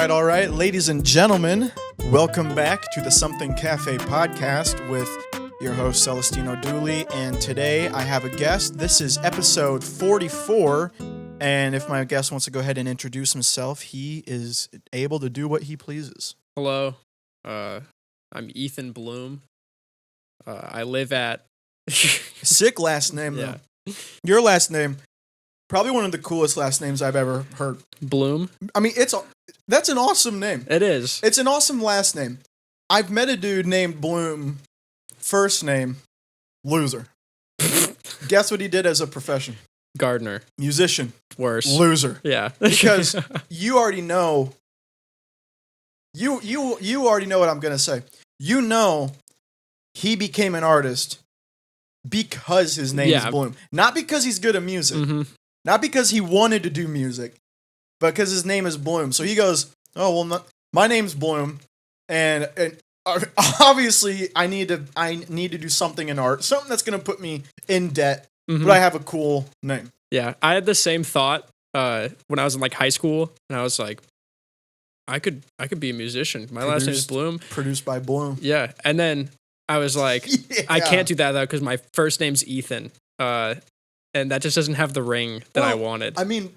All right, ladies and gentlemen, welcome back to the Something Cafe podcast with your host, Celestino Dooley, and today I have a guest. This is episode 44, and if my guest wants to go ahead and introduce himself, he is able to do what he pleases. Hello, I'm Ethan Bloom. I live at... Sick last name, Yeah. though. Your last name, probably one of the coolest last names I've ever heard. Bloom? I mean, that's an awesome name. It is. It's an awesome last name. I've met a dude named Bloom, first name, loser. Guess what he did as a profession? Gardener. Musician. Worse. Loser. Yeah. Because you already know, you already know what I'm going to say. You know he became an artist because his name is Bloom. Not because he's good at music. Mm-hmm. Not because he wanted to do music. But because his name is Bloom. So he goes, oh, well, my name's Bloom. And obviously I need to do something in art. Something that's going to put me in debt. Mm-hmm. But I have a cool name. Yeah. I had the same thought when I was in like high school. And I was like, I could be a musician. My last name is Bloom. Produced by Bloom. Yeah. And then I was like, Yeah. I can't do that though because my first name's Ethan. And that just doesn't have the ring that I wanted. I mean,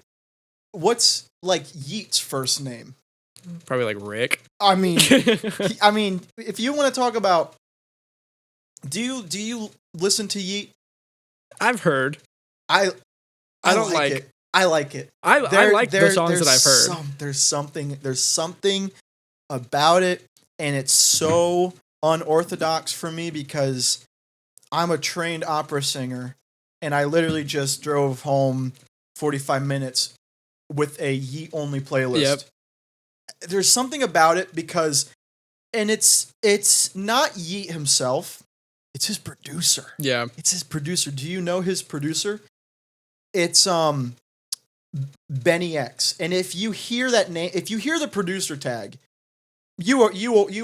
what's like Yeat's first name? Probably like Rick. I mean, if you want to talk about, do you listen to Yeat? I've heard. I don't like it. I like it. I like the songs that I've heard. There's something about it, and it's so unorthodox for me because I'm a trained opera singer, and I literally just drove home 45 minutes with a Yeat only playlist. Yep. There's something about it because, and it's not Yeat himself, it's his producer. Yeah. It's his producer. Do you know his producer? It's Benny X. And if you hear that name, if you hear the producer tag, you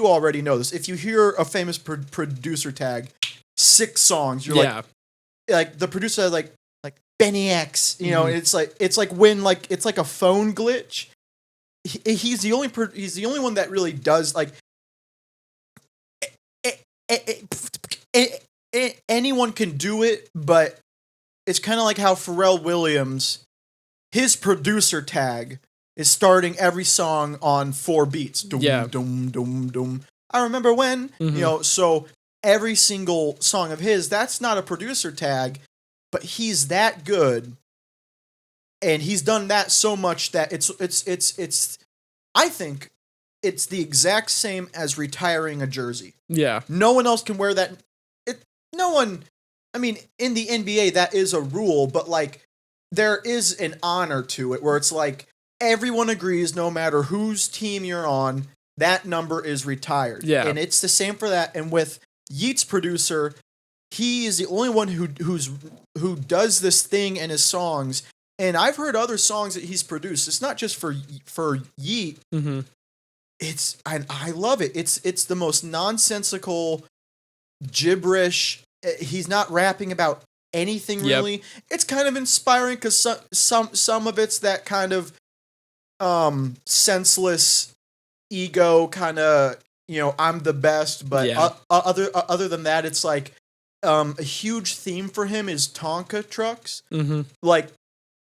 already know this. If you hear a famous producer tag, 6 songs, you're like the producer has like Benny X, you know, Mm-hmm. it's like when like it's like a phone glitch. He's the only one that really does like anyone can do it, but it's kind of like how Pharrell Williams, his producer tag is starting every song on 4 beats. Dum, dum, dum, dum. I remember when, you know, so every single song of his, that's not a producer tag, but he's that good. And he's done that so much that it's I think it's the exact same as retiring a jersey. Yeah. No one else can wear that. I mean, in the NBA, that is a rule, but like there is an honor to it where it's like everyone agrees no matter whose team you're on, that number is retired. Yeah. And it's the same for that. And with Yeat's producer, he is the only one who does this thing in his songs. And I've heard other songs that he's produced. It's not just for Yeat. Mm-hmm. I love it. It's the most nonsensical gibberish. He's not rapping about anything really. It's kind of inspiring because some of it's that kind of senseless ego kind of, you know, I'm the best. But other than that, it's like a huge theme for him is Tonka trucks. Mm-hmm. Like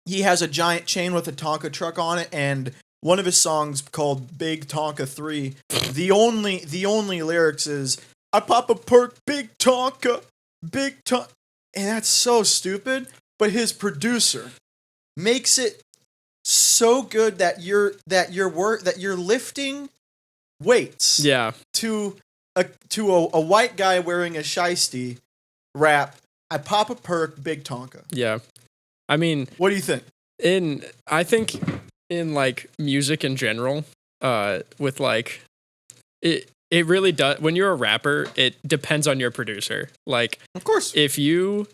he has a giant chain with a Tonka truck on it, and one of his songs called Big Tonka 3, the only lyrics is I pop a perk, big Tonka, and that's so stupid. But his producer makes it so good that you're lifting weights. Yeah. To a white guy wearing a shiesty rap. I pop a perk, big Tonka. Yeah. I mean, what do you think? I think in like music in general, with like it really does. When you're a rapper, it depends on your producer. Like, of course, if you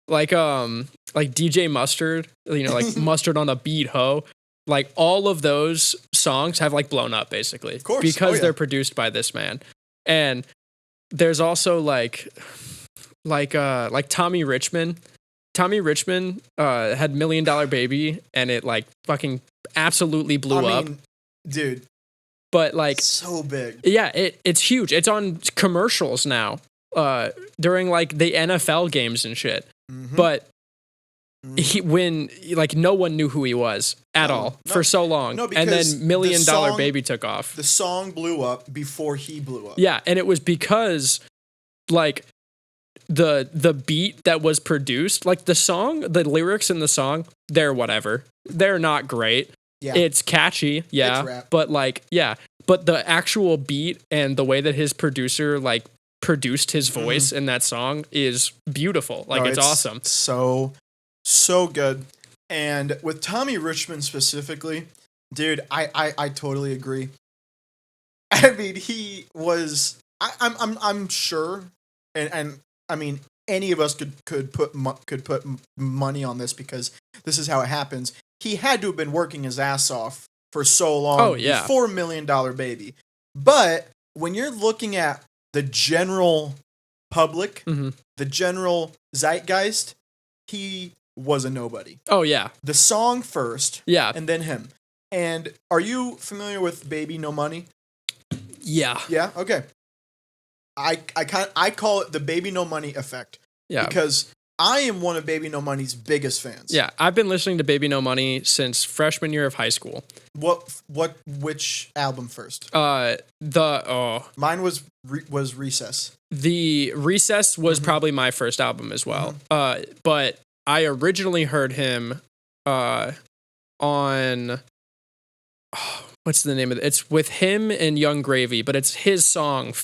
like DJ Mustard, like Mustard on a Beat Ho. Like all of those songs have like blown up basically, of course, because they're produced by this man. And there's also like Tommy Richmond. Tommy Richmond had $1 Million Baby, and it like fucking absolutely blew up, dude. But like so big, yeah. It's huge. It's on commercials now during like the NFL games and shit. Mm-hmm. But when like no one knew who he was at all for so long, and then $1 Million Baby took off. The song blew up before he blew up. Yeah, and it was because like the beat that was produced, like the lyrics in the song, they're whatever. They're not great. Yeah. It's catchy, yeah, it's rap. But like but the actual beat and the way that his producer like produced his voice in that song is beautiful. Like it's awesome. So good. And with Tommy Richmond specifically, dude, I totally agree. I mean, he was I'm sure and I mean any of us could put money on this, because this is how it happens. He had to have been working his ass off for so long before $1 Million Baby. But when you're looking at the general public, the general zeitgeist, he was a nobody. Oh, yeah. The song first. Yeah. And then him. And are you familiar with Baby No Money? Yeah. Yeah? Okay. I call it the Baby No Money effect. Yeah. Because I am one of Baby No Money's biggest fans. Yeah. I've been listening to Baby No Money since freshman year of high school. Which album first? Mine was Recess. The Recess was probably my first album as well. But I originally heard him on what's the name of it? It's with him and Young Gravy, but it's his and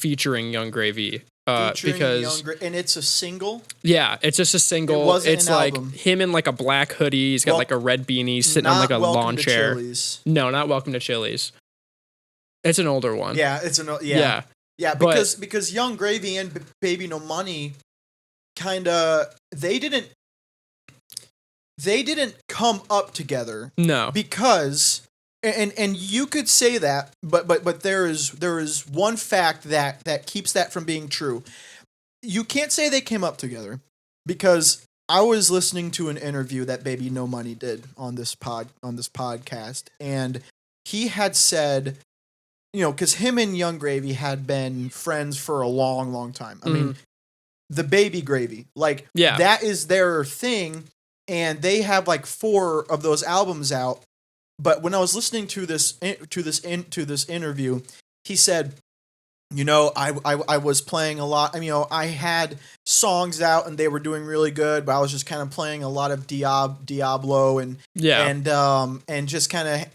Young Gravy. And it's a single. Yeah, it's just a single. It's like album. Him in like a black hoodie. He's got like a red beanie, sitting on like a lawn chair. No, not Welcome to Chili's. It's an older one. Yeah, it's an yeah. Because Young Gravy and Baby No Money, kind of they didn't come up together. No, because. And you could say that, but there is one fact that keeps that from being true. You can't say they came up together, because I was listening to an interview that Baby No Money did on this podcast, and he had said, because him and Young Gravy had been friends for a long, long time. I mean, the Baby Gravy, like that is their thing, and they have like 4 of those albums out. But when I was listening to this interview, he said, I was playing a lot. I mean, I had songs out and they were doing really good, but I was just kind of playing a lot of Diablo and just kind of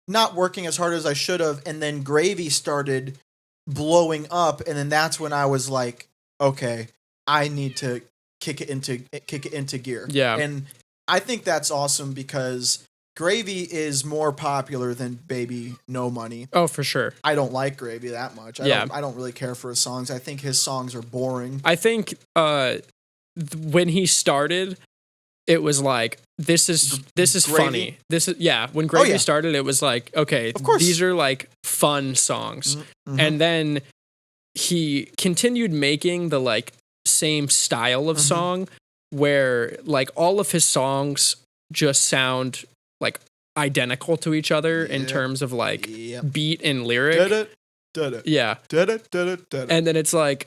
not working as hard as I should have. And then Gravy started blowing up, and then that's when I was like, okay, I need to kick it into gear. Yeah, and I think that's awesome, because Gravy is more popular than Baby No Money. Oh, for sure. I don't like Gravy that much. I don't really care for his songs. I think his songs are boring. I think when he started, it was like, this is funny. This is when Gravy started, it was like, okay, of course, these are like fun songs. Mm-hmm. And then he continued making the like same style of song, where like all of his songs just sound like identical to each other in terms of like beat and lyric. Yeah. And then it's like,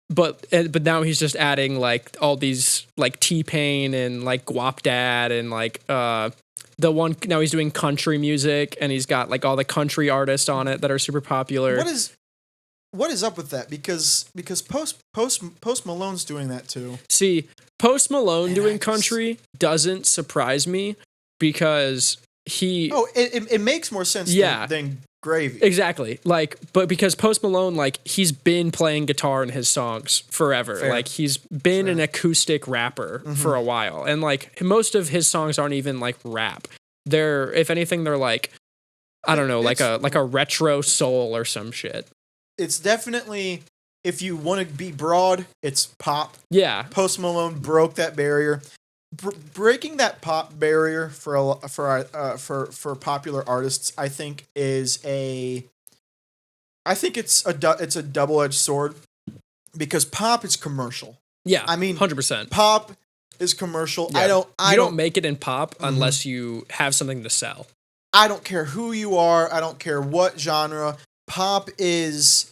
but now he's just adding like all these like T-Pain and like Guap Dad and like the one, now he's doing country music, and he's got like all the country artists on it that are super popular. What is up with that? Because Post Malone's doing that too. See, Post Malone doing country doesn't surprise me, because it makes more sense than Gravy. Exactly. Like, but because Post Malone, like, he's been playing guitar in his songs forever. Fair. Like, he's been an acoustic rapper for a while, and like most of his songs aren't even like rap. They're, if anything, they're like, I don't know, like a retro soul or some shit. It's definitely if you want to be broad, it's pop. Yeah. Post Malone broke that barrier. Breaking that pop barrier for popular artists, I think it's a double-edged sword, because pop is commercial. Yeah, I mean, 100%. Pop is commercial. Yeah. You don't make it in pop unless you have something to sell. I don't care who you are. I don't care what genre. Pop is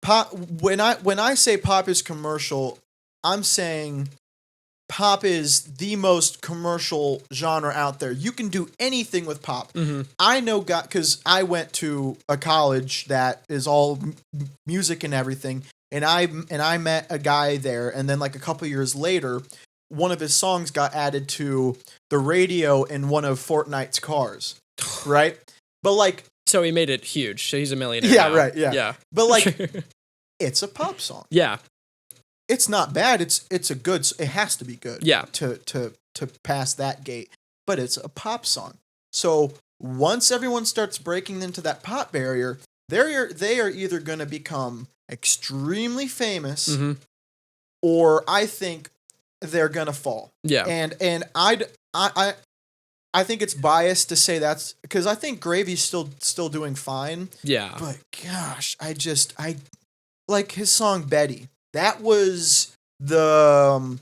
pop. When I say pop is commercial, I'm saying pop is the most commercial genre out there. You can do anything with pop. Mm-hmm. I know, because I went to a college that is all music and everything, and I met a guy there, and then like a couple years later, one of his songs got added to the radio in one of Fortnite's cars, right? But like, so he made it huge. So he's a millionaire. Yeah, now. right. Yeah, yeah. But like, it's a pop song. Yeah. It's not bad. It's a good. It has to be good. Yeah. To pass that gate, but it's a pop song. So once everyone starts breaking into that pop barrier, they are either going to become extremely famous, or I think they're going to fall. Yeah. And I think it's biased to say that's because I think Gravy's still doing fine. Yeah. But gosh, I like his song Betty. That was the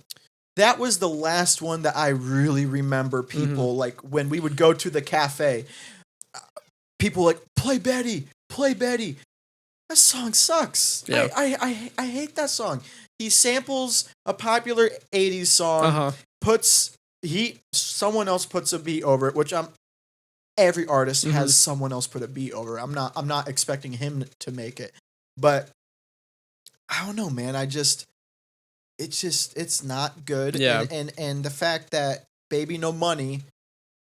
last one that I really remember people like when we would go to the cafe. People like, play Betty. That song sucks. Yeah. I hate that song. He samples a popular 80s song, someone else puts a beat over it, which every artist has someone else put a beat over. I'm not expecting him to make it. But I don't know, man. It's not good. Yeah. And the fact that Baby No Money,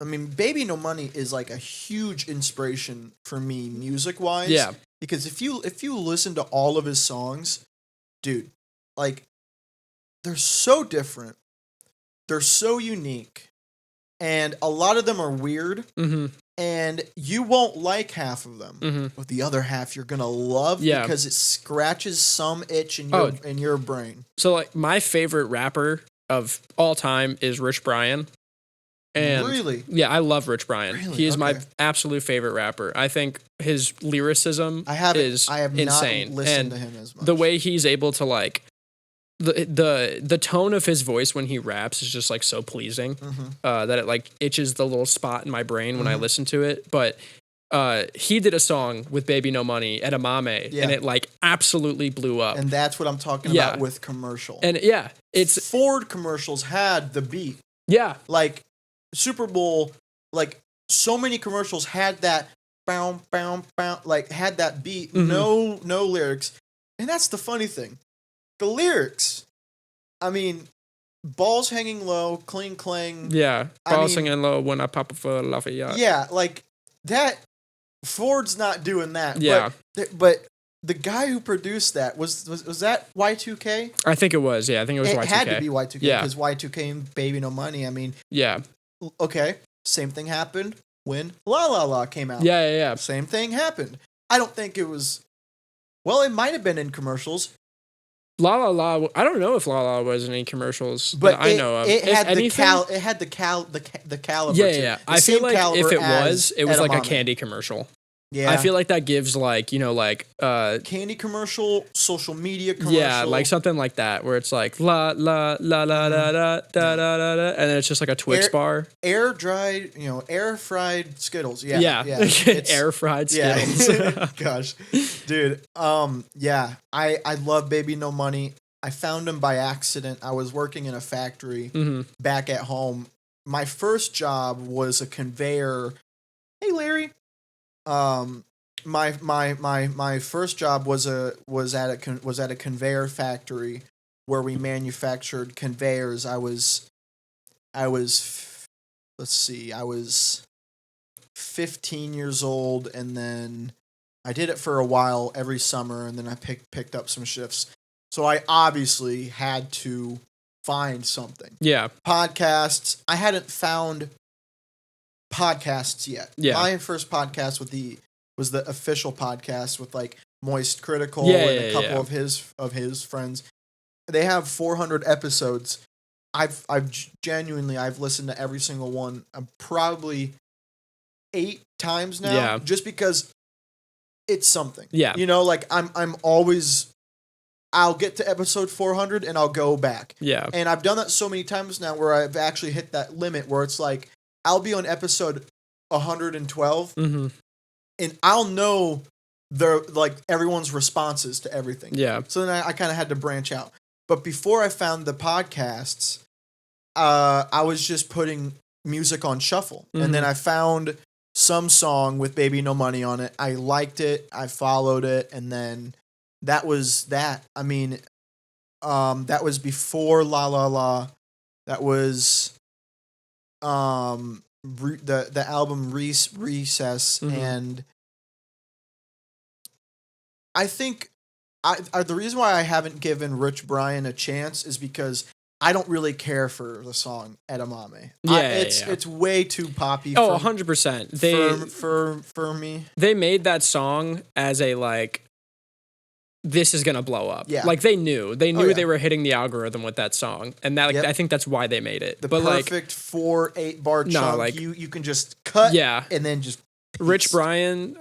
I mean, Baby No Money is like a huge inspiration for me music wise. Yeah. Because if you listen to all of his songs, dude, like, they're so different. They're so unique. And a lot of them are weird. And you won't like half of them, but the other half you're gonna love because it scratches some itch in your brain. So like my favorite rapper of all time is Rich Brian. And really? Yeah, I love Rich Brian. Really? He is my absolute favorite rapper. I think his lyricism is insane. Not listened to him as much. The way he's able to like the tone of his voice when he raps is just like so pleasing that it like itches the little spot in my brain when I listen to it. But he did a song with Baby No Money at Amame, and it like absolutely blew up. And that's what I'm talking about with commercial. And it's Ford commercials had the beat. Yeah, like Super Bowl, like so many commercials had that bow bow bow, like had that beat. No lyrics, and that's the funny thing. The lyrics, I mean, balls hanging low, cling clang. Yeah, balls hanging low when I pop for Lafayette. Yeah, like that. Ford's not doing that. Yeah, but the guy who produced that was that Y2K? I think it was. Yeah, I think it was Y2K. It had to be Y2K because Y2K and Baby No Money. I mean, yeah. Okay, same thing happened when La La La came out. Yeah. Same thing happened. I don't think it was. Well, it might have been in commercials. La La La. I don't know if La La was in any commercials, but I know of. It had the caliber. Yeah. I feel like if it was like a candy commercial. Yeah. I feel like that gives like, candy commercial, social media commercial. Yeah, like something like that where it's like la la la la da da da da da, and then it's just like a Twix bar. Air dried, air fried Skittles. Yeah. Air fried Skittles. Yeah. Gosh. Dude. I love Baby No Money. I found him by accident. I was working in a factory back at home. My first job was a conveyor. Hey Larry. My first job was at a conveyor factory where we manufactured conveyors. I was 15 years old, and then I did it for a while every summer, and then I picked up some shifts. So I obviously had to find something. Yeah. Podcasts. I hadn't found podcasts yet. Yeah. My first podcast was the official podcast with like Moist Critical and a couple of his friends. They have 400 episodes. I've genuinely listened to every single one. I'm probably 8 times now, just because it's something. Yeah, like I'm always. I'll get to episode 400 and I'll go back. Yeah, and I've done that so many times now where I've actually hit that limit where it's like I'll be on episode 112, and I'll know everyone's responses to everything. Yeah. So then I kind of had to branch out. But before I found the podcasts, I was just putting music on shuffle. And then I found some song with Baby No Money on it. I liked it. I followed it. And then that was that. I mean, that was before La La La. That was the album Recess. And I think the reason why I haven't given Rich Brian a chance is because I don't really care for the song Edamame. It's way too poppy. Oh, 100%. For me. They made that song as a this is gonna blow up. Yeah. They knew they were hitting the algorithm with that song, and that I think that's why they made it. The perfect 4-8 bar chunk. You can just cut. And then just peace. Rich Brian,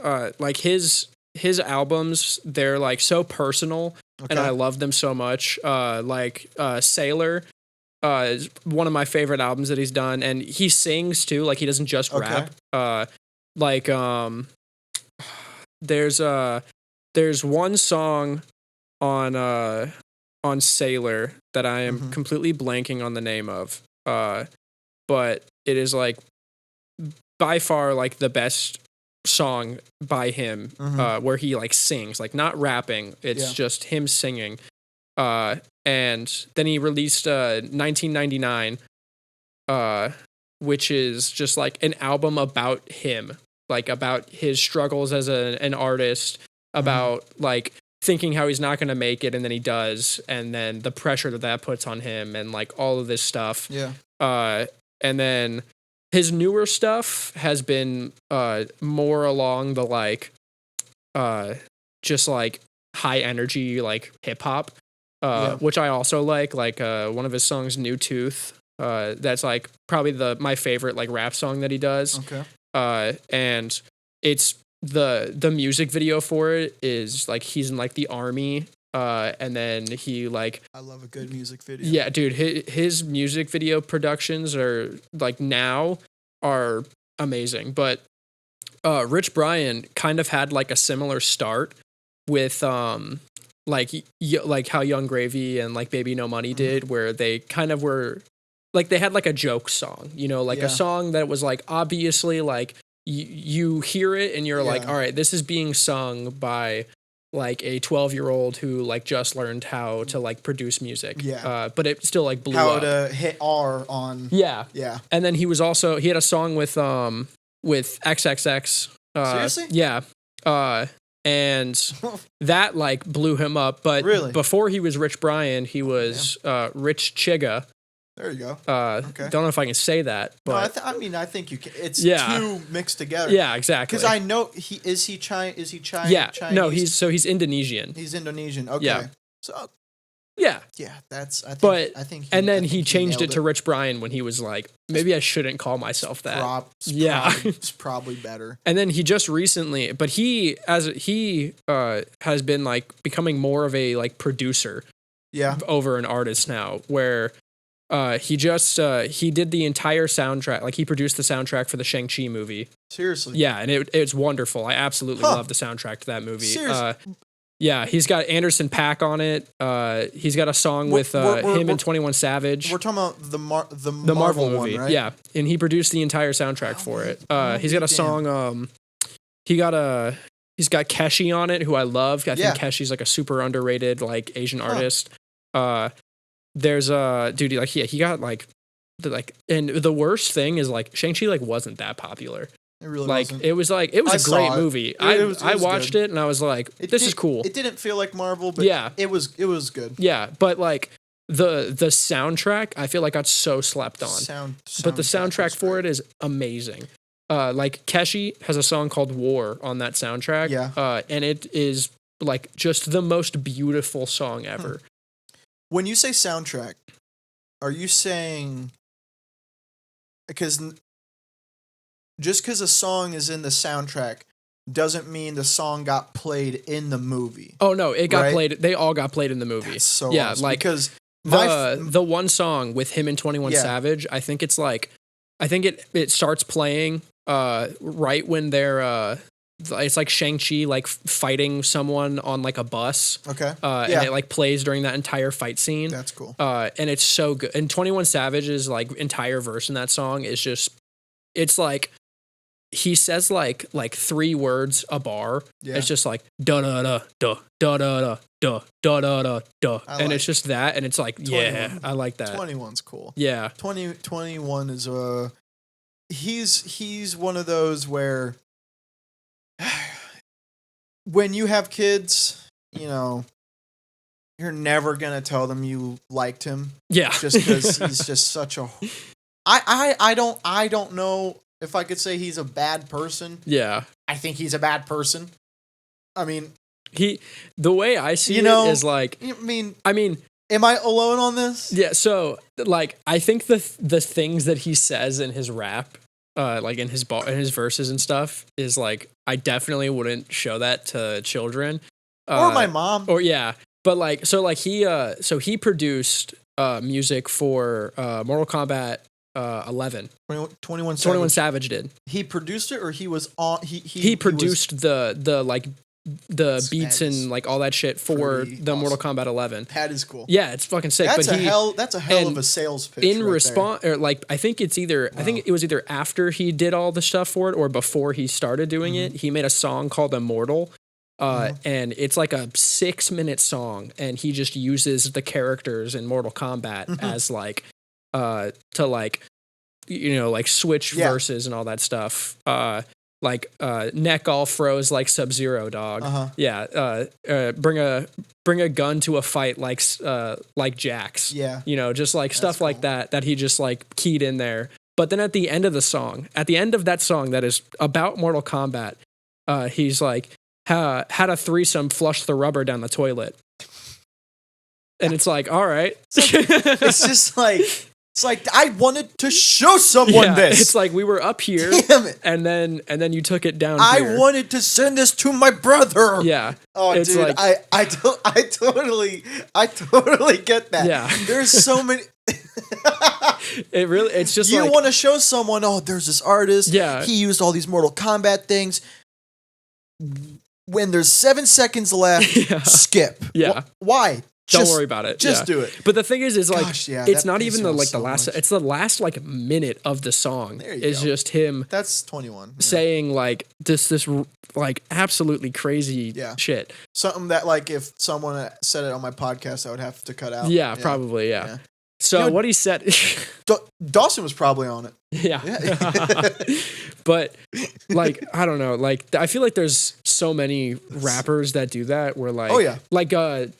his albums, they're so personal, and I love them so much. Sailor is one of my favorite albums that he's done, and he sings too. He doesn't just rap. There's one song on Sailor that I am completely blanking on the name of. But it is by far the best song by him, where he sings, not rapping. It's just him singing. And then he released 1999, which is just an album about him, about his struggles as an artist, about thinking how he's not going to make it, and then he does, and then the pressure that puts on him, and all of this stuff. And then his newer stuff has been more along the just high energy hip hop, which I also like one of his songs, New Tooth. That's probably my favorite rap song that he does. And it's the music video for it is he's in the army, and then he I love a good music video. Yeah, dude, his music video productions are now are amazing. But Rich Brian kind of had a similar start with how Young Gravy and Baby No Money did, where they kind of were they had a joke song, a song that was obviously you hear it and you're all right, this is being sung by a 12-year-old who just learned how to produce music. But it still blew how up. How to hit R on. Yeah. And then he had a song with XXX. Seriously? Yeah. And that blew him up. But really? Before he was Rich Brian, he was Rich Chiga. There you go. Don't know if I can say that, but no, I think you can. It's two mixed together. Yeah, exactly. Because I know is he Chinese? Yeah, Chinese? no, he's Indonesian. He's Indonesian. Okay. Yeah. So. Yeah. Yeah, I think. Then he changed it to Rich Brian when he was maybe I shouldn't call myself that. It's probably better. And then he just recently, but he has been becoming more of a producer. Yeah. Over an artist now, where. He did the entire soundtrack. He produced the soundtrack for the Shang-Chi movie. Seriously? Yeah, and it's wonderful. I absolutely love the soundtrack to that movie. Seriously? Yeah, he's got Anderson .Paak on it. He's got a song with him and 21 Savage. We're talking about the Marvel movie, one, right? Yeah, and he produced the entire soundtrack for it. He's got a song. He's got Keshi on it, who I love. I think Keshi's a super underrated Asian artist. There's dude, he got and the worst thing is Shang-Chi wasn't that popular. It really wasn't. It was a great movie. I watched it and I was this is cool. It didn't feel like Marvel, but it was good. Yeah, but the soundtrack I feel got so slept on. But the soundtrack for it is amazing. Keshi has a song called War on that soundtrack. Yeah. And it is like just the most beautiful song ever. When you say soundtrack, are you saying because just because a song is in the soundtrack doesn't mean the song got played in the movie? Oh no, it got played. They all got played in the movie. That's so yeah, awesome. like because the one song with him and 21 Savage, I think it starts playing right when they're it's like Shang-Chi like fighting someone on like a bus. Okay. And it like plays during that entire fight scene. That's cool. And it's so good. And 21 Savage's like entire verse in that song is just, it's like he says like 3 words a bar. Yeah. It's just like da da da da da da da da da da da, and it's just that, and it's like 21. I like that. 21's cool. Yeah. 21 is he's one of those where when you have kids, you know, you're never gonna tell them you liked him. Yeah. Just because he's just such a. I don't know if I could say he's a bad person. Yeah. I think he's a bad person. I mean, the way I see it is like. I mean. Am I alone on this? Yeah. So like, I think the things that he says in his rap. Like in his verses and stuff is like, I definitely wouldn't show that to children or my mom but like, so like he produced music for Mortal Kombat 11. 21 Savage did. He produced it, or he was on he produced the like the beats and like all that shit for the awesome. Mortal Kombat 11. That is cool. Yeah, it's fucking sick. That's a hell of a sales pitch. In response, or like I think it was either after he did all the stuff for it or before he started doing it. He made a song called Immortal. And it's like a 6-minute song, and he just uses the characters in Mortal Kombat as like to like, you know, like switch verses and all that stuff. Like neck all froze like Sub-Zero, dog. Yeah. Bring a gun to a fight like Jax. Yeah. You know, just like stuff like that he just like keyed in there. But then at the end of that song that is about Mortal Kombat, he's like, had a threesome, flush the rubber down the toilet. And it's like, all right. It's just like, it's like, I wanted to show someone this. It's like, we were up here. Damn it. And then you took it down here. I wanted to send this to my brother. Yeah. Oh, it's dude, like, I totally get that. Yeah. There's so many. It's just you like, want to show someone, oh, there's this artist. Yeah. He used all these Mortal Kombat things. When there's 7 seconds left, skip. Yeah. Why? Don't worry about it. Just do it. But the thing is like, it's not even the last. Much. It's the last like minute of the song is just him. That's 21 saying like this like absolutely crazy shit. Something that like if someone said it on my podcast, I would have to cut out. Yeah, probably. Yeah. So what he said, Dawson was probably on it. Yeah. But like, I don't know. Like, I feel like there's so many rappers that do that where like, like, I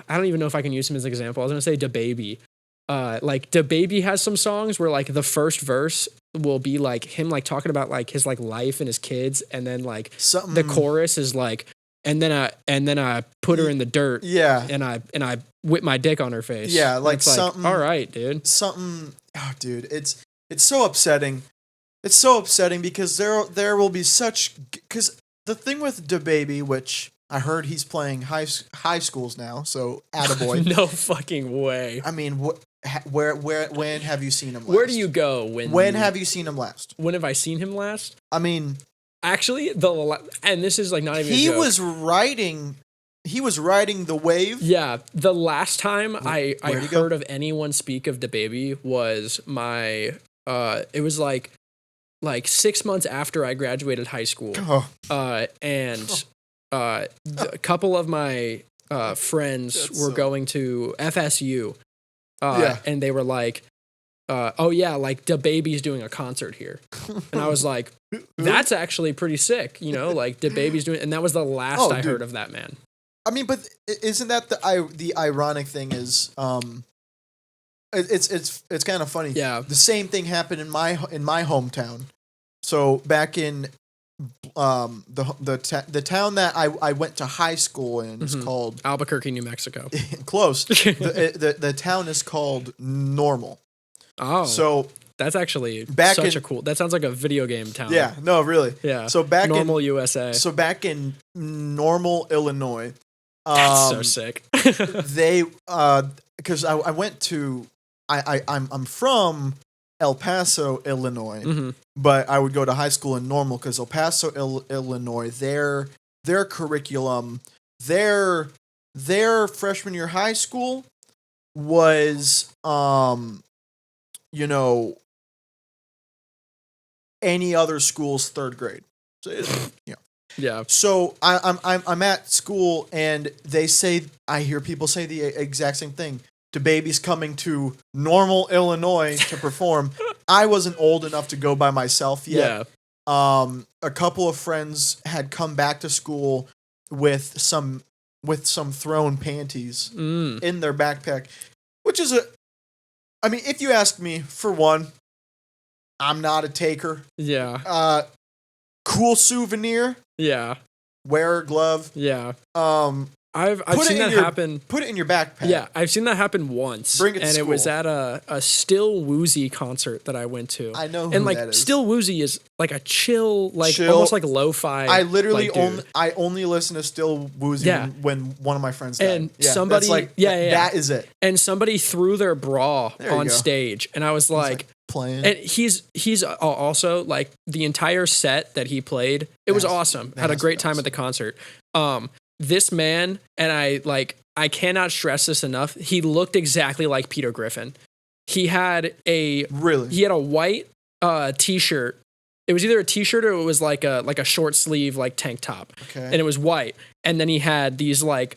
don't even know if I can use him as an example. I was going to say DaBaby. Like DaBaby has some songs where like the first verse will be like him like talking about like his like life and his kids, and then like the chorus is like, and then I put her in the dirt. Yeah. And I whip my dick on her face. Yeah, like something. All right, dude. Something. Oh, dude, it's so upsetting. It's so upsetting because there will be such, because the thing with DaBaby, which I heard he's playing high schools now, so attaboy. No fucking way. I mean, when have you seen him last? Where do you go when have you seen him last? When have I seen him last? I mean, actually, and this is like not even. He was riding the wave. Yeah, the last time I heard of anyone speak of DaBaby was my. It was like 6 months after I graduated high school. And. A couple of my friends were going to FSU, and they were like, "Oh yeah, like DaBaby's doing a concert here," and I was like, "That's actually pretty sick," you know, like DaBaby's doing, and that was the last I heard of that man. I mean, but isn't that the ironic thing is, it's kind of funny. Yeah, the same thing happened in my hometown. So back in the town that I went to high school in is called Albuquerque, New Mexico. Close. The town is called Normal. Oh, so that's actually such a cool. That sounds like a video game town. Yeah, no, really. Yeah. So back Normal in USA. So back in Normal, Illinois. That's so sick. They because I went to I'm from El Paso, Illinois, but I would go to high school in Normal because El Paso, Illinois, their curriculum, their freshman year high school was any other school's third grade. So, yeah. So I'm at school and I hear people say the exact same thing. To babies coming to Normal, Illinois to perform. I wasn't old enough to go by myself yet. Yeah. A couple of friends had come back to school with some thrown panties in their backpack, which is if you ask me, for one, I'm not a taker. Yeah. Cool souvenir. Yeah. Wear a glove. Yeah. I've seen that happen. Put it in your backpack. Yeah, I've seen that happen once. Bring it to and school. It was at a Still Woozy concert that I went to. I know who that is. Still Woozy is like a chill, almost like lo-fi. I literally only listen to Still Woozy when one of my friends died. And somebody, that is it. And somebody threw their bra on stage, and I was like playing. And he's also like the entire set that he played. It was awesome. Had a great time at the concert. This man, and I cannot stress this enough, he looked exactly like Peter Griffin. He had a white t-shirt. It was either a t-shirt or it was like a short sleeve tank top. Okay. And it was white. And then he had these like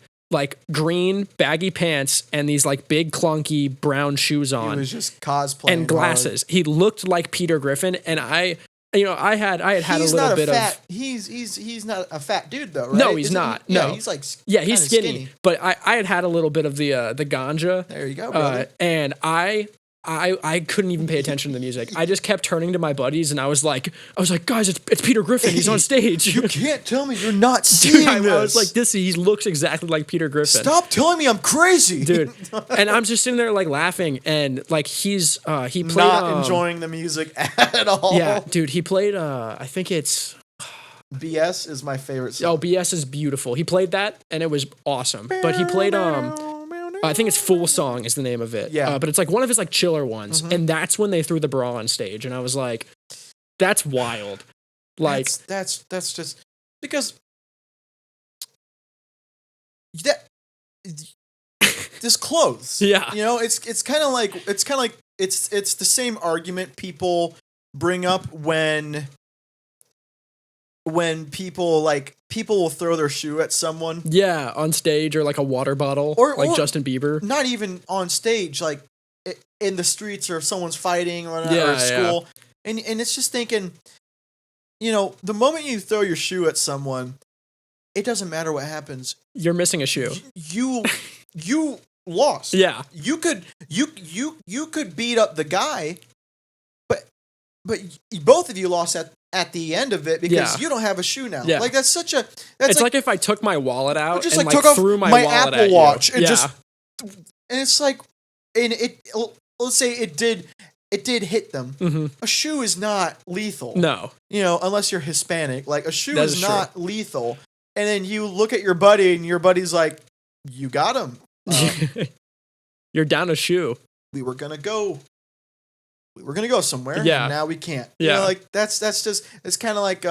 green baggy pants and these big clunky brown shoes on. He was just cosplaying and glasses. He looked like Peter Griffin, and I had a little bit of. He's not a fat dude though, right? No, he's not. No, he's he's skinny. But I had a little bit of the ganja. There you go, brother. And I couldn't even pay attention to the music. I just kept turning to my buddies, and I was like, guys, it's Peter Griffin. He's on stage. You can't tell me you're not seeing this. I was like, he looks exactly like Peter Griffin. Stop telling me I'm crazy, dude. And I'm just sitting there laughing, and he played not enjoying the music at all. Yeah, dude. He played. I think it's. BS is my favorite song. Oh, BS is beautiful. He played that, and it was awesome. But he played I think it's Full Song is the name of it. Yeah. But it's one of his chiller ones. Mm-hmm. And that's when they threw the bra on stage. And I was like, that's wild. That's just because this clothes. Yeah. It's kind of like it's the same argument people bring up when people will throw their shoe at someone. Yeah, on stage or a water bottle, or Justin Bieber. Not even on stage, in the streets, or if someone's fighting or at school. Yeah. And it's just thinking, the moment you throw your shoe at someone, it doesn't matter what happens. You're missing a shoe. You lost. Yeah. You could beat up the guy, but both of you lost at the end of it because you don't have a shoe now. Yeah. That's such a. It's like if I took my wallet out just and took off threw my wallet Apple at Watch you. and it's and it. Let's say it did hit them. Mm-hmm. A shoe is not lethal. No. Unless you're Hispanic, a shoe is not lethal. And then you look at your buddy, and your buddy's like, "You got him. You're down a shoe. We were gonna go somewhere. Yeah. And now we can't. Yeah. That's just, it's kind of like,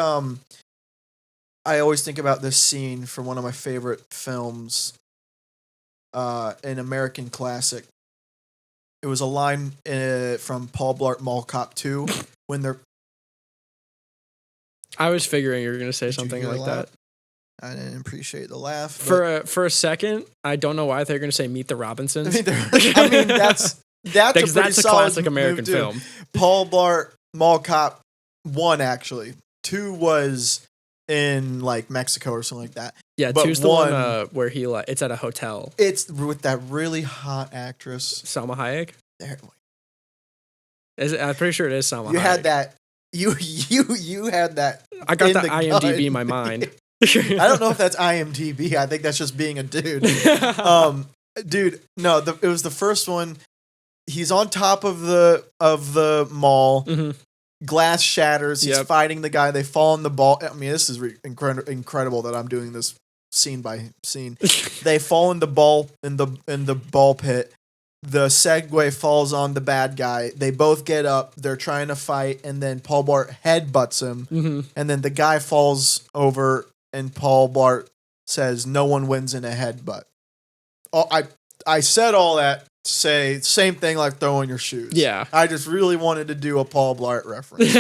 I always think about this scene from one of my favorite films, an American classic. It was a line from Paul Blart Mall Cop 2 when they're. I was figuring you were going to say something like that. I didn't appreciate the laugh. For a second, I don't know why they're going to say Meet the Robinsons. That's a classic American film. Paul Blart Mall Cop 1, actually. 2 was in Mexico or something like that. Yeah, but 2's the one where he it's at a hotel. It's with that really hot actress, Salma Hayek. There. I'm pretty sure it is Salma Hayek. You had that. You had that. I got the IMDb in my mind. I don't know if that's IMDb. I think that's just being a dude. Dude, no, it was the first one. He's on top of the mall. Mm-hmm. Glass shatters. He's fighting the guy. They fall in the ball. I mean, this is incredible that I'm doing this scene by scene. They fall in the ball pit. The Segway falls on the bad guy. They both get up. They're trying to fight, and then Paul Blart headbutts him. Mm-hmm. And then the guy falls over, and Paul Blart says, "No one wins in a headbutt." I said all that to say same thing like throwing your shoes. Yeah. I just really wanted to do a Paul Blart reference.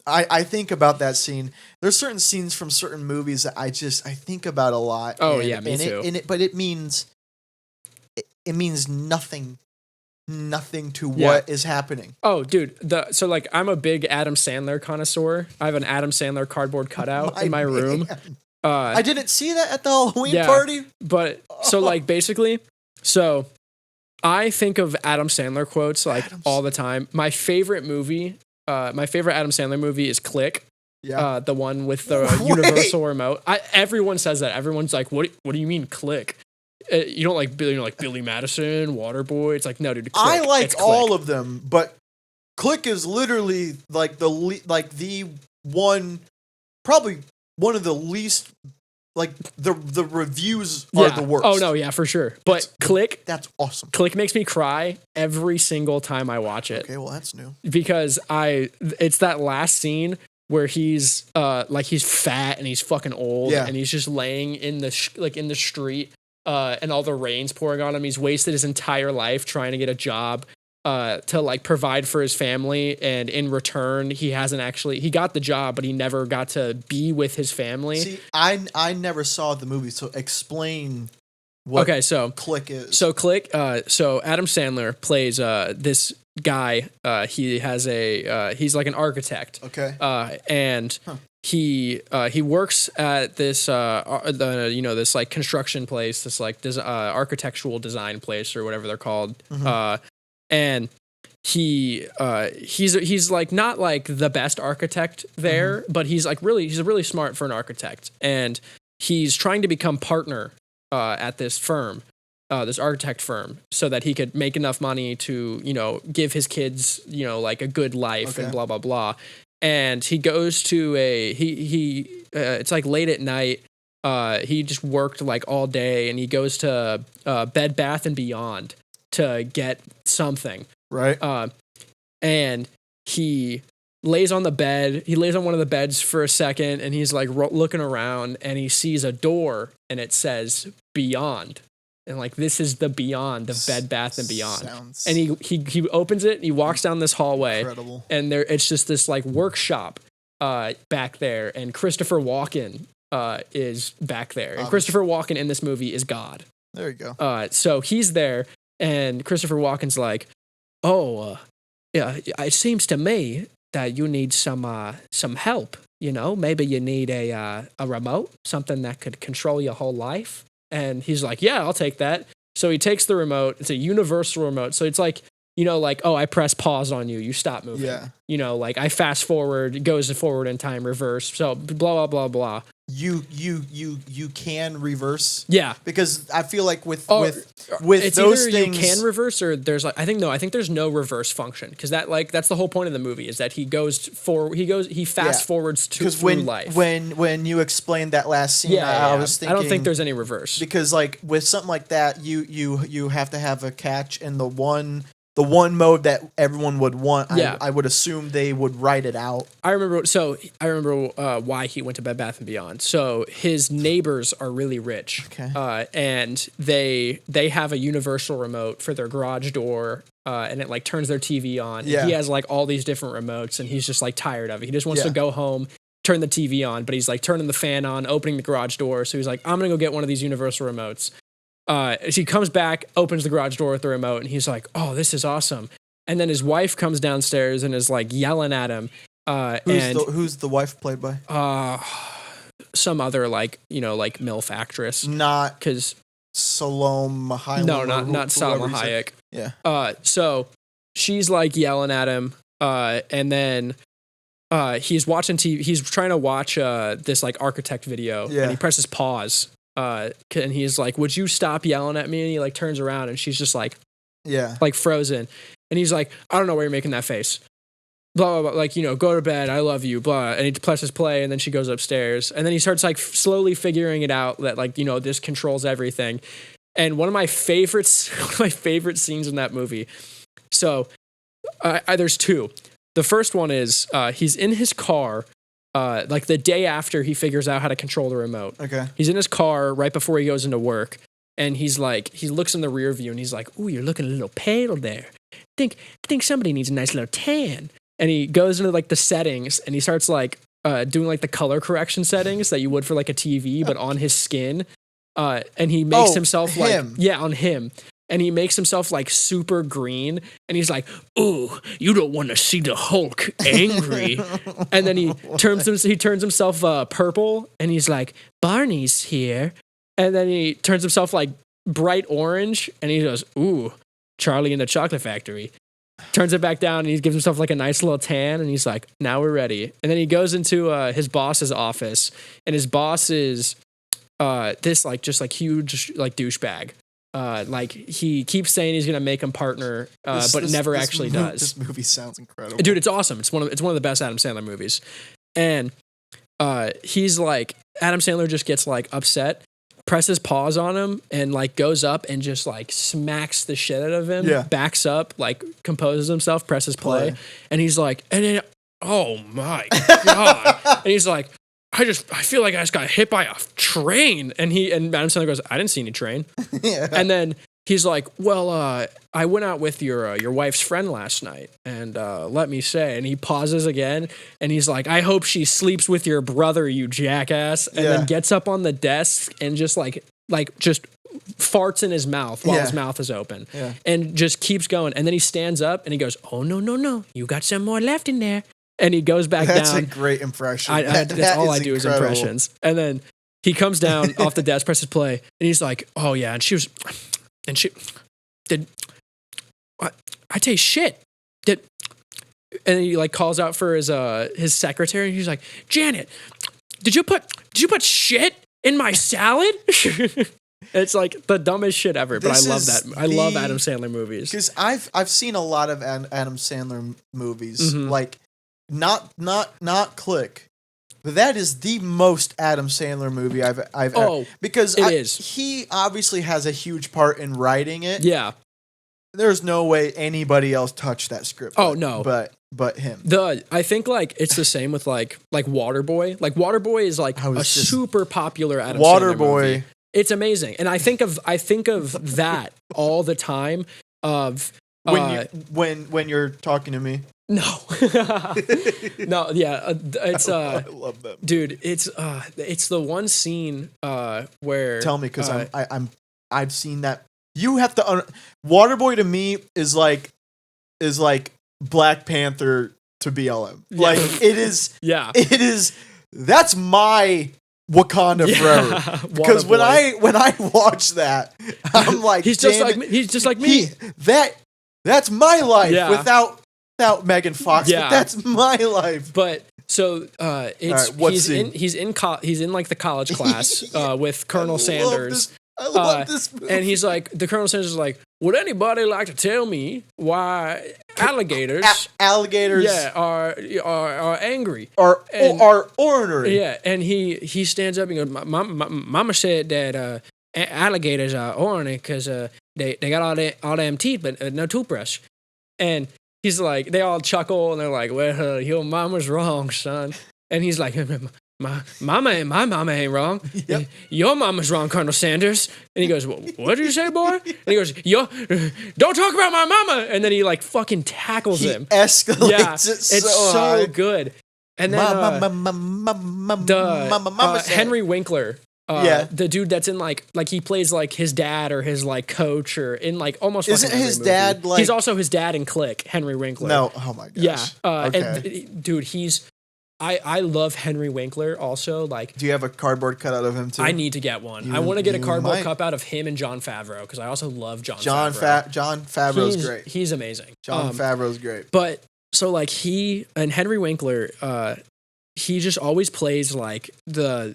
I think about that scene. There's certain scenes from certain movies that I think about a lot. Oh, yeah, me too. But it means nothing to what is happening. Oh, dude. So like I'm a big Adam Sandler connoisseur. I have an Adam Sandler cardboard cutout in my room. I didn't see that at the Halloween party. But so like basically, so I think of Adam Sandler quotes like all the time. My favorite Adam Sandler movie is Click. Yeah. The one with the universal remote. Everyone says that. Everyone's like, what do you mean Click? You don't like Billy Madison, Waterboy. It's like, no, dude. Click. I like all of them, but Click is literally like the one, probably one of the least. Like the reviews are the worst. Oh no, yeah, for sure. But Click, that's awesome. Click makes me cry every single time I watch it. Okay, well that's new. Because it's that last scene where he's he's fat and he's fucking old and he's just laying in the in the street. And all the rain's pouring on him. He's wasted his entire life trying to get a job to like provide for his family, and in return, he got the job, but he never got to be with his family. See, I never saw the movie, so explain what Click is. So Click, so Adam Sandler plays this guy. He's like an architect. Okay. And. He works at this this like construction place, this like architectural design place or whatever they're called. Mm-hmm. And he's like not like the best architect there, mm-hmm. but he's really smart for an architect, and he's trying to become partner at this firm, this architect firm, so that he could make enough money to give his kids like a good life and blah blah blah. And he goes to it's like late at night. He just worked like all day, and he goes to Bed Bath and Beyond to get something. Right. And he lays on the bed. He lays on one of the beds for a second, and he's like looking around, and he sees a door, and it says Beyond. And like, this is the Beyond of Bed Bath and Beyond. And he opens it, and he walks down this hallway. Incredible. And it's just this like workshop back there, and Christopher Walken is back there. And Christopher Walken in this movie is God. There you go. So he's there, and Christopher Walken's like, yeah, it seems to me that you need some help. Maybe you need a remote, something that could control your whole life. And he's like, yeah, I'll take that. So he takes the remote. It's a universal remote. So it's like, I press pause on you. You stop moving. Yeah. Like I fast forward, it goes forward in time, reverse. So blah, blah, blah, blah. You can reverse. Yeah. Because I feel like with it's those either things, you can reverse, or there's I think there's no reverse function, because that's the whole point of the movie, is that he fast forwards through life. When you explained that last scene, I was thinking, I don't think there's any reverse, because like with something like that, you have to have a catch, and the one mode that everyone would want, I would assume they would write it out. I remember why he went to Bed Bath & Beyond. So his neighbors are really rich. Okay. And they have a universal remote for their garage door, and it like turns their TV on. Yeah. And he has like all these different remotes, and he's just like tired of it. He just wants to go home, turn the TV on, but he's like turning the fan on, opening the garage door. So he's like, I'm going to go get one of these universal remotes. As he comes back, opens the garage door with the remote, and he's like, oh, this is awesome. And then his wife comes downstairs and is like yelling at him. Who's the wife played by? Some other like MILF actress. Not because Salome Hayek. No, not Salma Hayek. Yeah. So she's like yelling at him, and then he's watching TV. He's trying to watch this like architect video, and he presses pause. And he's like, "Would you stop yelling at me?" And he like turns around, and she's just like frozen. And he's like, "I don't know why you're making that face." Blah, blah, blah, like, go to bed. I love you. Blah. And he presses play, and then she goes upstairs, and then he starts like slowly figuring it out that like this controls everything. And one of my favorite scenes in that movie. So there's two. The first one is he's in his car, like the day after he figures out how to control the remote. Okay. He's in his car right before he goes into work, and he's like, he looks in the rear view, and he's like, "Ooh, you're looking a little pale there. I think somebody needs a nice little tan." And he goes into like the settings, and he starts like doing like the color correction settings that you would for like a TV, but on his skin. And he makes himself him. on him. And he makes himself like super green, and he's like, "Ooh, you don't want to see the Hulk angry." And then he turns himself purple, and he's like, "Barney's here." And then he turns himself like bright orange, and he goes, "Ooh, Charlie in the Chocolate Factory." Turns it back down, and he gives himself like a nice little tan, and he's like, "Now we're ready." And then he goes into his boss's office, and his boss is this like just like huge like douchebag. Like he keeps saying he's gonna make him partner, but never actually does. This movie sounds incredible, dude. It's awesome. It's one of the best Adam Sandler movies, and he's like, Adam Sandler just gets like upset, presses pause on him, and like goes up and just like smacks the shit out of him. Yeah. Backs up, like composes himself, presses play, and he's like, and then, oh my god, and he's like, I feel like I just got hit by a train. And Adam Sandler goes, "I didn't see any train." Yeah. And then he's like, "Well, I went out with your wife's friend last night, and let me say," and he pauses again, and he's like, "I hope she sleeps with your brother, you jackass." And then gets up on the desk and just like just farts in his mouth while his mouth is open, and just keeps going. And then he stands up and he goes, "Oh no, you got some more left in there." And he goes back down. That's a great impression. That's all I do is impressions. And then he comes down off the desk, presses play, and he's like, "Oh yeah," and she did. I taste shit. And he like calls out for his secretary, and he's like, "Janet, did you put shit in my salad?" It's like the dumbest shit ever, but I love that. I love Adam Sandler movies because I've seen a lot of Adam Sandler movies, like. Not Click, but that is the most Adam Sandler movie I've ever, because he obviously has a huge part in writing it. Yeah, there's no way anybody else touched that script. Oh no, but him. I think like it's the same with like Waterboy. Like Waterboy is like a super popular Adam Sandler movie. It's amazing, and I think of that all the time. When you're talking to me. No, no, yeah, it's I love that, dude. It's the one scene where tell me because I've seen that. You have to Waterboy to me is like Black Panther to BLM. Like it is. Yeah, it is. That's my Wakanda forever. Because when I watch that, I'm like, he's just like me. That's my life without Megan Fox. Yeah. But that's my life. But so it's right, he's in like the college class with Colonel Sanders. I love this movie. And he's like, the Colonel Sanders is like, "Would anybody like to tell me why alligators are angry or ornery?" Yeah, and he stands up and goes, Mama said that alligators are ornery because they got all them teeth but no toothbrush." And he's like, they all chuckle and they're like, "Well, your mama's wrong, son." And he's like, My mama ain't wrong. Yep. Your mama's wrong, Colonel Sanders." And he goes, "What did you say, boy?" And he goes, "Don't talk about my mama." And then he like fucking tackles him. Escalates it so it's high. so good. And then Henry Winkler, the dude that's in like he plays like his dad or his like coach or in like almost. Isn't his dad like? He's also his dad in Click, Henry Winkler. No, oh my gosh. Yeah, okay. And dude, he's. I love Henry Winkler also. Like, do you have a cardboard cutout of him too? I need to get one. I want to get a cardboard cutout of him and Jon Favreau because I also love Jon Favreau. Jon Favreau's great. He's amazing. Jon Favreau's great. But So like he and Henry Winkler, he just always plays like the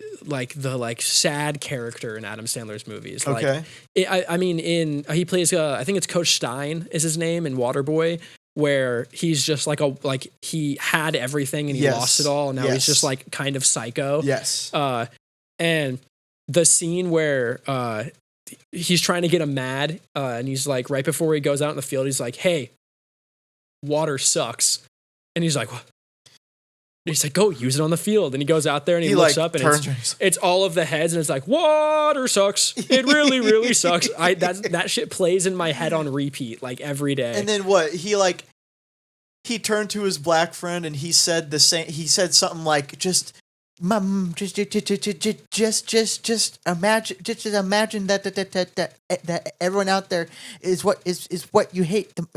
sad character in Adam Sandler's movies. Okay. Like, I mean, he plays I think it's Coach Stein is his name in Waterboy, where he's just like he had everything and he lost it all, and now he's just like kind of psycho. Yes. And the scene where he's trying to get him mad, and he's like right before he goes out in the field, he's like, "Hey, water sucks," and he's like, "What?" He's like, "Go use it on the field," and he goes out there and he looks up and it's all of the heads and it's like, "Water sucks. It really, really sucks." That shit plays in my head on repeat like every day. And then what? He turned to his black friend and he said the same. He said something like, "Just imagine that everyone out there is what you hate the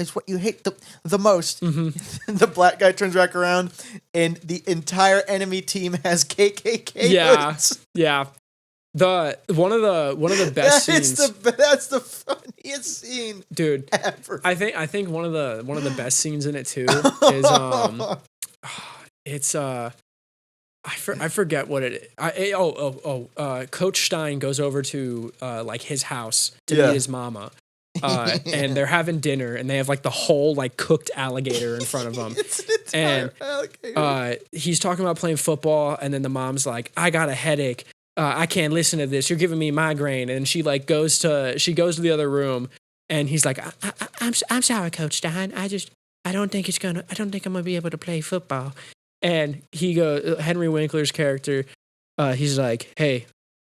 most." Mm-hmm. The black guy turns back around and the entire enemy team has KKK hoods. Yeah. One of the best scenes. That's the funniest scene, dude, ever. I think one of the best scenes in it too is I forget what it is. Coach Stein goes over to like his house to meet his mama. And they're having dinner and they have like the whole like cooked alligator in front of them. It's an entire alligator. He's talking about playing football and then the mom's like, "I got a headache. I can't listen to this. You're giving me migraine." And she like goes to the other room and he's like, I'm sorry, Coach Stein. I don't think I'm gonna be able to play football. And he goes, Henry Winkler's character, he's like, "Hey,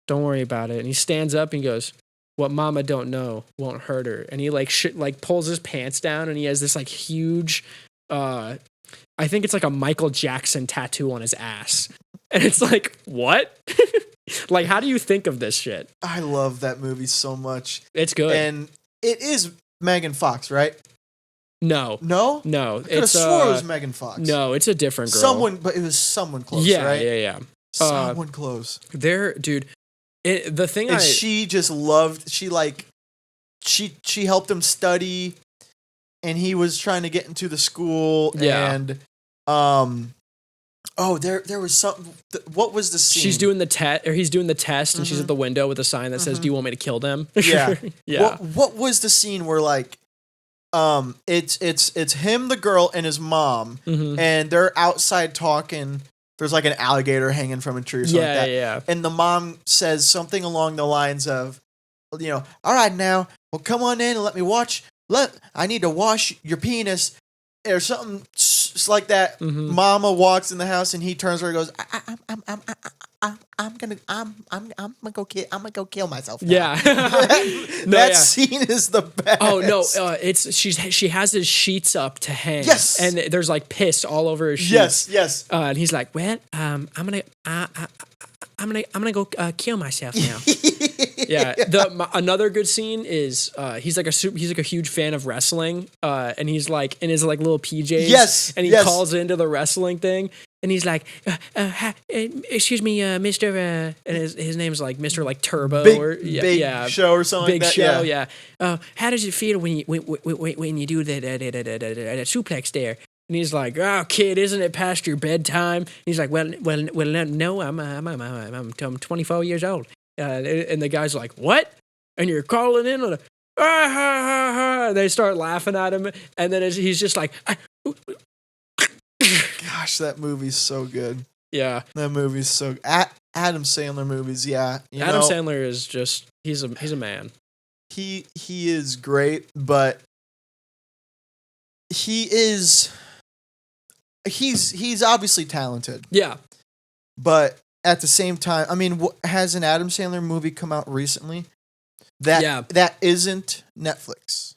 don't worry about it." And he stands up and he goes, "What mama don't know won't hurt her." And he like pulls his pants down and he has this like huge, I think it's like a Michael Jackson tattoo on his ass. And it's like, what? Like, how do you think of this shit? I love that movie so much. It's good. And it is Megan Fox, right? No. No? No. I could have swore it was Megan Fox. No, it's a different girl. But it was someone close, yeah, right? Yeah. Someone close. Dude, the thing she just loved, she helped him study, and he was trying to get into the school, and, there was something. What was the scene? She's doing the test, or he's doing the test, and she's at the window with a sign that says, "Do you want me to kill them?" Yeah. Yeah. What was the scene where like, it's him, the girl, and his mom, and they're outside talking. There's like an alligator hanging from a tree or something like that. Yeah. And the mom says something along the lines of, "All right now, well, come on in and let me watch. I need to wash your penis," or something like that. Mm-hmm. Mama walks in the house and he turns to her and goes, I'm gonna go kill myself now." Yeah. That scene is the best. Oh no, she has his sheets up to hang. Yes. And there's like piss all over his sheets. Yes. And he's like, "Well, I'm gonna go kill myself now." Yeah. Another good scene is he's like a huge fan of wrestling, and he's like in his like little PJs. Yes. And he calls into the wrestling thing. And he's like, "Excuse me, Mr." And his name's like Mr. like Turbo Big Show or something Big like that. Show, yeah. How does it feel when you do the suplex there? And he's like, "Oh, kid, isn't it past your bedtime?" And he's like, well, no, I'm 24 years old. And the guy's like, "What?" And you're calling in on a and they start laughing at him, and then he's just like. Gosh, that movie's so good. Yeah. That movie's so Adam Sandler movies, yeah. Adam Sandler is just he's a man. He is great, but he's obviously talented. Yeah. But at the same time, I mean, has an Adam Sandler movie come out recently that isn't Netflix?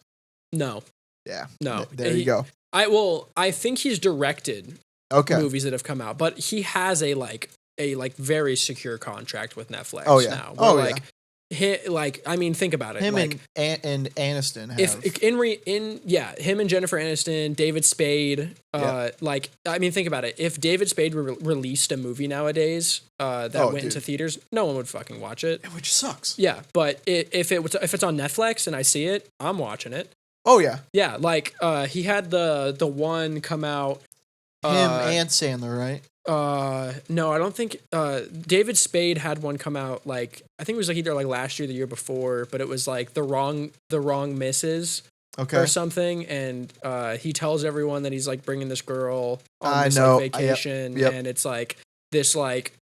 No. Yeah. No. There you go. I think he's directed movies that have come out, but he has a very secure contract with Netflix now. I mean, think about it. Him and Aniston have. Him and Jennifer Aniston, David Spade. Think about it. If David Spade released a movie nowadays that went into theaters, no one would fucking watch it. Which sucks. Yeah, but if it's on Netflix and I see it, I'm watching it. Oh yeah. Yeah, like he had the one come out. Him and Sandler, right? No, I don't think David Spade had one come out like I think it was like either like last year or the year before, but it was like the wrong misses. Okay. Or something, and he tells everyone that he's like bringing this girl on this like vacation, yep. and it's like this like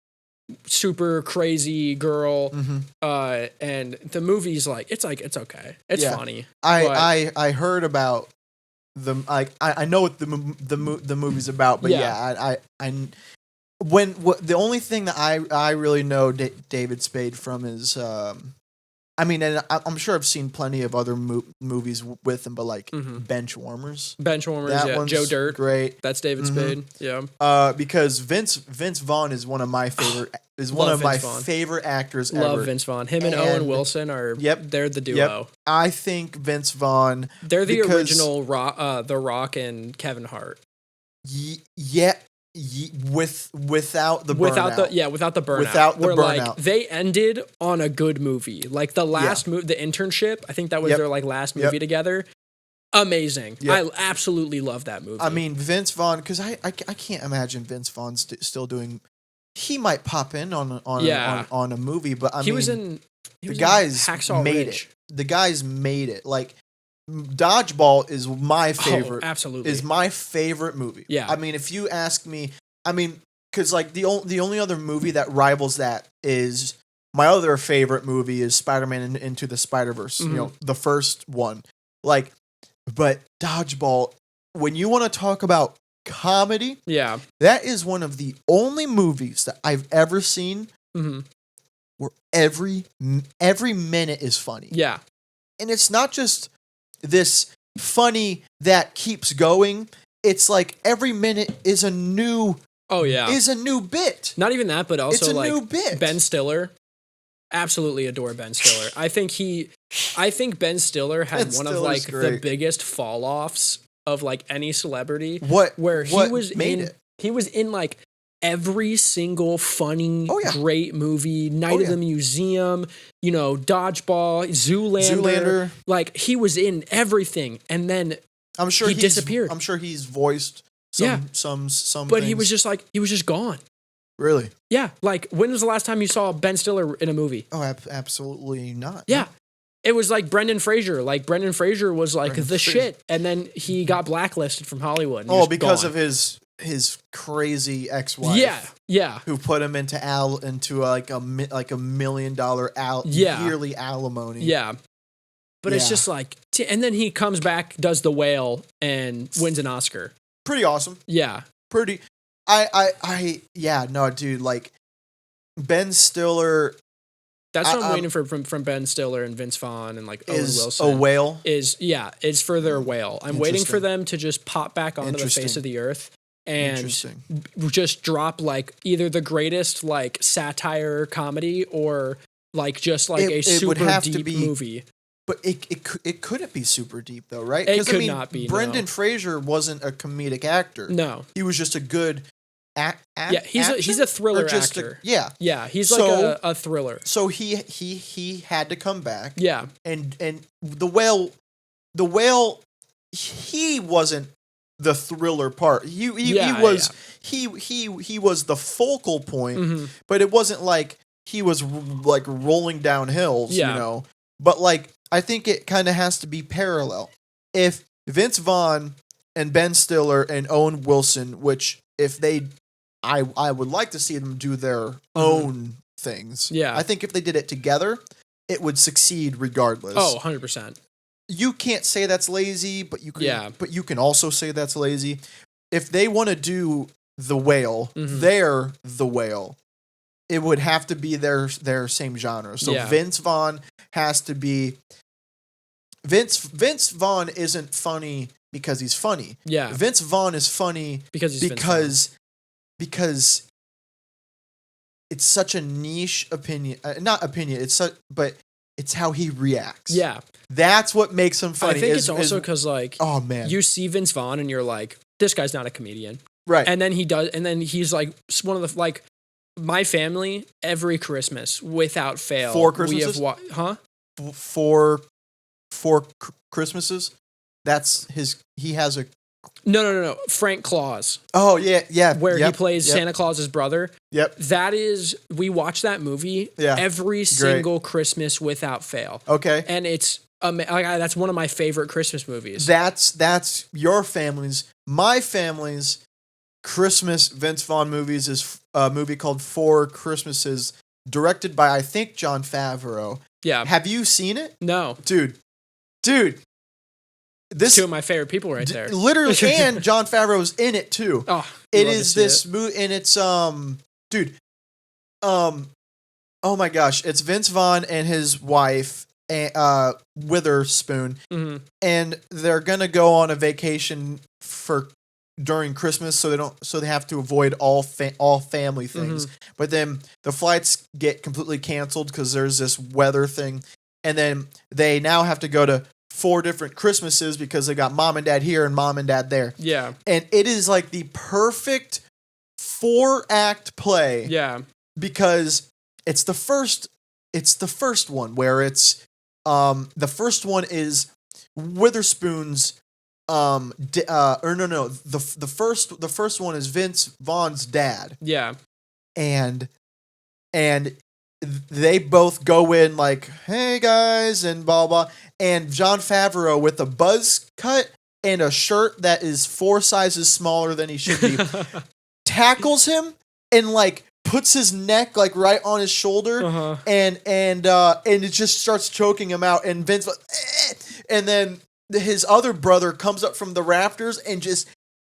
super crazy girl, and the movie's like it's okay, it's funny. I heard about I know what the movie's about, but the only thing that I really know David Spade from is I mean, and I'm sure I've seen plenty of other movies with him, but like Benchwarmers. Benchwarmers, Joe Dirt, great. That's David Spade, yeah. Because Vince Vaughn is one of my favorite favorite actors ever. Love Vince Vaughn. Him and Owen Wilson are they're the duo. Yep. I think Vince Vaughn. They're the original The Rock and Kevin Hart. Without the burnout. Without the burnout. Like they ended on a good movie. Like the last movie, The Internship, I think that was their like last movie together. Amazing. I absolutely love that movie. I mean, Vince Vaughn, because I can't imagine Vince Vaughn still doing. He might pop in on a movie, but the guys made it. The guys made it. Like Dodgeball is my favorite. Absolutely, is my favorite movie. Yeah, I mean, if you ask me, because like the only other movie that rivals that is my other favorite movie is Spider-Man Into the Spider-Verse. You know, the first one. Like, but Dodgeball. When you want to talk about comedy, that is one of the only movies that I've ever seen where every minute is funny. Yeah, and it's not just this funny that keeps going. It's like every minute is a new bit. Not even that, but also it's a new bit. Ben Stiller. Absolutely adore Ben Stiller. I think Ben Stiller had one of like the biggest fall offs of like any celebrity. He was in like every single funny, great movie, Night of the Museum, you know, Dodgeball, Zoolander. Like he was in everything, and then I'm sure he disappeared. I'm sure he's voiced some. But he was just gone. Really? Yeah. Like when was the last time you saw Ben Stiller in a movie? Oh, absolutely not. Yeah. It was like Brendan Fraser. Like Brendan Fraser was like shit, and then he got blacklisted from Hollywood. Because of his crazy ex-wife. Yeah. Who put him into like a $1 million yearly alimony. Yeah. But it's just like, and then he comes back, does The Whale, and wins an Oscar. Pretty awesome. Yeah. Dude, like Ben Stiller. That's what I'm waiting for from Ben Stiller and Vince Vaughn and like Owen Wilson. A Whale? Is for their Whale. I'm waiting for them to just pop back onto the face of the earth and just drop like either the greatest like satire comedy or like just like a super deep movie. But it couldn't be super deep though, right? It could not be. Brendan Fraser wasn't a comedic actor. No, he was just a good. He's a thriller actor. He's like a thriller. So he had to come back. Yeah, and the whale, he wasn't the thriller part. He was the focal point, but it wasn't like he was like rolling down hills, you know. But like I think it kind of has to be parallel. If Vince Vaughn and Ben Stiller and Owen Wilson, which if they I would like to see them do their own things. Yeah. I think if they did it together, it would succeed regardless. Oh, 100%. You can't say that's lazy, but you can also say that's lazy. If they want to do The Whale, they're The Whale. It would have to be their same genre. So Vince Vaughn has to be Vince Vaughn isn't funny because he's funny. Yeah. Vince Vaughn is funny because it's such a niche opinion. Not opinion, but it's how he reacts. Yeah. That's what makes him funny. I think it's also because, like, oh man, you see Vince Vaughn and you're like, this guy's not a comedian. Right. And then he's like one of the, like, my family, every Christmas, without fail. 4 Christmases? We have, Four Christmases? he has a. No. Frank Claus. Oh yeah. Where he plays Santa Claus's brother. Yep. We watch that movie every single Christmas without fail. Okay. And it's that's one of my favorite Christmas movies. That's your family's. My family's Christmas Vince Vaughn movies is a movie called Four Christmases, directed by I think Jon Favreau. Yeah. Have you seen it? No. Dude. This two of my favorite people right there. Literally, and Jon Favreau's in it too. Oh, it is this movie, and it's dude, oh my gosh, it's Vince Vaughn and his wife, Witherspoon, and they're gonna go on a vacation during Christmas, so they have to avoid all family things. But then the flights get completely canceled because there's this weather thing, and then they now have to go to 4 different Christmases because they got mom and dad here and mom and dad there. Yeah. And it is like the perfect 4-act play. Yeah. Because it's the first one where it's the first one is Witherspoon's the first one is Vince Vaughn's dad. Yeah. And they both go in like, hey guys, and blah blah. And Jon Favreau with a buzz cut and a shirt that is 4 sizes smaller than he should be, tackles him and like puts his neck like right on his shoulder, and it just starts choking him out. And Vince, and then his other brother comes up from the rafters and just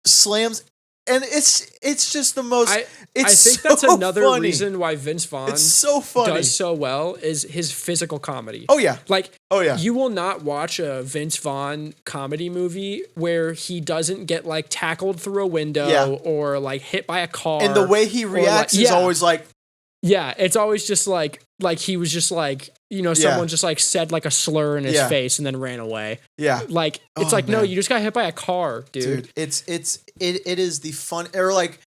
slams. And it's just the most. I think that's another funny. reason why Vince Vaughn it's so funny. Does so well is his physical comedy. Oh yeah, you will not watch a Vince Vaughn comedy movie where he doesn't get like tackled through a window or like hit by a car. And the way he reacts is always like. Yeah, it's always just like he was just like, someone just like said like a slur in his face and then ran away. Yeah. Like it's no, you just got hit by a car, dude. It is the fun, or like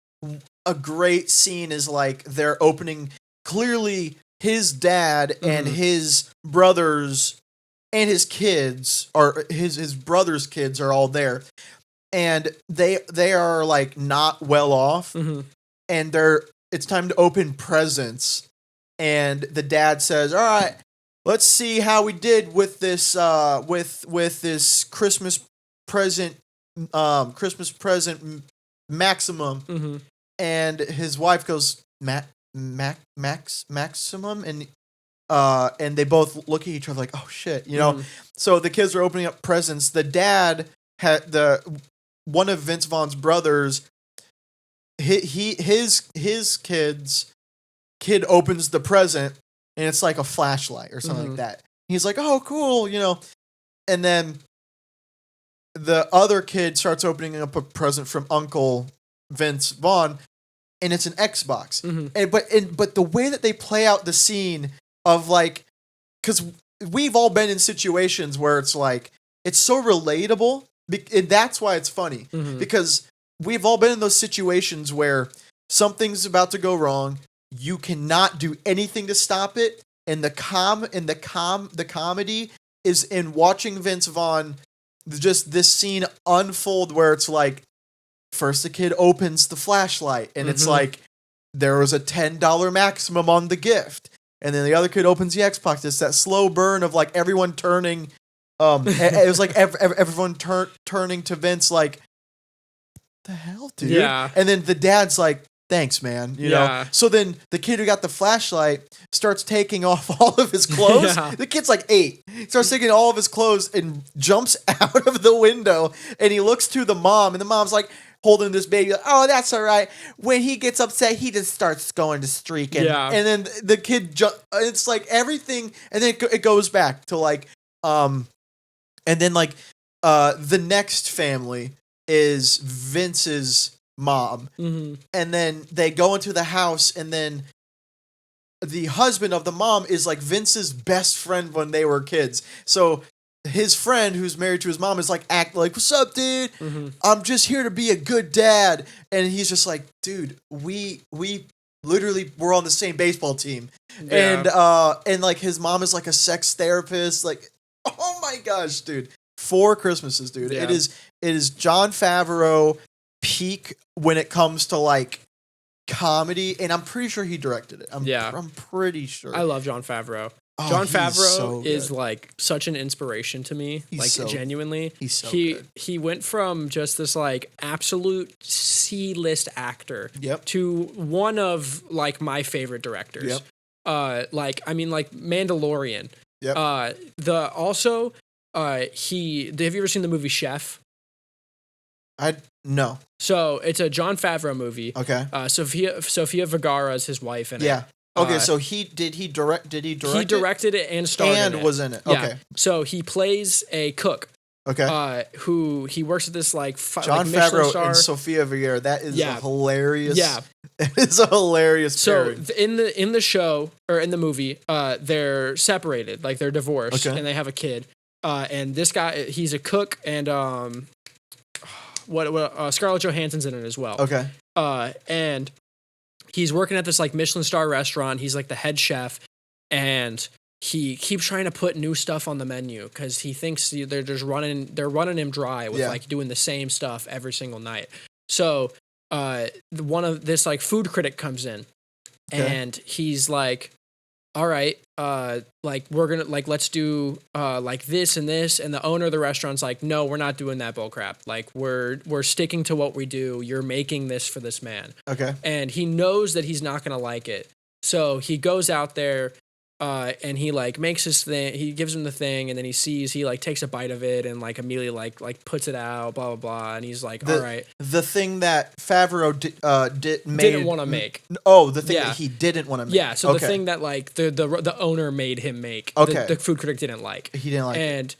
a great scene is like they're opening, clearly his dad and his brothers and his kids, or his brother's kids are all there. And they are like not well off, and it's time to open presents, and the dad says, "All right, let's see how we did with this with this Christmas present maximum." And his wife goes, maximum, and they both look at each other like, "Oh shit," So the kids are opening up presents. The dad had one of Vince Vaughn's brothers. His kid opens the present and it's like a flashlight or something like that. He's like, "Oh, cool," and then the other kid starts opening up a present from Uncle Vince Vaughn, and it's an Xbox. But the way that they play out the scene of like, because we've all been in situations where it's like it's so relatable, and that's why it's funny because. We've all been in those situations where something's about to go wrong. You cannot do anything to stop it. And the comedy is in watching Vince Vaughn, just this scene unfold where it's like, first the kid opens the flashlight and it's like, there was a $10 maximum on the gift. And then the other kid opens the Xbox. It's that slow burn of like everyone turning, it was like everyone turning to Vince like, the hell, dude? Yeah. And then the dad's like, thanks, man. You know? So then the kid who got the flashlight starts taking off all of his clothes. The kid's like 8. He starts taking all of his clothes and jumps out of the window. And he looks to the mom, and the mom's like holding this baby. Like, oh, that's all right. When he gets upset, he just starts going to streaking. And then the kid, it's like everything. And then it goes back to like, and then like the next family is Vince's mom. And then they go into the house, and then the husband of the mom is like Vince's best friend when they were kids. So his friend who's married to his mom is like act like, "What's up, dude? I'm just here to be a good dad." And he's just like, "Dude, we literally were on the same baseball team." And like his mom is like a sex therapist. Like, oh my gosh, dude. 4 Christmases, dude. Yeah. It is Jon Favreau peak when it comes to like comedy, and I'm pretty sure he directed it. I'm pretty sure. I love Jon Favreau. Oh, Jon Favreau so is like such an inspiration to me. He's like so, genuinely. He's so good. He went from just this like absolute C-list actor to one of like my favorite directors. Like Mandalorian. Have you ever seen the movie Chef? No. So it's a Jon Favreau movie. Okay. Sofia Vergara is his wife in it. Yeah. Okay, so he directed He directed it and starred in it. And was in it. Yeah. Okay. So he plays a cook. Okay. Who he works at this like Jon Favreau and Sofia Vergara. That is a hilarious. Yeah. It is a hilarious pairing. So in the show or in the movie, they're separated, like they're divorced, and they have a kid. And this guy, he's a cook, and Scarlett Johansson's in it as well. Okay. And he's working at this like Michelin star restaurant. He's like the head chef, and he keeps trying to put new stuff on the menu because he thinks they're running him dry with like doing the same stuff every single night. So one of this like food critic comes in, and he's like, all right, like we're gonna like let's do like this and this, and the owner of the restaurant's like, no, we're not doing that bull crap. Like we're sticking to what we do. You're making this for this man. Okay. And he knows that he's not gonna like it, so he goes out there, and he like makes his thing. He gives him the thing, and then he like takes a bite of it and like immediately like puts it out, blah blah blah, and he's like, all right. The thing that Favreau didn't want to make. Oh, the thing that he didn't want to make. Yeah, so the thing that like the owner made him make. Okay. The food critic didn't like. He didn't like it. And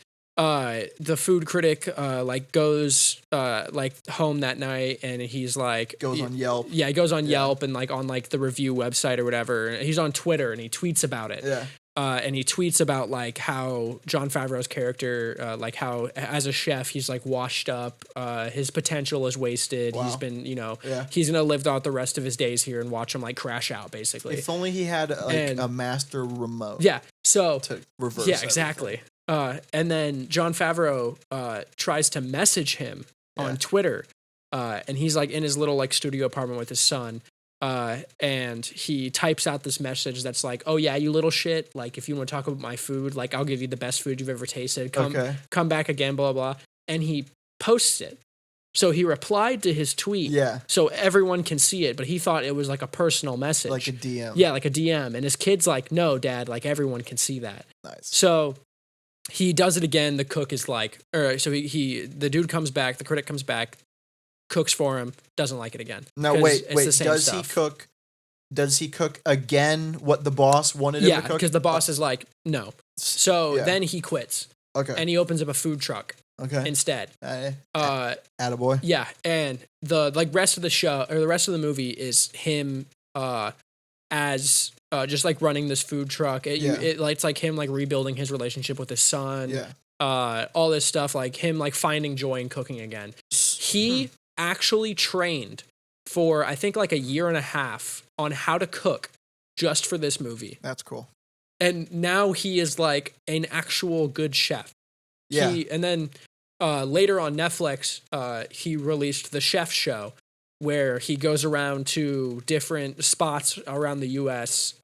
the food critic like goes like home that night, and he's like goes on Yelp. Yeah, he goes on Yelp and like on like the review website or whatever. He's on Twitter and he tweets about it. Yeah. And he tweets about like how Jon Favreau's character, like how as a chef he's like washed up, his potential is wasted. Wow. He's been, he's gonna live out the rest of his days here and watch him like crash out basically. If only he had a master remote. Yeah. So to reverse. Yeah, exactly. And then Jon Favreau tries to message him on Twitter, and he's like in his little like studio apartment with his son. And he types out this message that's like, oh yeah, you little shit. Like, if you want to talk about my food, like, I'll give you the best food you've ever tasted. Come back again, blah, blah, blah. And he posts it. So he replied to his tweet. Yeah. So everyone can see it, but he thought it was like a personal message. Like a DM. Yeah, like a DM. And his kid's like, no, Dad, like everyone can see that. Nice. So he does it again. The cook is like, the dude comes back, the critic comes back, cooks for him, doesn't like it again. Now wait, does he cook again what the boss wanted him to cook? Yeah, because the boss is like, no. So then he quits. Okay. And he opens up a food truck. Okay. Instead. Attaboy. Yeah, and the like rest of the show or the rest of the movie is him as just like running this food truck. It's like him like rebuilding his relationship with his son. Yeah. All this stuff, like him like finding joy in cooking again. He actually trained for I think like a year and a half on how to cook just for this movie. That's cool. And now he is like an actual good chef. Yeah. And then later on Netflix, he released the Chef Show, where he goes around to different spots around the U.S.,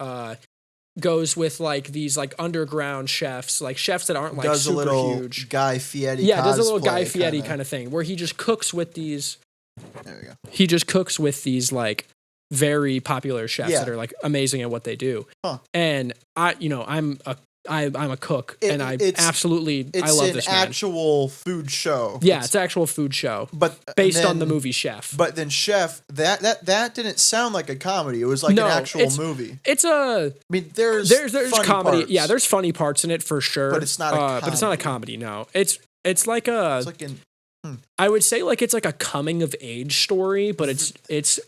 goes with like these like underground chefs, like chefs that aren't like does super a little huge. Guy Fieri. Yeah, does a little Guy Fieri kind of thing, where he just cooks with these. There we go. He just cooks with these like very popular chefs that are like amazing at what they do. Huh. And I'm a cook, and I love this man. It's an actual food show. Yeah, it's an actual food show, but based on the movie Chef. But then Chef, that didn't sound like a comedy. It was like an actual movie. It's a. I mean, there's funny comedy. Parts. Yeah, there's funny parts in it for sure. But it's not a comedy. But it's not a comedy. No, it's like a. It's like I would say like it's like a coming of age story, but it's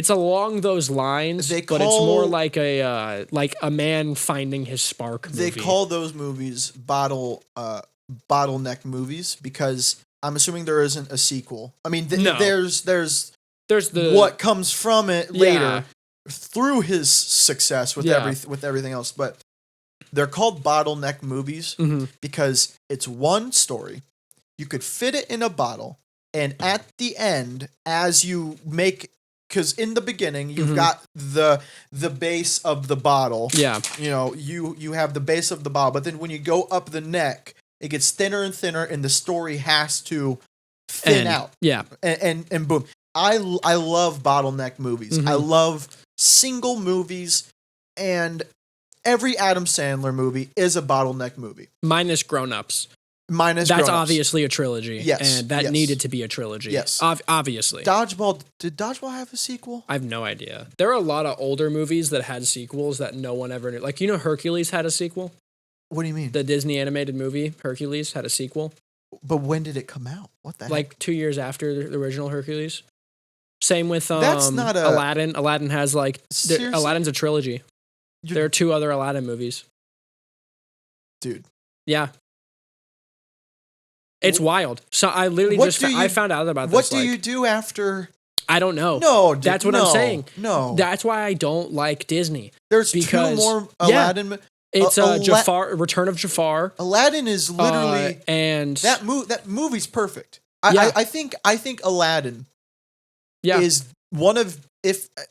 along those lines, but it's more like a man finding his spark movie. They call those movies bottleneck movies because I'm assuming there isn't a sequel. I mean, there's the what comes from it later through his success with everything else, but they're called bottleneck movies because it's one story. you could fit it in a bottle, and at the end, as you make, because in the beginning you've got the base of the bottle. Yeah. You know, you have the base of the bottle, but then when you go up the neck, it gets thinner and thinner, and the story has to thin out. Yeah. And boom. I love bottleneck movies. I love single movies, and every Adam Sandler movie is a bottleneck movie. Minus Grown Ups. That's obviously a trilogy. Yes. And that needed to be a trilogy. Yes. Obviously. Dodgeball. Did Dodgeball have a sequel? I have no idea. There are a lot of older movies that had sequels that no one ever knew. Like, you know, Hercules had a sequel? What do you mean? The Disney animated movie, Hercules, had a sequel. But when did it come out? What the heck? Like 2 years after the original Hercules. Same with That's not a... Aladdin. Aladdin has like... Aladdin's a trilogy. There are 2 other Aladdin movies. Dude. Yeah. It's wild. So I literally I found out about this. What do you do after? I don't know. No, that's what I'm saying. No, that's why I don't like Disney. There's 2 more Aladdin. Yeah, it's Jafar, Return of Jafar. Aladdin is literally and that movie's perfect. I think Aladdin. Yeah. Is one of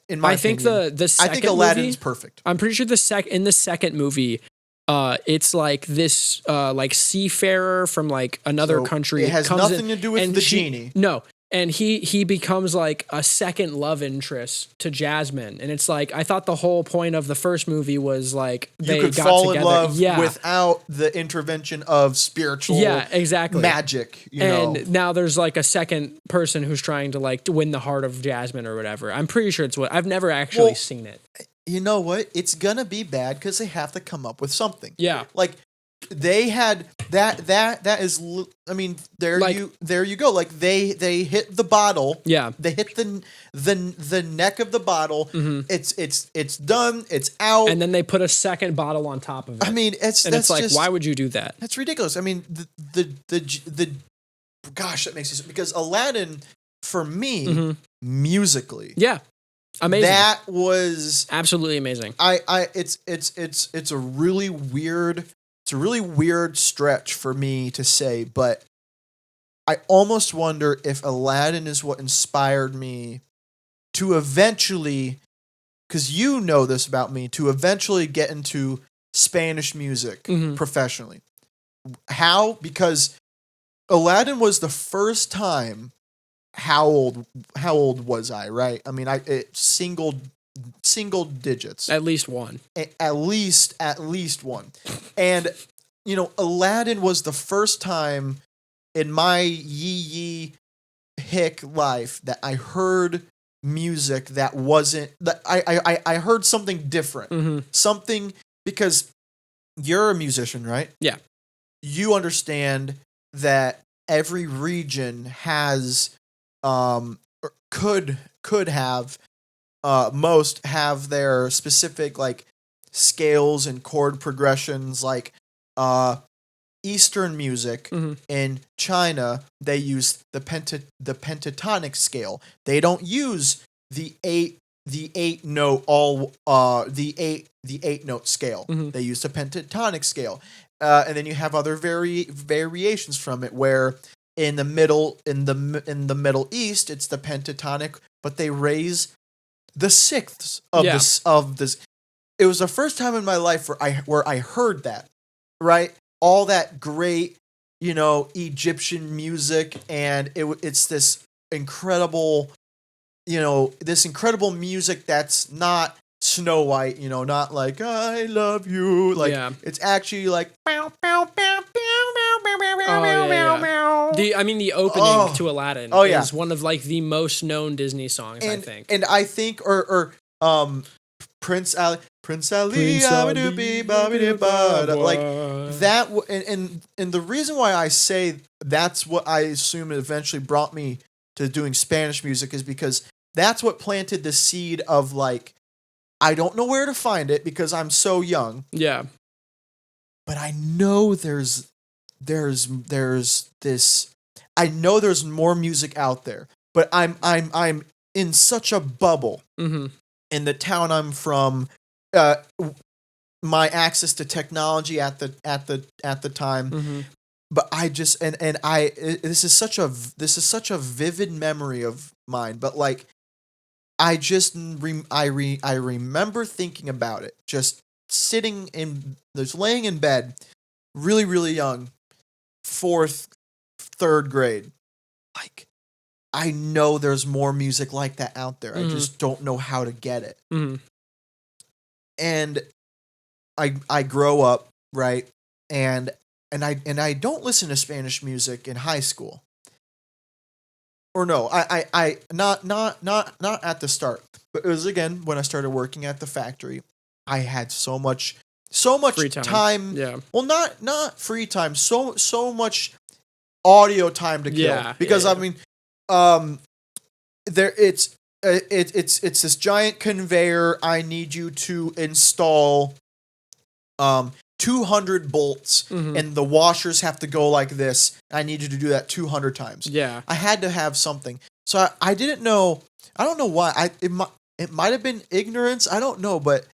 in my opinion, the second I think Aladdin's movie, perfect. I'm pretty sure in the second movie. It's like this, like seafarer from like another country. It has nothing to do with the genie. No, and he becomes like a second love interest to Jasmine, and it's like I thought the whole point of the first movie was like you could fall in love without the intervention of spiritual, magic. And now there's like a second person who's trying to like to win the heart of Jasmine or whatever. I'm pretty sure it's what I've never actually seen it. You know what? It's gonna be bad because they have to come up with something. Yeah, like they had that is. I mean, there you go. Like they hit the bottle. Yeah, they hit the neck of the bottle. It's done. It's out. And then they put a second bottle on top of it. I mean, it's like just, why would you do that? That's ridiculous. I mean, the gosh, that makes sense because Aladdin for me musically. Yeah. Amazing. That was absolutely amazing. It's a really weird stretch for me to say, but I almost wonder if Aladdin is what inspired me to eventually, because you know this about me, to eventually get into Spanish music professionally. How? Because Aladdin was the first time. How old was I, right? I mean, single digits. At least one. At least one. And, you know, Aladdin was the first time in my yee hick life that I heard music that wasn't... that I heard something different. Something... Because you're a musician, right? Yeah. You understand that every region has... could have most have their specific like scales and chord progressions. Like Eastern music in China, they use the pentatonic scale. They don't use the eight note scale. They use the pentatonic scale, and then you have other variations from it where. In the Middle East, it's the pentatonic, but they raise the sixths of this. It was the first time in my life where I heard that, right? All that great, you know, Egyptian music, and it's this incredible, you know, music that's not Snow White, you know, not like I love you, like it's actually like. The opening to Aladdin is one of like the most known Disney songs, I think. And I think or Prince Ali like that and the reason why I say that's what I assume eventually brought me to doing Spanish music is because that's what planted the seed of like I don't know where to find it because I'm so young. Yeah. But I know there's this I know there's more music out there, but I'm in such a bubble in the town I'm from. My access to technology at the time, but I just this is such a vivid memory of mine, but like I remember thinking about it, just laying in bed, really, really young, fourth, third grade. Like, I know there's more music like that out there. I just don't know how to get it. And I grow up, right? And I don't listen to Spanish music in high school. Or no, I not at the start, but it was again when I started working at the factory. I had so much free time. Yeah. Well, not free time. So much audio time to kill. Yeah, because yeah. I mean, it's this giant conveyor. I need you to install 200 bolts, and the washers have to go like this. I need you to do that 200 times. Yeah. I had to have something. So I didn't know. I don't know why. It might have been ignorance. I don't know, but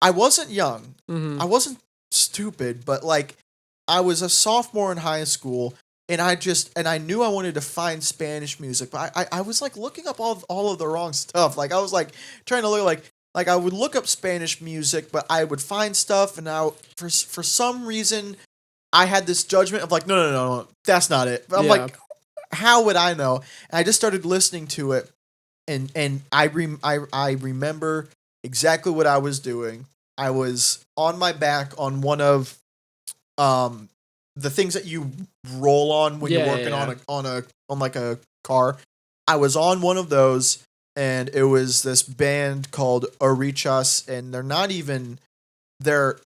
I wasn't young. I wasn't stupid, but like I was a sophomore in high school, and I knew I wanted to find Spanish music, but I was like looking up all of the wrong stuff. Like I was like trying to look like I would look up Spanish music, but I would find stuff, and for some reason I had this judgment of like, no, that's not it. I'm like, how would I know? And I just started listening to it, and I remember exactly what I was doing. I was on my back on one of the things that you roll on when you're working on like a car. I was on one of those, and it was this band called Orichas, and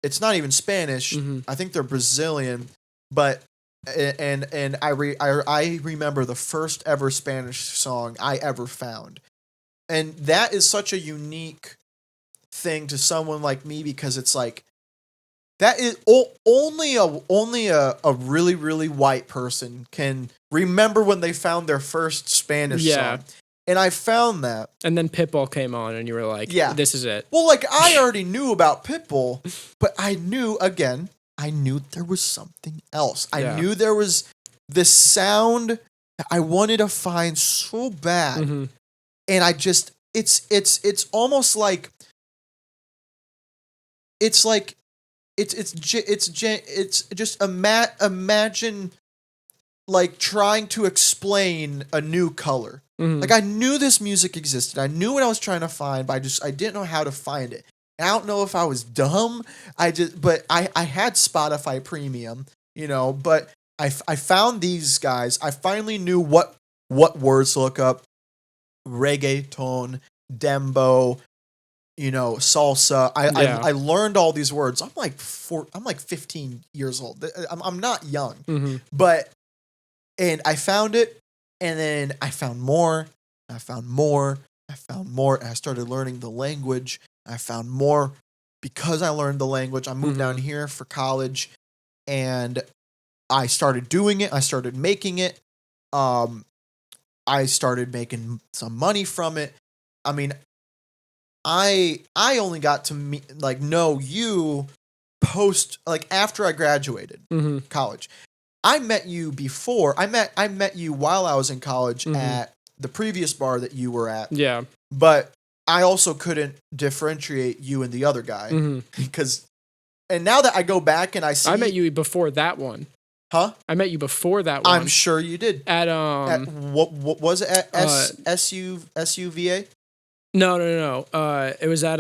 it's not even Spanish. I think they're Brazilian, but and I remember the first ever Spanish song I ever found. And that is such a unique thing to someone like me, because it's like that is only a really, really white person can remember when they found their first Spanish song. And I found that. And then Pitbull came on, and you were like, this is it. Well, like, I already knew about Pitbull, but I knew there was something else. I knew there was this sound that I wanted to find so bad. And I just, it's almost like, it's just imagine like trying to explain a new color. Like, I knew this music existed. I knew what I was trying to find, but I didn't know how to find it. And I don't know if I was dumb. But I had Spotify Premium, but I found these guys. I finally knew what words to look up. Reggaeton, dembo, salsa. I learned all these words. I'm like 15 years old. I'm not young, and I found it. And then I found more, and I found more, and I started learning the language. I found more because I learned the language. I moved down here for college, and I started doing it. I started making it. I started making some money from it. I mean, I only got to know you after I graduated college. I met you before. I met you while I was in college at the previous bar that you were at. Yeah. But I also couldn't differentiate you and the other guy and now that I go back and I see, I met you before that one. Huh? I met you before that one. I'm sure you did. At what was it at SUVA? No. It was at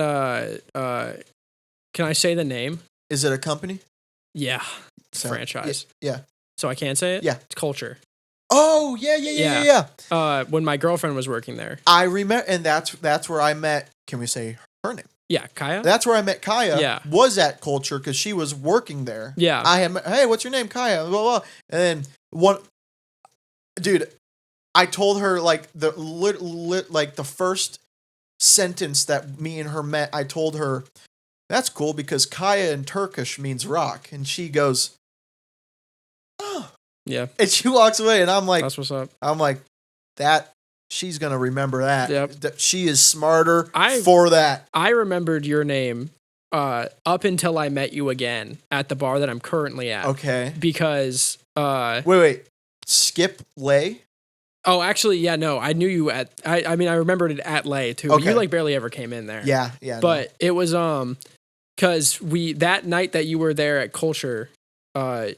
can I say the name? Is it a company? Yeah. Franchise. Yeah. So I can't say it? Yeah. It's Culture. Oh, yeah. When my girlfriend was working there. I remember, and that's where I met, can we say her name? Yeah, Kaya? That's where I met Kaya. Yeah. Was at Culture because she was working there. Yeah. Hey, what's your name? Kaya. Blah, blah. And then dude, I told her like the first sentence that me and her met, I told her, that's cool because Kaya in Turkish means rock. And she goes, oh. Yeah. And she walks away, and I'm like, that's what's up. I'm like, she's going to remember that. Yep. That she is smarter for that. I remembered your name up until I met you again at the bar that I'm currently at. Okay. Because wait. Skip Lay? Oh, actually, yeah, no. I knew you at I mean I remembered it at Lay too. Okay. You like barely ever came in there. Yeah. But it was cuz that night that you were there at Culture, I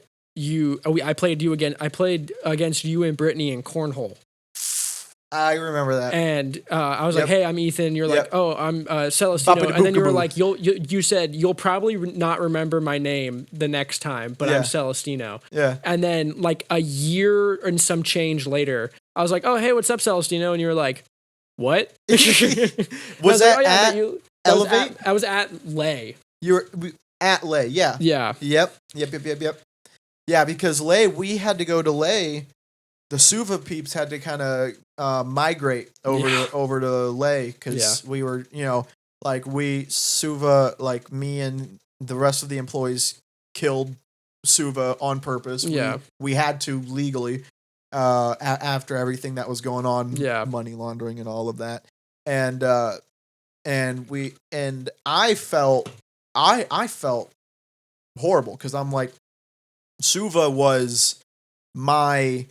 played you again. I played against you and Brittany in cornhole. I remember that. And I was like, "Hey, I'm Ethan." You're like, "Oh, I'm Celestino." And then you were like, you said you'll probably not remember my name the next time, but I'm Celestino. Yeah. And then like a year and some change later, I was like, "Oh, hey, what's up, Celestino?" And you were like, "What?" was that at Elevate? I was at Lay. You were at Lay, yeah. Yeah. Yep. Yeah, because Lay, we had to go to Lay. The Suva peeps had to kind of migrate over to Lay because we were, Suva, like me and the rest of the employees killed Suva on purpose. Yeah. We had to legally after everything that was going on, money laundering and all of that. And I felt horrible because I'm like, Suva was my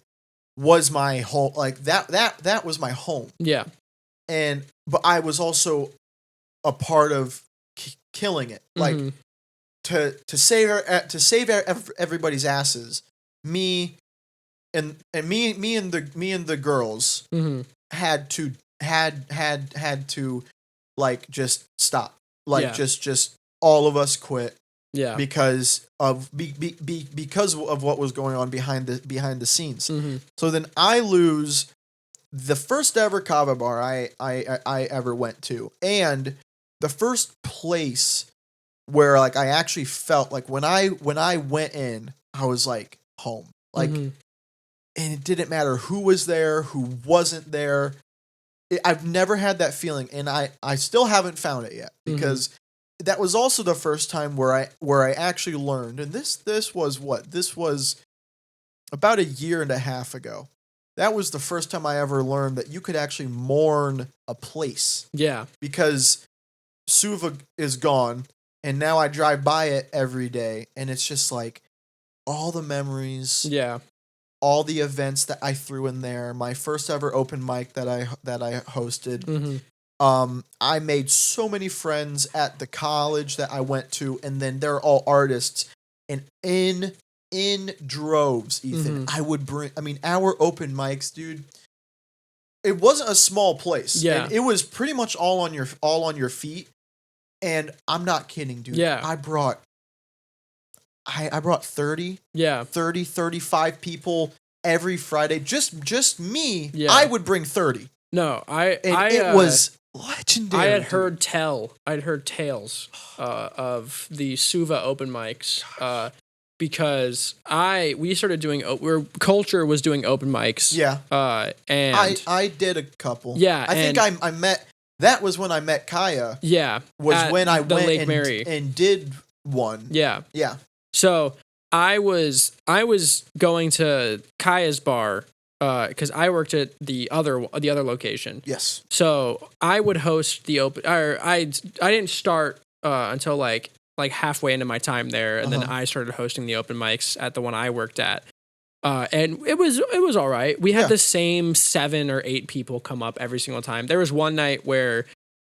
home, like that was my home. Yeah. But I was also a part of killing it. Like to save everybody's asses. Me and the girls had to like just stop. Like just all of us quit. Yeah. Because of what was going on behind the scenes. Mm-hmm. So then I lose the first ever kava bar I ever went to, and the first place where like I actually felt like when I went in, I was like home. Like, and it didn't matter who was there, who wasn't there. I've never had that feeling, and I still haven't found it yet because. That was also the first time where I actually learned, and this was about a year and a half ago. That was the first time I ever learned that you could actually mourn a place. Yeah. Because Suva is gone, and now I drive by it every day, and it's just like all the memories. Yeah. All the events that I threw in there. My first ever open mic that I hosted. I made so many friends at the college that I went to, and then they're all artists. And in droves, Ethan, I would bring. I mean, our open mics, dude. It wasn't a small place. Yeah, and it was pretty much all on your feet. And I'm not kidding, dude. Yeah, I brought 30, 35 people every Friday. Just me. Yeah. I would bring 30. No, it was legendary. I had heard tales of the Suva open mics because we started doing Culture was doing open mics. Yeah. And I did a couple. Yeah. I think I met. That was when I met Kaya. Yeah. Was when I went Lake Mary and did one. Yeah. Yeah. So I was going to Kaya's bar. Because I worked at the other location. Yes. So I would host the open. Or I didn't start until like halfway into my time there, and then I started hosting the open mics at the one I worked at. And it was all right. We had the same 7 or 8 people come up every single time. There was one night where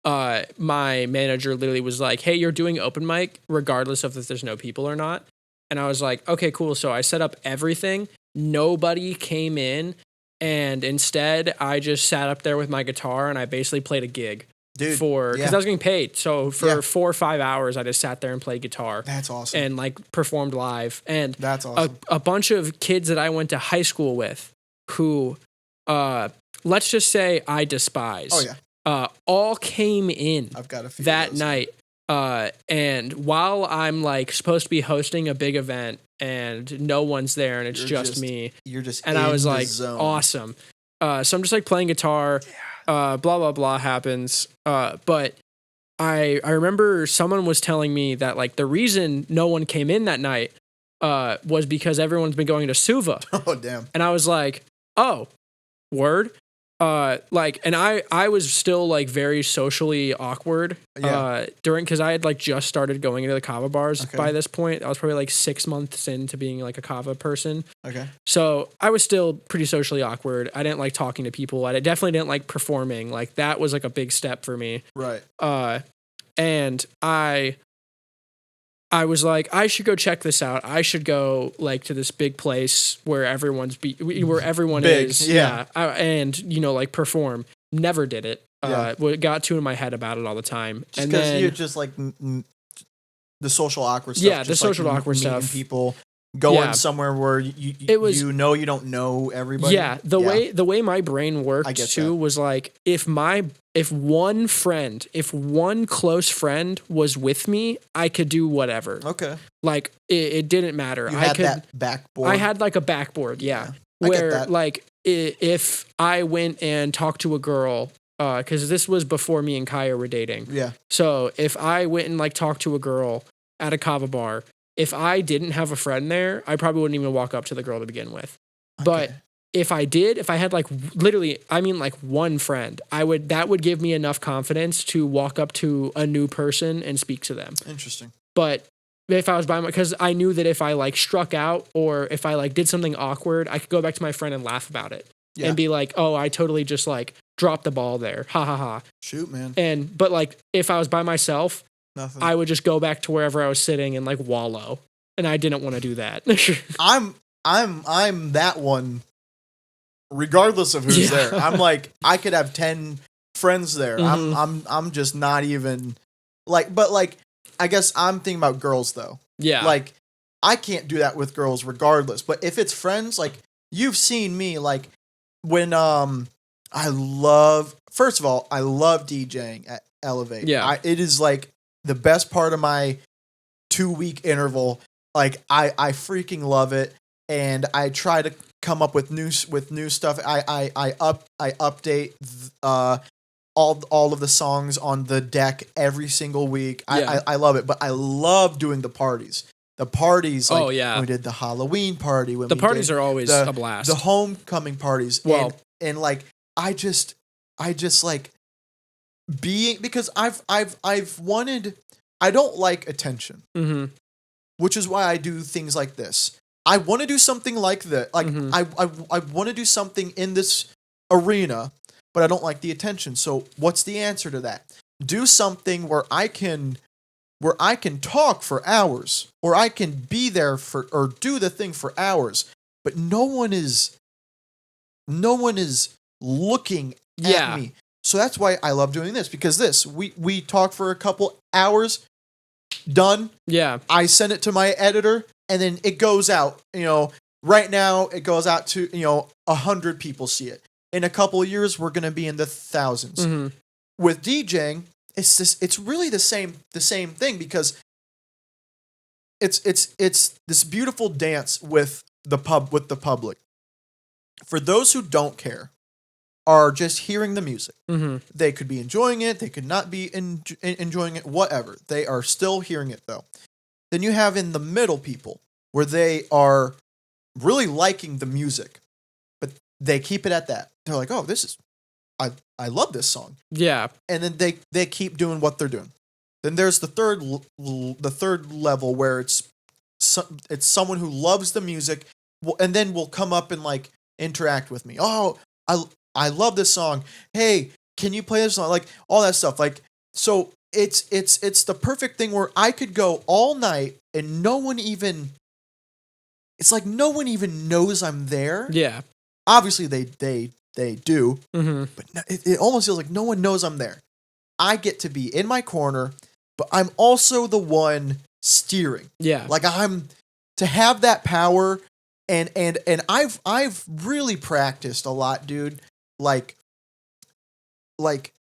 my manager literally was like, "Hey, you're doing open mic regardless of if there's no people or not." And I was like, "Okay, cool." So I set up everything. Nobody came in, and instead I just sat up there with my guitar and I basically played a gig. Dude, because I was getting paid. So for 4 or 5 hours, I just sat there and played guitar. That's awesome. And like performed live. And that's awesome. A bunch of kids that I went to high school with who, let's just say I despise. Oh yeah. All came in. I've got a few that night. And while I'm like supposed to be hosting a big event and no one's there and it's just me. You're just and in I was the like, zone. Awesome. So I'm just like playing guitar. Blah blah blah happens. But I remember someone was telling me that like the reason no one came in that night was because everyone's been going to Suva. Oh damn. And I was like, oh, word. like, and I was still like very socially awkward because I had like just started going into the kava bars by this point. I was probably like 6 months into being like a kava person. Okay. So I was still pretty socially awkward. I didn't like talking to people. I definitely didn't like performing. Like that was like a big step for me. Right. And I was like, I should go check this out. I should go like to this big place where everyone big, is. Yeah. And like perform. Never did it. Got too in my head about it all the time. Just and because then you're just like the social awkward stuff. Yeah, the social awkward stuff. People going somewhere where you don't know everybody. Yeah, the way my brain worked too was like if one close friend was with me, I could do whatever. Okay. Like it didn't matter. You had that backboard. I had like a backboard, where like if I went and talked to a girl, because this was before me and Kaya were dating. Yeah. So if I went and like talked to a girl at a kava bar, if I didn't have a friend there, I probably wouldn't even walk up to the girl to begin with. Okay. But if I had like literally, I mean like one friend, that would give me enough confidence to walk up to a new person and speak to them. Interesting. But if I was because I knew that if I like struck out or if I like did something awkward, I could go back to my friend and laugh about it and be like, oh, I totally just like dropped the ball there. Ha ha ha. Shoot, man. But like if I was by myself, nothing. I would just go back to wherever I was sitting and like wallow. And I didn't want to do that. I'm that one regardless of who's there. I'm like, I could have 10 friends there. Mm-hmm. I'm just not even like, but like, I guess I'm thinking about girls though. Yeah. Like I can't do that with girls regardless, but if it's friends, like you've seen me, like when, first of all, I love DJing at Elevate. Yeah. It is like the best part of my 2-week interval. Like I freaking love it. And I try to come up with new stuff. I update all of the songs on the deck every single week. I love it, but I love doing the parties. The parties, like when we did the Halloween party. When the parties are always a blast. The homecoming parties. Well, and like I just like being, because I've wanted. I don't like attention, which is why I do things like this. I want to do something like that. Like I want to do something in this arena, but I don't like the attention. So what's the answer to that? Do something where I can talk for hours, or I can be there or do the thing for hours, but no one is looking at me. So that's why I love doing this, because we talk for a couple hours, done. Yeah. I send it to my editor, and then it goes out. Right now it goes out to 100 people see it. In a couple of years, we're gonna be in the thousands. With DJing, it's really the same thing, because it's this beautiful dance with the public. For those who don't care, are just hearing the music. They could be enjoying it, they could not be enjoying it, whatever. They are still hearing it though. Then you have in the middle people where they are really liking the music, but they keep it at that. They're like, oh, I love this song. Yeah. And then they keep doing what they're doing. Then there's the third level where it's someone who loves the music, and then will come up and like interact with me. Oh, I love this song. Hey, can you play this song? Like all that stuff. Like, so it's the perfect thing where I could go all night and no one even knows I'm there. Yeah. Obviously they do, but it almost feels like no one knows I'm there. I get to be in my corner, but I'm also the one steering. Yeah. Like I'm to have that power, and I've really practiced a lot, dude. Like practiced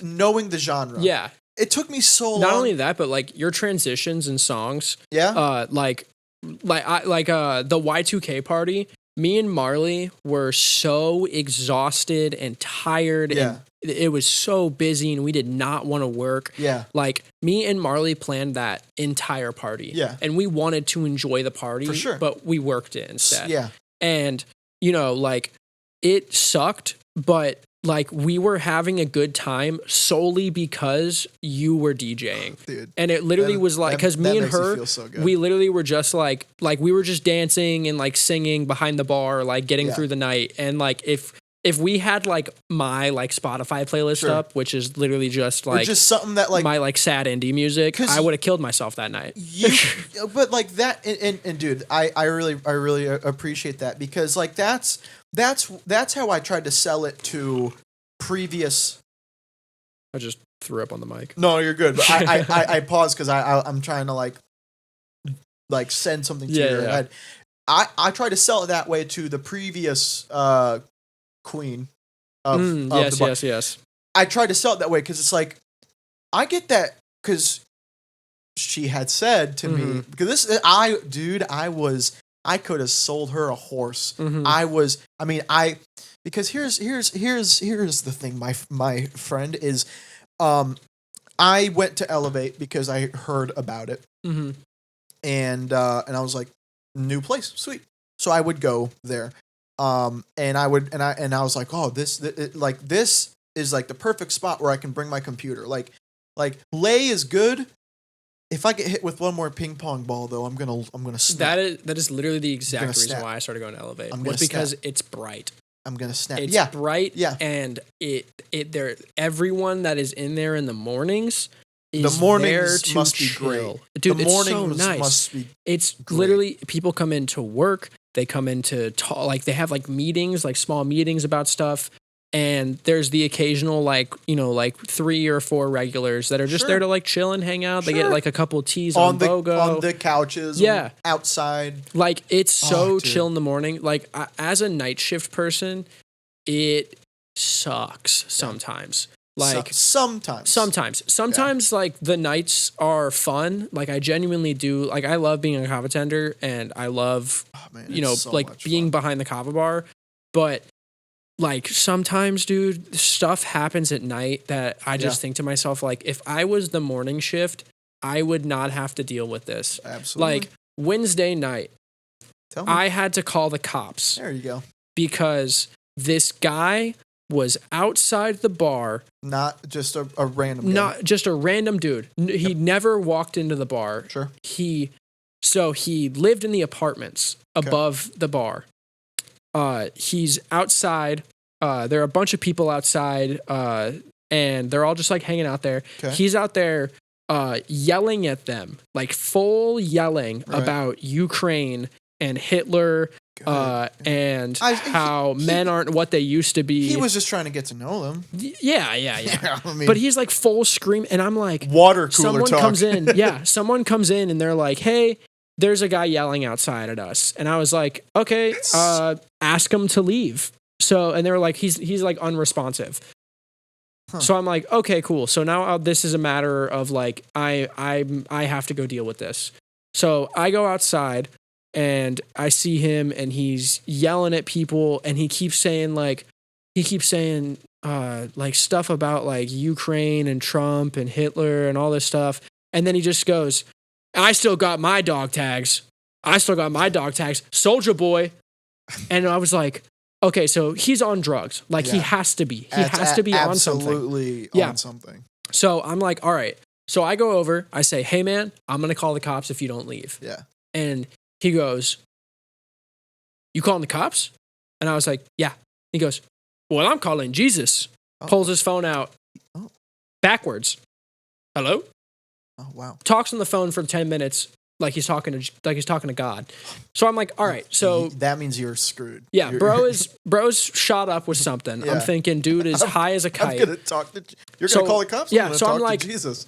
knowing the genre. Yeah. It took me so long. Not only that, but like your transitions and songs. Yeah. Like the Y2K party, me and Marley were so exhausted and tired, and it was so busy, and we did not want to work. Yeah. Like me and Marley planned that entire party. Yeah. And we wanted to enjoy the party. For sure. But we worked it instead. Yeah. And you know, like it sucked, but like we were having a good time solely because you were DJing. Dude, and it literally was like, because me and her, we literally were just like we were just dancing and like singing behind the bar, like getting through the night. And like if we had like my like Spotify playlist up, which is literally just like, or just something that like my like sad indie music, I would have killed myself that night. But like that, and dude, I really appreciate that, because like that's how I tried to sell it to previous. I just threw up on the mic. No, you're good. But I paused because I'm trying to like send something to your head. I tried to sell it that way to the previous queen of the bar. Yes. I tried to sell it that way because it's like, I get that, because she had said to me, because I could have sold her a horse. Because here's the thing, my friend is, I went to Elevate because I heard about it, and I was like, new place, sweet. So I would go there, and I was like, oh, this is like the perfect spot where I can bring my computer. Like Lay is good. If I get hit with one more ping pong ball, though, I'm gonna snap. That is literally the exact reason why I started going to Elevate. Was because it's bright. I'm gonna snap. It's bright. Yeah. And everyone that is in there in the mornings is there to must chill. Be great. Dude, it's so nice. Must be it's great. Literally, people come in to work. They come in to talk. Like they have like meetings, like small meetings about stuff. And there's the occasional, like, you know, like 3 or 4 regulars that are just there to like chill and hang out. They get like a couple of teas on BOGO. On the couches. Outside. Like it's so chill in the morning. Like as a night shift person, it sucks sometimes. Like sometimes like the nights are fun. Like I genuinely do. Like I love being a kava tender, and I love, like being behind the kava bar. But like sometimes, dude, stuff happens at night that I just think to myself, like, if I was the morning shift, I would not have to deal with this. Absolutely. Like Wednesday night, I had to call the cops. There you go. Because this guy was outside the bar. Not just a random guy. Not just a random dude. He never walked into the bar. Sure. He lived in the apartments above the bar. He's outside. There are a bunch of people outside, and they're all just like hanging out there. Okay. He's out there yelling at them, like full yelling about Ukraine and Hitler, and how men aren't what they used to be. He was just trying to get to know them. Yeah. I mean, but he's like full scream, and I'm like, water cooler talk. Someone comes in, and they're like, hey, there's a guy yelling outside at us. And I was like, okay, ask him to leave. So, and they were like, he's like unresponsive. Huh. So I'm like, okay, cool. So now this is a matter of like, I have to go deal with this. So I go outside and I see him, and he's yelling at people, and he keeps saying like stuff about like Ukraine and Trump and Hitler and all this stuff. And then he just goes, I still got my dog tags. Soldier Boy. And I was like, okay, so he's on drugs. Like he has to be. He has to be on something. Absolutely on something. So I'm like, all right. So I go over. I say, hey, man, I'm going to call the cops if you don't leave. Yeah. And he goes, you calling the cops? And I was like, yeah. He goes, well, I'm calling Jesus. Pulls his phone out backwards. Hello? Oh, wow. Talks on the phone for 10 minutes like he's talking to God. So I'm like, all right, so that means you're screwed. Yeah, bro's shot up with something. Yeah. I'm thinking, dude is high as a kite. You're gonna call the cops? Yeah, so I'm like, Jesus.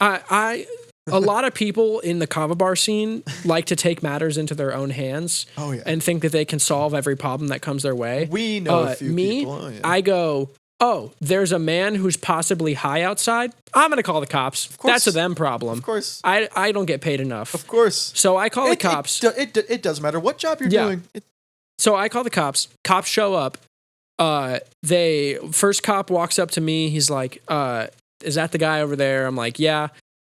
A lot of people in the kava bar scene like to take matters into their own hands. Oh, yeah. And think that they can solve every problem that comes their way. We know a few people. Oh, yeah. I go, oh, there's a man who's possibly high outside. I'm going to call the cops. Of course. That's a them problem. Of course. I don't get paid enough. Of course. So I call the cops. It doesn't matter what job you're doing. So I call the cops. Cops show up. First cop walks up to me. He's like, is that the guy over there? I'm like, yeah.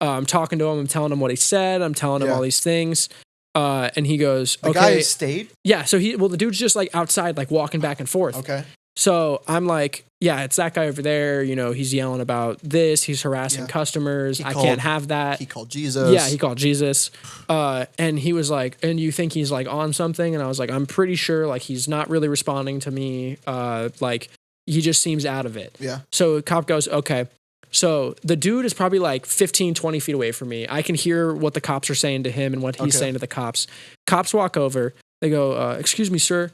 I'm talking to him. I'm telling him what he said. I'm telling him all these things. And he goes, the okay. guy stayed? Yeah. So the dude's just like outside, like walking back and forth. Okay. So I'm like, yeah, it's that guy over there. You know, he's yelling about this. He's harassing customers. I can't have that. He called Jesus. Yeah, he called Jesus. And he was like, and you think he's like on something? And I was like, I'm pretty sure like he's not really responding to me. Like he just seems out of it. Yeah. So the cop goes, okay. So the dude is probably like 15, 20 feet away from me. I can hear what the cops are saying to him and what he's saying to the cops. Cops walk over. They go, excuse me, sir.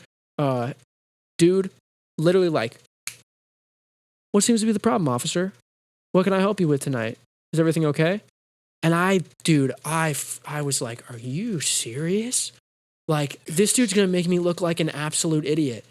Dude, literally like, what seems to be the problem, officer? What can I help you with tonight? Is everything okay? And I was like, are you serious? Like, this dude's going to make me look like an absolute idiot.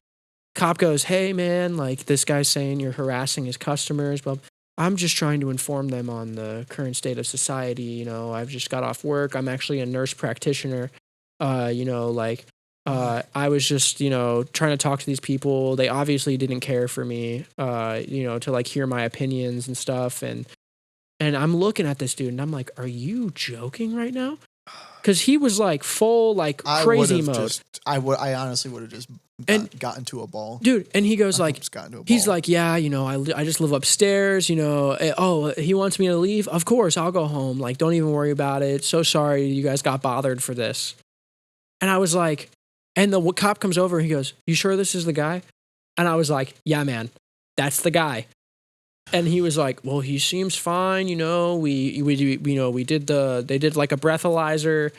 Cop goes, hey, man, like, this guy's saying you're harassing his customers. But I'm just trying to inform them on the current state of society. You know, I've just got off work. I'm actually a nurse practitioner. You know, like, I was just, you know, trying to talk to these people. They obviously didn't care for me, you know, to like hear my opinions and stuff. And I'm looking at this dude and I'm like, are you joking right now? Because he was like full, like crazy mode. I honestly would have just got into a ball. Dude, and he goes like, he's like, yeah, you know, I just live upstairs, you know. Oh, he wants me to leave? Of course, I'll go home. Like, don't even worry about it. So sorry you guys got bothered for this. And I was like, and the cop comes over and he goes, you sure this is the guy? And I was like, yeah, man, that's the guy. And he was like, well, he seems fine. You know, they did like a breathalyzer.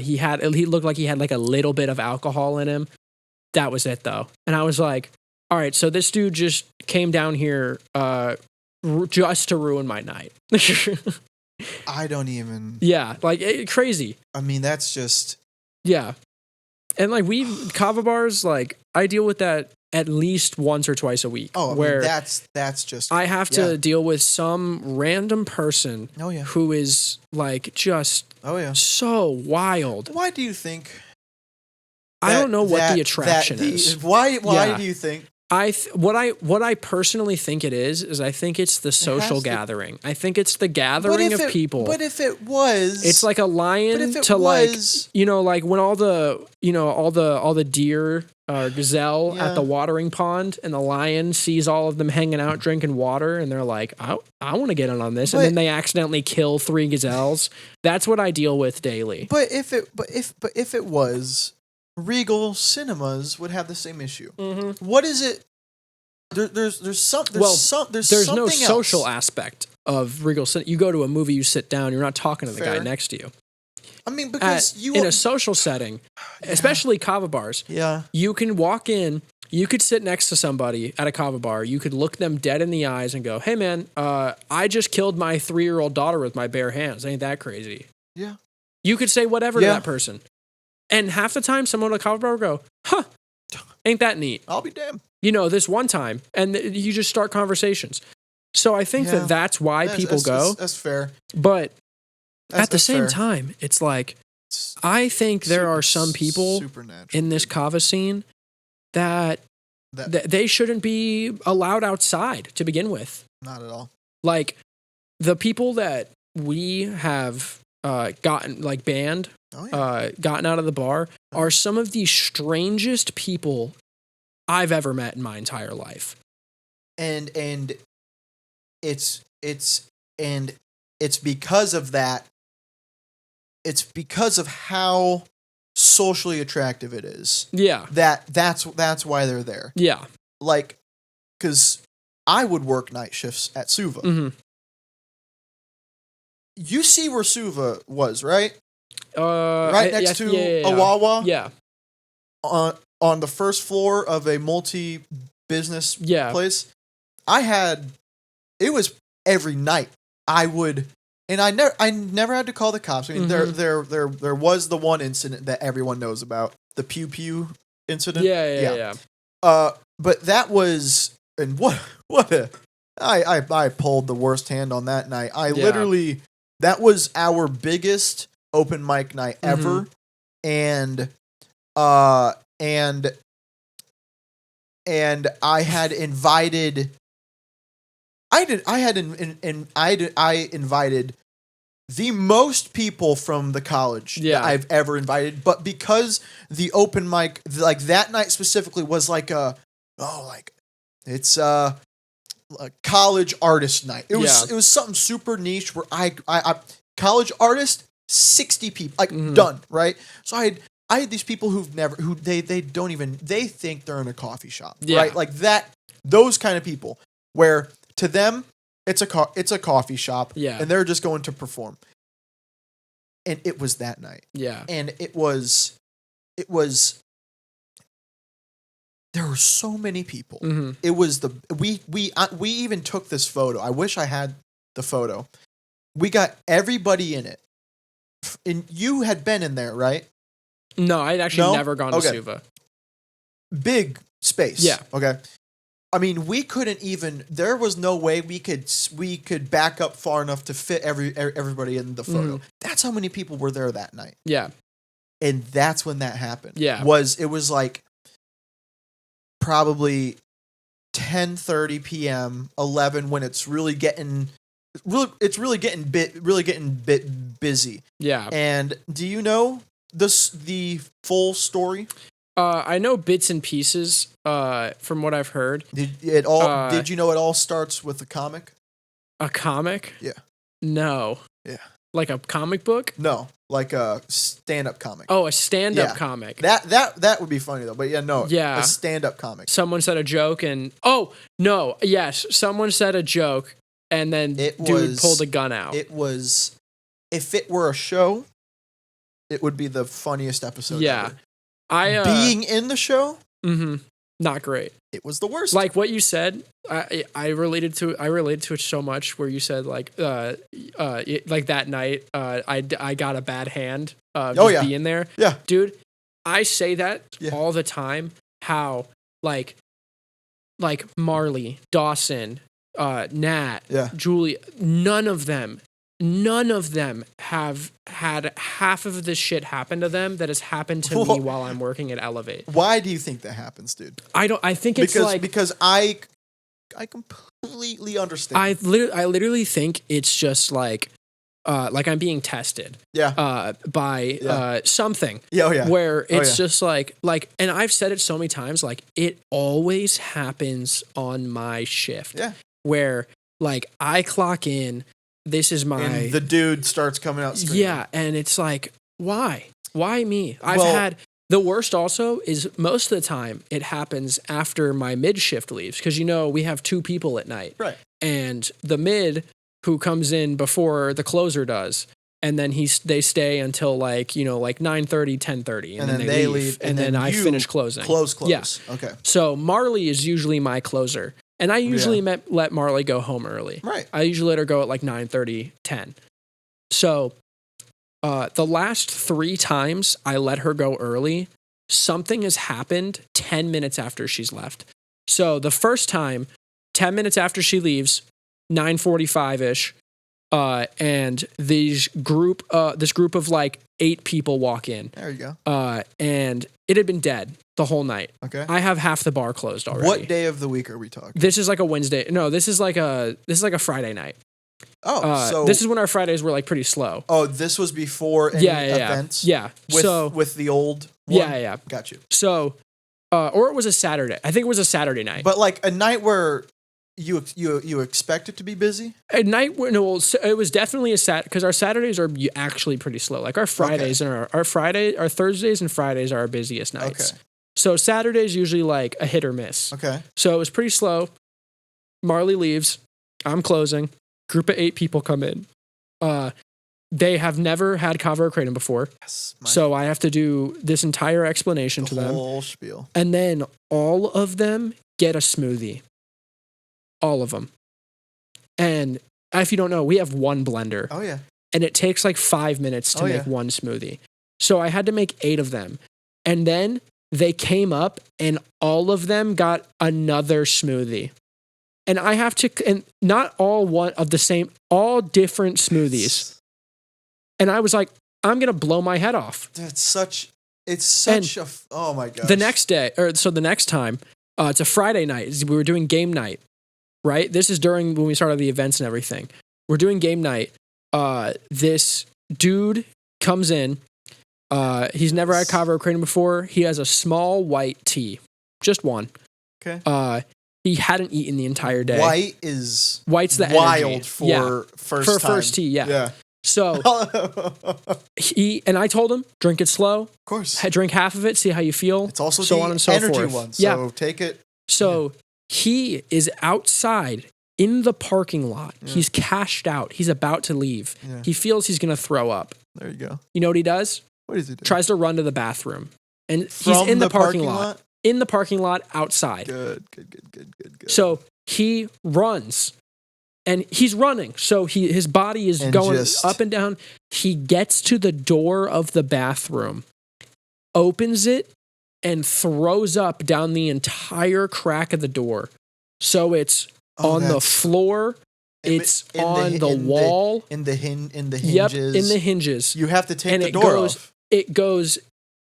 He looked like he had like a little bit of alcohol in him. That was it though. And I was like, all right, so this dude just came down here, just to ruin my night. I don't even. Yeah. Like crazy. I mean, that's just. Yeah. And like kava bars, like I deal with that at least once or twice a week. Oh, where that's just. I have to deal with some random person. Who is like just. So wild. Why do you think? I don't know what the attraction is. Why do you think? What I personally think it is I think it's the social gathering. I think it's the gathering of people. But if it was, it's like a lion to like, you know, like when all the deer or gazelle at the watering pond and the lion sees all of them hanging out drinking water and they're like, I want to get in on this, and then they accidentally kill 3 gazelles. That's what I deal with daily. But if it was. Regal Cinemas would have the same issue. Mm-hmm. What is it? There's no social aspect of Regal Cinema. You go to a movie, you sit down, you're not talking to the guy next to you. I mean, because in a social setting, especially kava bars, you can walk in, you could sit next to somebody at a kava bar, you could look them dead in the eyes and go, hey man, I just killed my 3-year-old daughter with my bare hands. Ain't that crazy? Yeah. You could say whatever to that person. And half the time, someone at a kava bar will go, huh, ain't that neat? I'll be damned. You know, this one time. And you just start conversations. So I think that's why people go. That's fair. But at the same time, it's like, I think there are some people in this kava scene that they shouldn't be allowed outside to begin with. Not at all. Like, the people that we have gotten, like, banned, gotten out of the bar, are some of the strangest people I've ever met in my entire life. And it's because of that. It's because of how socially attractive it is. Yeah. That's why they're there. Yeah. Like, because I would work night shifts at Suva. Mm-hmm. You see where Suva was, right? Right next to a Wawa? Yeah. On the first floor of a multi-business place. It was every night. I never had to call the cops. I mean, there was the one incident that everyone knows about, the pew pew incident. Yeah. But that was, and I pulled the worst hand on that night. Literally, that was our biggest open mic night ever, and I had invited. I invited the most people from the college that I've ever invited, but because the open mic, like that night specifically, was like it's a college artist night. It was something super niche where I college artist, 60 people, like done, right? So I had these people who they don't even, they think they're in a coffee shop, right? Like that, those kind of people where to them it's a coffee shop, and they're just going to perform. And it was that night, and it was there were so many people. It was we even took this photo. I wish I had the photo. We got everybody in it. And you had been in there, right? No, I'd actually never gone to Suva. Big space. Yeah. Okay. I mean, we couldn't even. There was no way we could back up far enough to fit everybody in the photo. That's how many people were there that night. Yeah. And that's when that happened. Yeah. It was like probably 10:30 p.m., 11 when it's really getting busy. Yeah. And do you know the full story? I know bits and pieces from what I've heard. Did you know it all starts with a comic? A comic? Yeah. No. Yeah. Like a comic book? No, like a stand-up comic. Oh, a stand-up comic. That would be funny though. But a stand-up comic. Someone said a joke and someone said a joke and then dude pulled a gun out. It was, if it were a show, it would be the funniest episode ever. Being in the show, not great. It was the worst. Like what you said, I related to it so much. Where you said like that night, I got a bad hand. Being there, dude. I say that all the time. How like Marley, Dawson, Nat, Julie, none of them have had half of this shit happen to them that has happened to me while I'm working at Elevate. Why do you think that happens, dude? I think it's because I completely understand. I literally think it's just like I'm being tested. By something. Where it's just like, and I've said it so many times, like it always happens on my shift. Yeah. Where like I clock in. This is and the dude starts coming out screaming. Yeah, and it's like, why? Why me? I've had the worst also is most of the time it happens after my mid shift leaves because we have 2 people at night. Right. And the mid who comes in before the closer does, and then they stay until like 9:30, 10:30, and then they leave, and then I finish closing. Close. Yeah. Okay. So Marley is usually my closer. And I usually let Marley go home early. Right. I usually let her go at like 9:30, 10. So the last 3 times I let her go early, something has happened 10 minutes after she's left. So the first time, 10 minutes after she leaves, 9:45-ish, and this group of like 8 people walk in. There you go. And it had been dead the whole night. Okay. I have half the bar closed already. What day of the week are we talking? This is like a Wednesday. No, this is like a Friday night. Oh, so this is when our Fridays were like pretty slow. Oh, this was before any events? Yeah. With the old one? Yeah. Got you. So, or it was a Saturday. I think it was a Saturday night. But like a night where you expect it to be busy? At night, it was definitely because our Saturdays are actually pretty slow. Like our Fridays and our Thursdays and Fridays are our busiest nights. Okay. So Saturday's usually like a hit or miss. Okay. So it was pretty slow. Marley leaves. I'm closing. Group of 8 people come in. They have never had Kava or Kratom before. Yes. So I have to do this entire explanation to them. The whole spiel. And then all of them get a smoothie. All of them. And if you don't know, we have one blender. Oh, yeah. And it takes like 5 minutes to make one smoothie. So I had to make 8 of them. And then they came up and all of them got another smoothie. And I have to, and not all one of the same, all different smoothies. And I was like, I'm going to blow my head off. It's such oh my gosh. The next day, the next time, it's a Friday night. We were doing game night, right? This is during when we started the events and everything. We're doing game night. This dude comes in. He's never had kava or kratom before. He has a small white tea, just one. Okay. He hadn't eaten the entire day. White's the wild energy. for first tea. Yeah. So I told him, drink it slow. Of course. Drink half of it, see how you feel. It's also so the on and so energy forth. one. So take it. So he is outside in the parking lot. Yeah. He's cashed out. He's about to leave. Yeah. He feels he's going to throw up. There you go. You know what he does? What does he do? Tries to run to the bathroom. And he's in the parking lot. In the parking lot outside. Good. So he runs. And he's running. So his body is going up and down. He gets to the door of the bathroom, opens it, and throws up down the entire crack of the door. So it's on the floor. It's on the wall. In the hinges. Yep, in the hinges. You have to take the door off. It goes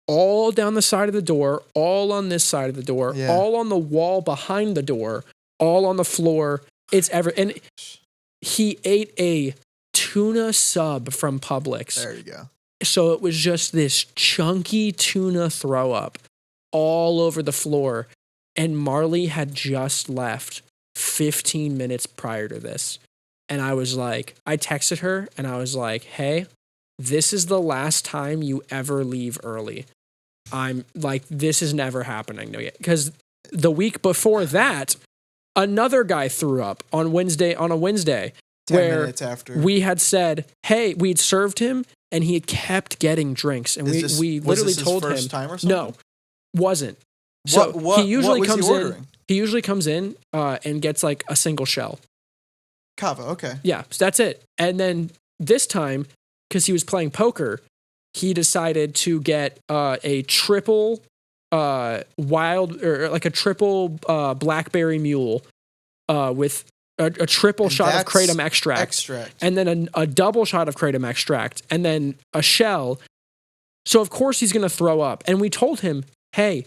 all down the side of the door, all on this side of the door, all on the wall behind the door, all on the floor. And he ate a tuna sub from Publix. There you go. So it was just this chunky tuna throw up all over the floor. And Marley had just left 15 minutes prior to this. And I texted her and I was like, hey, this is the last time you ever leave early. I'm like, this is never happening to you. Because the week before that, another guy threw up on a Wednesday 10 minutes after. We had said, hey, we'd served him and he kept getting drinks. And we literally told him, time or something? No, wasn't. So he usually comes in and gets like a single shell. Kava, okay. Yeah, so that's it. And then this time, because he was playing poker, he decided to get a triple triple blackberry mule with a triple shot of kratom extract. And then a double shot of kratom extract, and then a shell. So of course he's going to throw up. And we told him, hey,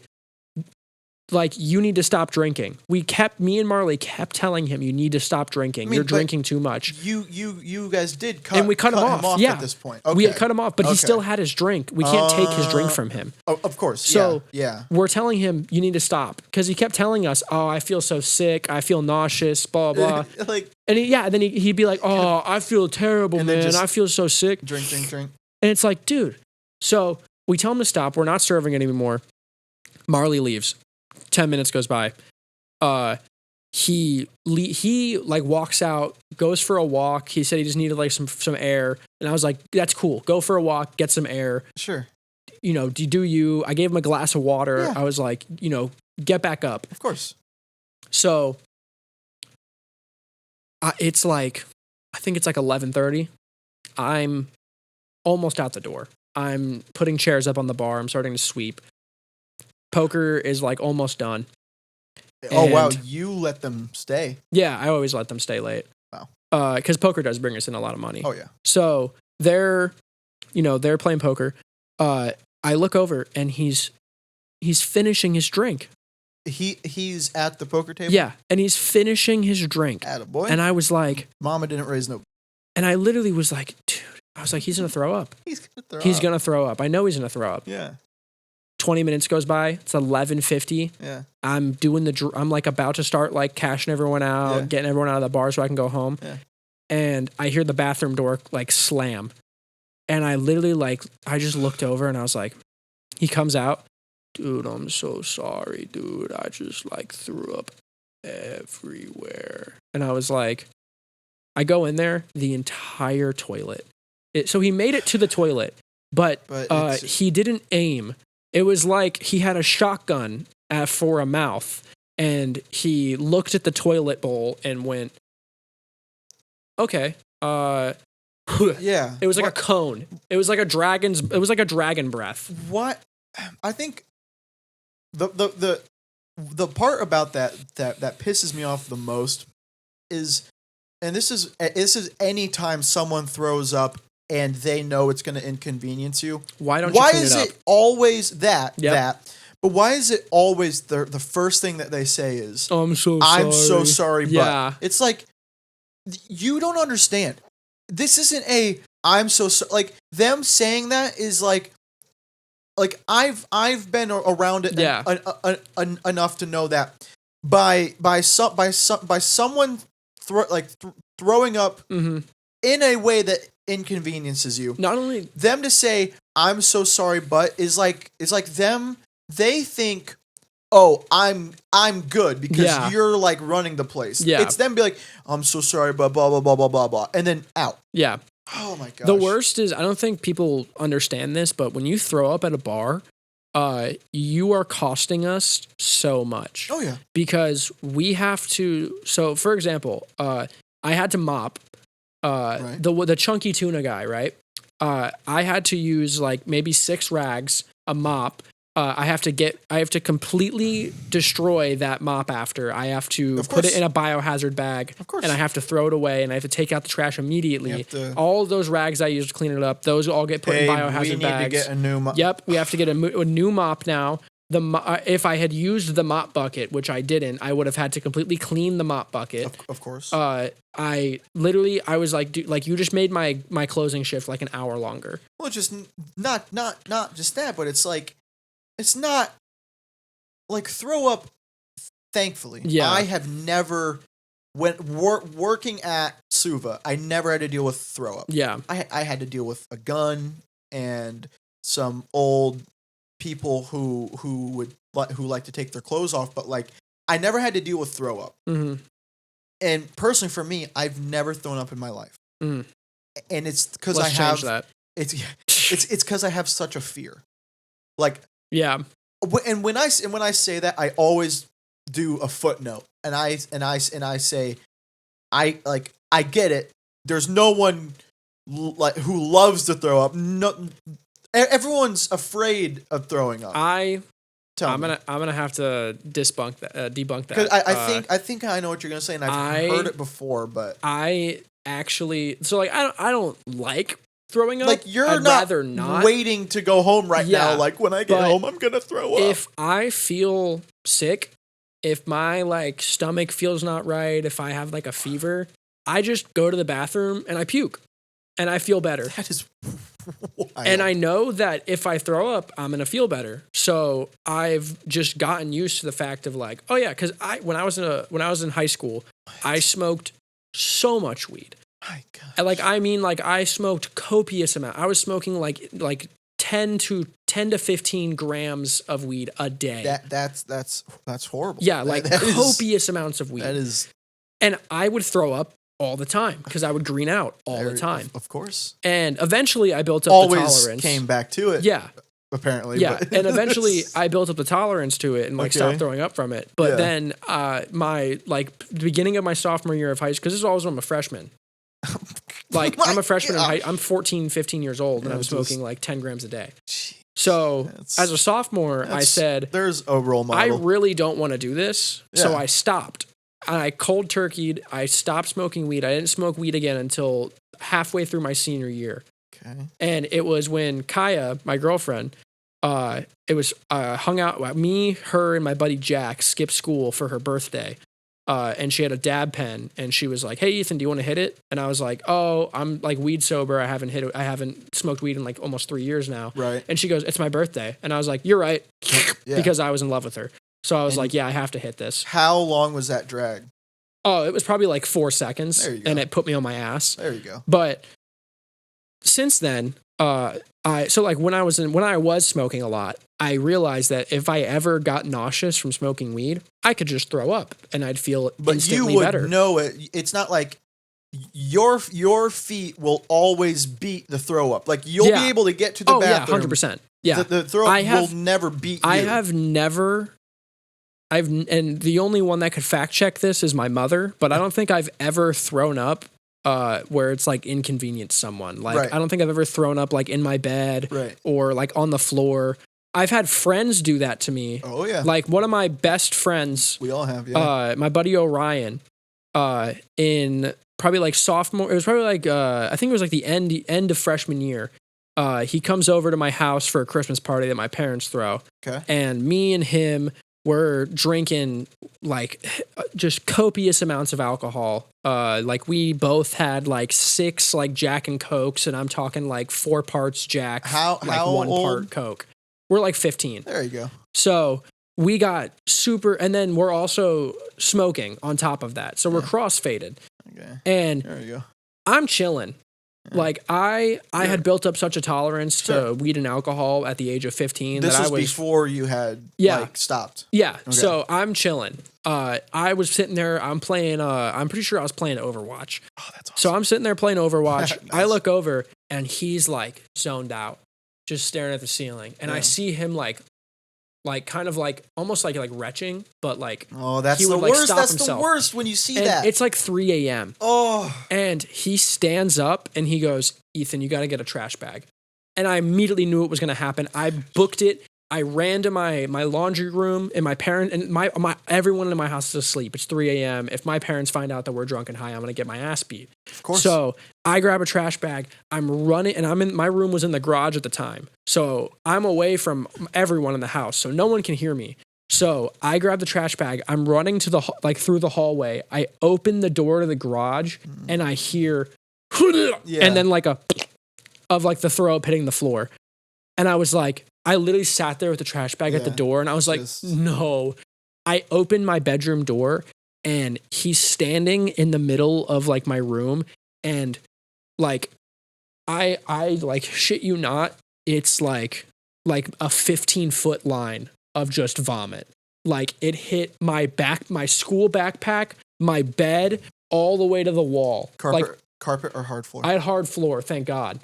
like, you need to stop drinking. Me and Marley kept telling him, you need to stop drinking. You're drinking too much. You guys did cut, and we cut him off. Yeah. At this point. Okay. We had cut him off, but he still had his drink. We can't take his drink from him. Of course. So we're telling him, you need to stop. Because he kept telling us, oh, I feel so sick. I feel nauseous, blah, blah. And then he'd be like, oh, I feel terrible, man. I feel so sick. Drink. And it's like, dude. So we tell him to stop. We're not serving it anymore. Marley leaves. 10 minutes goes by. He like walks out, goes for a walk. He said he just needed like some air. And I was like, that's cool. Go for a walk, get some air. Sure. You know, do you? I gave him a glass of water. Yeah. I was like, get back up. Of course. So it's like, I think it's like 11:30. I'm almost out the door. I'm putting chairs up on the bar. I'm starting to sweep. Poker is like almost done. Oh, wow. You let them stay. Yeah, I always let them stay late. Wow. Because poker does bring us in a lot of money. Oh, yeah. So they're playing poker. I look over and he's finishing his drink. He's at the poker table? Yeah, and he's finishing his drink. Attaboy. And I was like... Mama didn't raise no... And I literally was like, dude, I was like, he's going to throw up. He's going to throw up. I know he's going to throw up. Yeah. 20 minutes goes by. It's 11:50. Yeah. I'm I'm like about to start like cashing everyone out, getting everyone out of the bar so I can go home. Yeah. And I hear the bathroom door like slam. And I literally I just looked over and I was like, he comes out. Dude, I'm so sorry, dude. I just threw up everywhere. And I was like, I go in there, the entire toilet. So he made it to the toilet, but he didn't aim. It was like he had a shotgun for a mouth, and he looked at the toilet bowl and went, okay. Yeah. It was like a cone. It was like a dragon breath. What? I think the part about that pisses me off the most is, and this is any time someone throws up and they know it's going to inconvenience you. Why don't you clean it up? Why is it always that? But why is it always the first thing that they say is, I'm so sorry. I'm so sorry, yeah. but it's like, you don't understand. this isn't I'm so like them saying that is like I've been around it enough to know that by someone throwing up in a way that inconveniences you. Not only them to say I'm so sorry, but is like them. They think, oh, I'm good because you're like running the place. Yeah. It's them be like, I'm so sorry, but blah blah blah blah blah blah, and then out. Yeah. Oh my gosh. The worst is, I don't think people understand this, but when you throw up at a bar, you are costing us so much. Oh yeah. Because we have to. So for example, I had to mop. Right. The chunky tuna guy, right? I had to use like maybe 6 rags, a mop. I have to completely destroy that mop after. I have to put it in a biohazard bag, and I have to throw it away, and I have to take out the trash immediately. All of those rags I used to clean it up, those all get put in biohazard bags. We need to get a new mop. Yep, we have to get a new mop now. If I had used the mop bucket, which I didn't, I would have had to completely clean the mop bucket. Of course. I was like, dude, like you just made my closing shift like an hour longer. Well, just not just that, but it's like. It's not like throw up. Thankfully, I have never working at Suva. I never had to deal with throw up. Yeah, I had to deal with a gun and some old people who like to take their clothes off. But like, I never had to deal with throw up. Mm-hmm. And personally, for me, I've never thrown up in my life, and it's because I have that. It's because I have such a fear, like. Yeah, and when I say that, I always do a footnote, and I say, I get it. There's no one who loves to throw up. No, everyone's afraid of throwing up. I'm gonna have to debunk that. Because I think I know what you're gonna say, and I've heard it before, but I actually I don't like throwing up. Like you're not waiting to go home now. Like when I get home, I'm gonna throw up. If I feel sick, if my like stomach feels not right, if I have like a fever, I just go to the bathroom and I puke, and I feel better. That is wild. And I know that if I throw up, I'm gonna feel better. So I've just gotten used to the fact of like, oh yeah, because when I was in high school, I smoked so much weed. My God. I smoked copious amount. I was smoking like 10 to 15 grams of weed a day. That's horrible. Yeah, copious amounts of weed. That is. And I would throw up all the time because I would green out all the time. Of course. And eventually I built up the tolerance. Always came back to it. Yeah. Apparently. Yeah. And eventually I built up the tolerance to it and stopped throwing up from it. But then my the beginning of my sophomore year of high school, because this is always when I'm a freshman. I'm a freshman in I'm 14, 15 years old, and I'm smoking like 10 grams a day. So as a sophomore, I said, there's a role model. I really don't want to do this. Yeah. So I stopped. I cold turkeyed. I stopped smoking weed. I didn't smoke weed again until halfway through my senior year. Okay. And it was when Kaya, my girlfriend, hung out, me, her, and my buddy Jack skipped school for her birthday. And she had a dab pen, and she was like, "Hey Ethan, do you want to hit it?" And I was like, "Oh, I'm like weed sober. I haven't smoked weed in like almost 3 years now." Right. And she goes, "It's my birthday." And I was like, "You're right," because I was in love with her. So I was like, "Yeah, I have to hit this." How long was that drag? Oh, it was probably like 4 seconds, and it put me on my ass. There you go. But since then, when I was smoking a lot, I realized that if I ever got nauseous from smoking weed, I could just throw up and I'd feel instantly better. But you would know it. It's not like your feet will always beat the throw up. Like you'll be able to get to the bathroom. 100%. Yeah. The throw up will never beat you. And the only one that could fact check this is my mother, but I don't think I've ever thrown up where it's like inconvenienced someone. Like I don't think I've ever thrown up like in my bed or like on the floor. I've had friends do that to me. Oh yeah. Like one of my best friends. We all have, yeah. My buddy Orion, in probably like sophomore, it was probably like, I think it was like the end of freshman year. He comes over to my house for a Christmas party that my parents throw. Okay. And me and him, we're drinking like just copious amounts of alcohol. Like we both had like 6 like Jack and Cokes, and I'm talking like 4 parts Jack, how 1 old? part Coke. We're like 15. There you go. So we got super, and then we're also smoking on top of that. So we're crossfaded. Okay. And there you go. I'm chilling. Yeah. Like I had built up such a tolerance to weed and alcohol at the age of 15 this that I was before you had like stopped. Yeah. Okay. So I'm chilling. I was sitting there, I'm playing I'm pretty sure I was playing Overwatch. Oh, that's awesome. So I'm sitting there playing Overwatch. Nice. I look over and he's like zoned out, just staring at the ceiling. And I see him like kind of like almost like retching, but like that's he would, the like, worst. stop That's himself. the worst when you see And that. it's like 3 a.m. Oh. And he stands up and he goes, "Ethan, you got to get a trash bag." And I immediately knew it was going to happen. I booked it. I ran to my laundry room, and my parent and my everyone in my house is asleep. It's 3 a.m. If my parents find out that we're drunk and high, I'm going to get my ass beat. Of course. So I grab a trash bag. I'm running, and my room was in the garage at the time. So I'm away from everyone in the house, so no one can hear me. So I grab the trash bag. I'm running to through the hallway. I open the door to the garage, and I hear, and then like of like the throw up hitting the floor. And I was like, I literally sat there with the trash bag at the door, and I was like, no. I opened my bedroom door, and he's standing in the middle of like my room, and like I like shit you not, it's like a 15-foot line of just vomit. Like it hit my school backpack, my bed, all the way to the wall. Carpet or hard floor? I had hard floor, thank God.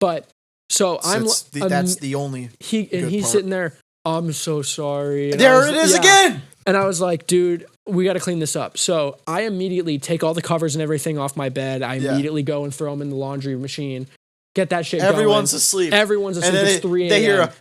But so that's the only he's sitting there, "I'm so sorry." And there it is again. And I was like, "Dude, we got to clean this up." So I immediately take all the covers and everything off my bed. I immediately go and throw them in the laundry machine. Get that shit Everyone's going. asleep. Everyone's asleep. And It's 3 a.m. They hear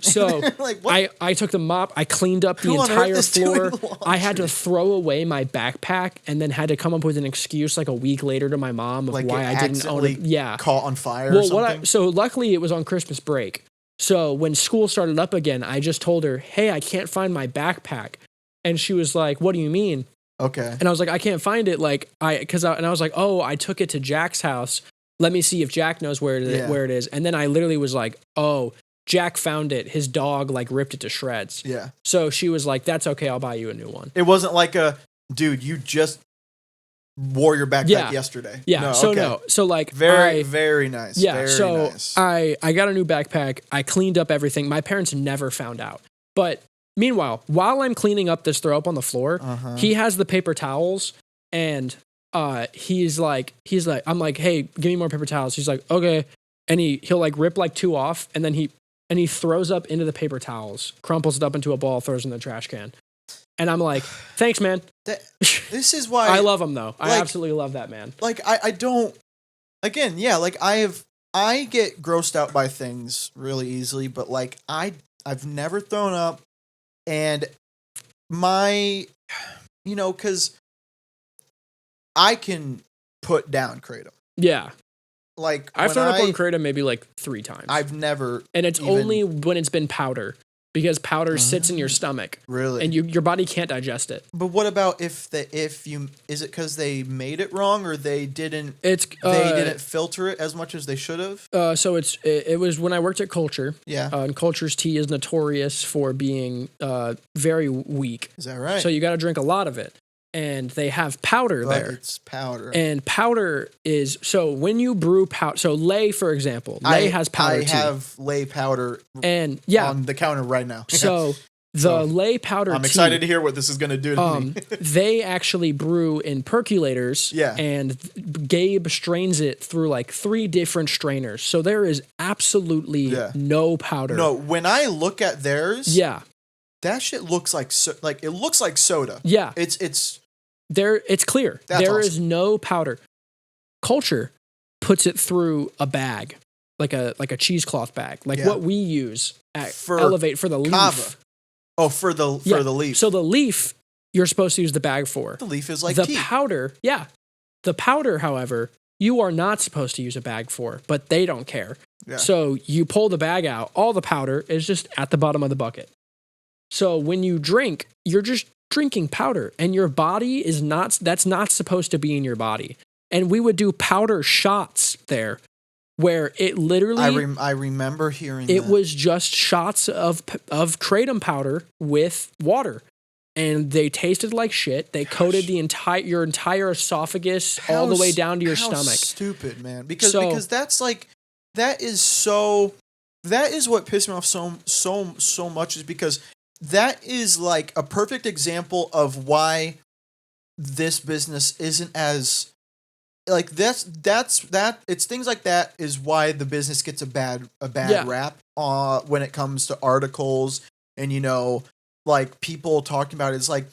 So like, what? I took the mop. I cleaned up the entire floor. I had to throw away my backpack and then had to come up with an excuse like a week later to my mom of why I didn't own it. Yeah. Caught on fire or something? So luckily it was on Christmas break. So when school started up again, I just told her, "Hey, I can't find my backpack." And she was like, "What do you mean?" Okay. And I was like, "I can't find it." And I was like, "Oh, I took it to Jack's house. Let me see if Jack knows where it is." And then I literally was like, "Oh, Jack found it. His dog like ripped it to shreds." Yeah. So she was like, "That's okay. I'll buy you a new one." It wasn't like dude, you just wore your backpack yesterday. Yeah. So like very nice. Yeah. Very so nice. I got a new backpack. I cleaned up everything. My parents never found out. But meanwhile, while I'm cleaning up this throw up on the floor, he has the paper towels, and he's like, I'm like, "Hey, give me more paper towels." He's like, "Okay." And he'll like rip like 2 off, and then he throws up into the paper towels, crumples it up into a ball, throws it in the trash can. And I'm like, "Thanks, man." This is why I love him though. I absolutely love that man. Like I don't. Again, yeah. Like I get grossed out by things really easily, but like I've never thrown up, and because I can put down kratom. Yeah. Like I've thrown up on kratom maybe like 3 times. I've never, and it's only when it's been powder, because powder sits in your stomach. Really? And your body can't digest it. But what about is it because they made it wrong, or they didn't filter it as much as they should have? So it was when I worked at Culture. Yeah. And Culture's tea is notorious for being very weak. Is that right? So you got to drink a lot of it. And they have powder there. It's powder. And powder is, so when you brew powder, so Lay, for example, Lay has powder too. I have Lay powder on the counter right now. So Lay powder I'm excited to hear what this is going to do to me. They actually brew in percolators. Yeah. And Gabe strains it through like 3 different strainers. So there is absolutely no powder. No, when I look at theirs. Yeah. That shit looks like it looks like soda. Yeah. It's clear. There is no powder. Culture puts it through a bag, like a cheesecloth bag, like what we use at Elevate for the leaf. Kava. Oh, for the leaf. So the leaf you're supposed to use the bag for. The leaf is like the tea. Powder. Yeah, the powder, however, you are not supposed to use a bag for, but they don't care. Yeah. So you pull the bag out. All the powder is just at the bottom of the bucket. So when you drink, you're just drinking powder, and your body is not, that's not supposed to be in your body. And we would do powder shots there where it literally, I remember hearing it was just shots of kratom powder with water, and they tasted like shit. They coated your entire esophagus all the way down to your stomach. Stupid, man. Because that's like, that is what pissed me off so much, is because that is like a perfect example of why this business isn't as, like, that's it's things like that is why the business gets a bad rap when it comes to articles and, you know, like, people talking about it. It's like,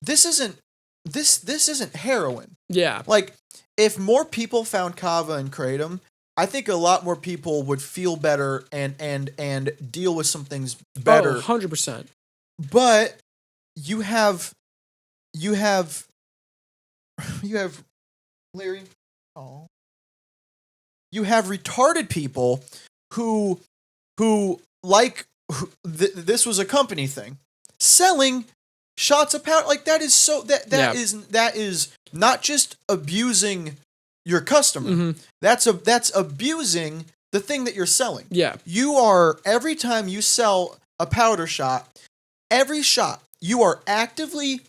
this isn't heroin. Yeah. Like, if more people found kava and kratom, I think a lot more people would feel better and deal with some things better. 100%. But you have Larry. Oh. You have retarded people who this was a company thing, selling shots of powder. Like, that is so that is not just abusing your customer. Mm-hmm. That's abusing the thing that you're selling. Yeah. You are, every time you sell a powder shot, every shot, you are actively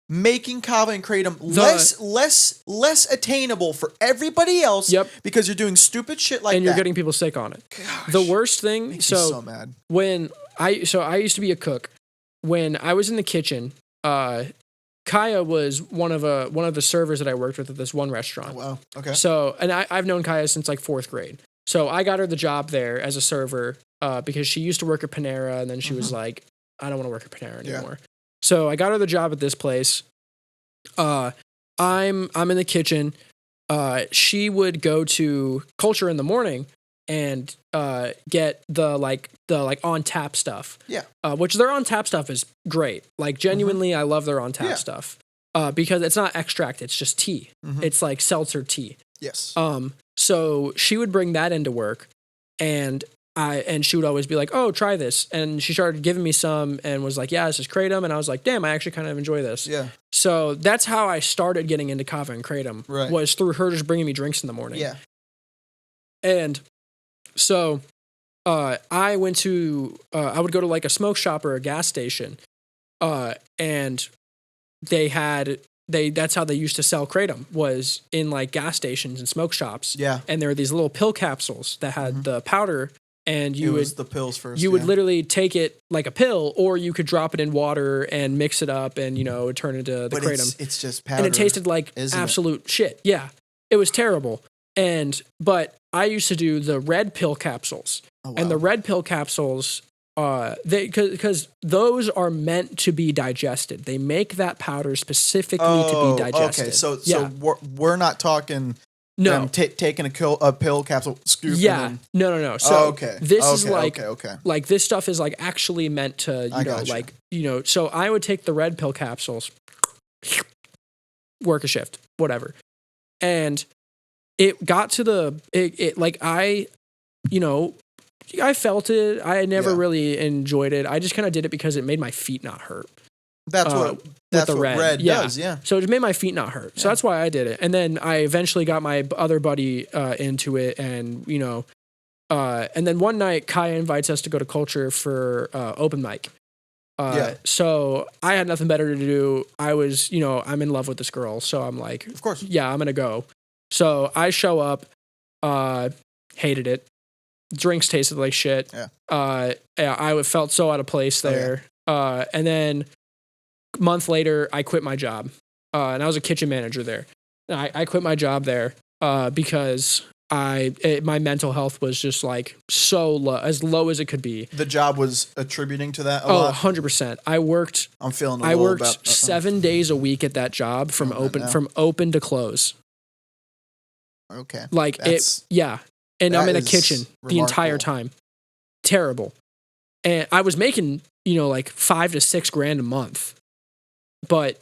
making kava and kratom less attainable for everybody else. Yep. Because you're doing stupid shit like that. And you're getting people sick on it. Gosh, the worst thing, makes me so mad. When I used to be a cook. When I was in the kitchen, Kaya was one of the servers that I worked with at this one restaurant. Oh, wow. Okay. So, and I've known Kaya since like 4th grade. So I got her the job there as a server because she used to work at Panera, and then she was like, I don't want to work at Panera anymore. Yeah. So I got her the job at this place. I'm in the kitchen. She would go to Culture in the morning and get the on tap stuff. Yeah. Which their on tap stuff is great. Like, genuinely, I love their on tap stuff. Because it's not extract, it's just tea. Mm-hmm. It's like seltzer tea. Yes. So she would bring that into work, and she would always be like, "Oh, try this." And she started giving me some and was like, "Yeah, this is kratom." And I was like, "Damn, I actually kind of enjoy this." Yeah. So that's how I started getting into kava and kratom. Right. Was through her just bringing me drinks in the morning. Yeah. And so I would go to like a smoke shop or a gas station, and that's how they used to sell kratom, was in like gas stations and smoke shops. Yeah. And there were these little pill capsules that had the powder, and you would the pills first. You would literally take it like a pill, or you could drop it in water and mix it up, and turn into the kratom. It's just powder, and it tasted like absolute shit. Yeah, it was terrible. But I used to do the red pill capsules, and the red pill capsules, because those are meant to be digested. They make that powder specifically to be digested. Okay, so we're not talking. No, taking a pill capsule, scooping. Yeah, no. So this is like like this stuff is like actually meant to So I would take the red pill capsules, work a shift, whatever, and it got to I felt it. I never really enjoyed it. I just kind of did it because it made my feet not hurt. That's what red does, yeah. So it made my feet not hurt. So that's why I did it. And then I eventually got my other buddy into it, and and then one night Kaya invites us to go to Culture for open mic. So I had nothing better to do. I was, I'm in love with this girl, so I'm like, of course, yeah, I'm gonna go. So I show up, hated it. Drinks tasted like shit. Yeah. I felt so out of place there. And then a month later, I quit my job. And I was a kitchen manager there. I quit my job there because my mental health was just like so low, as low as it could be. The job was attributing to that a lot? 100%. I worked 7 days a week at that job from open to close. Okay. Like and I'm in a kitchen the entire time. Terrible. And I was making, like $5,000 to $6,000 a month. But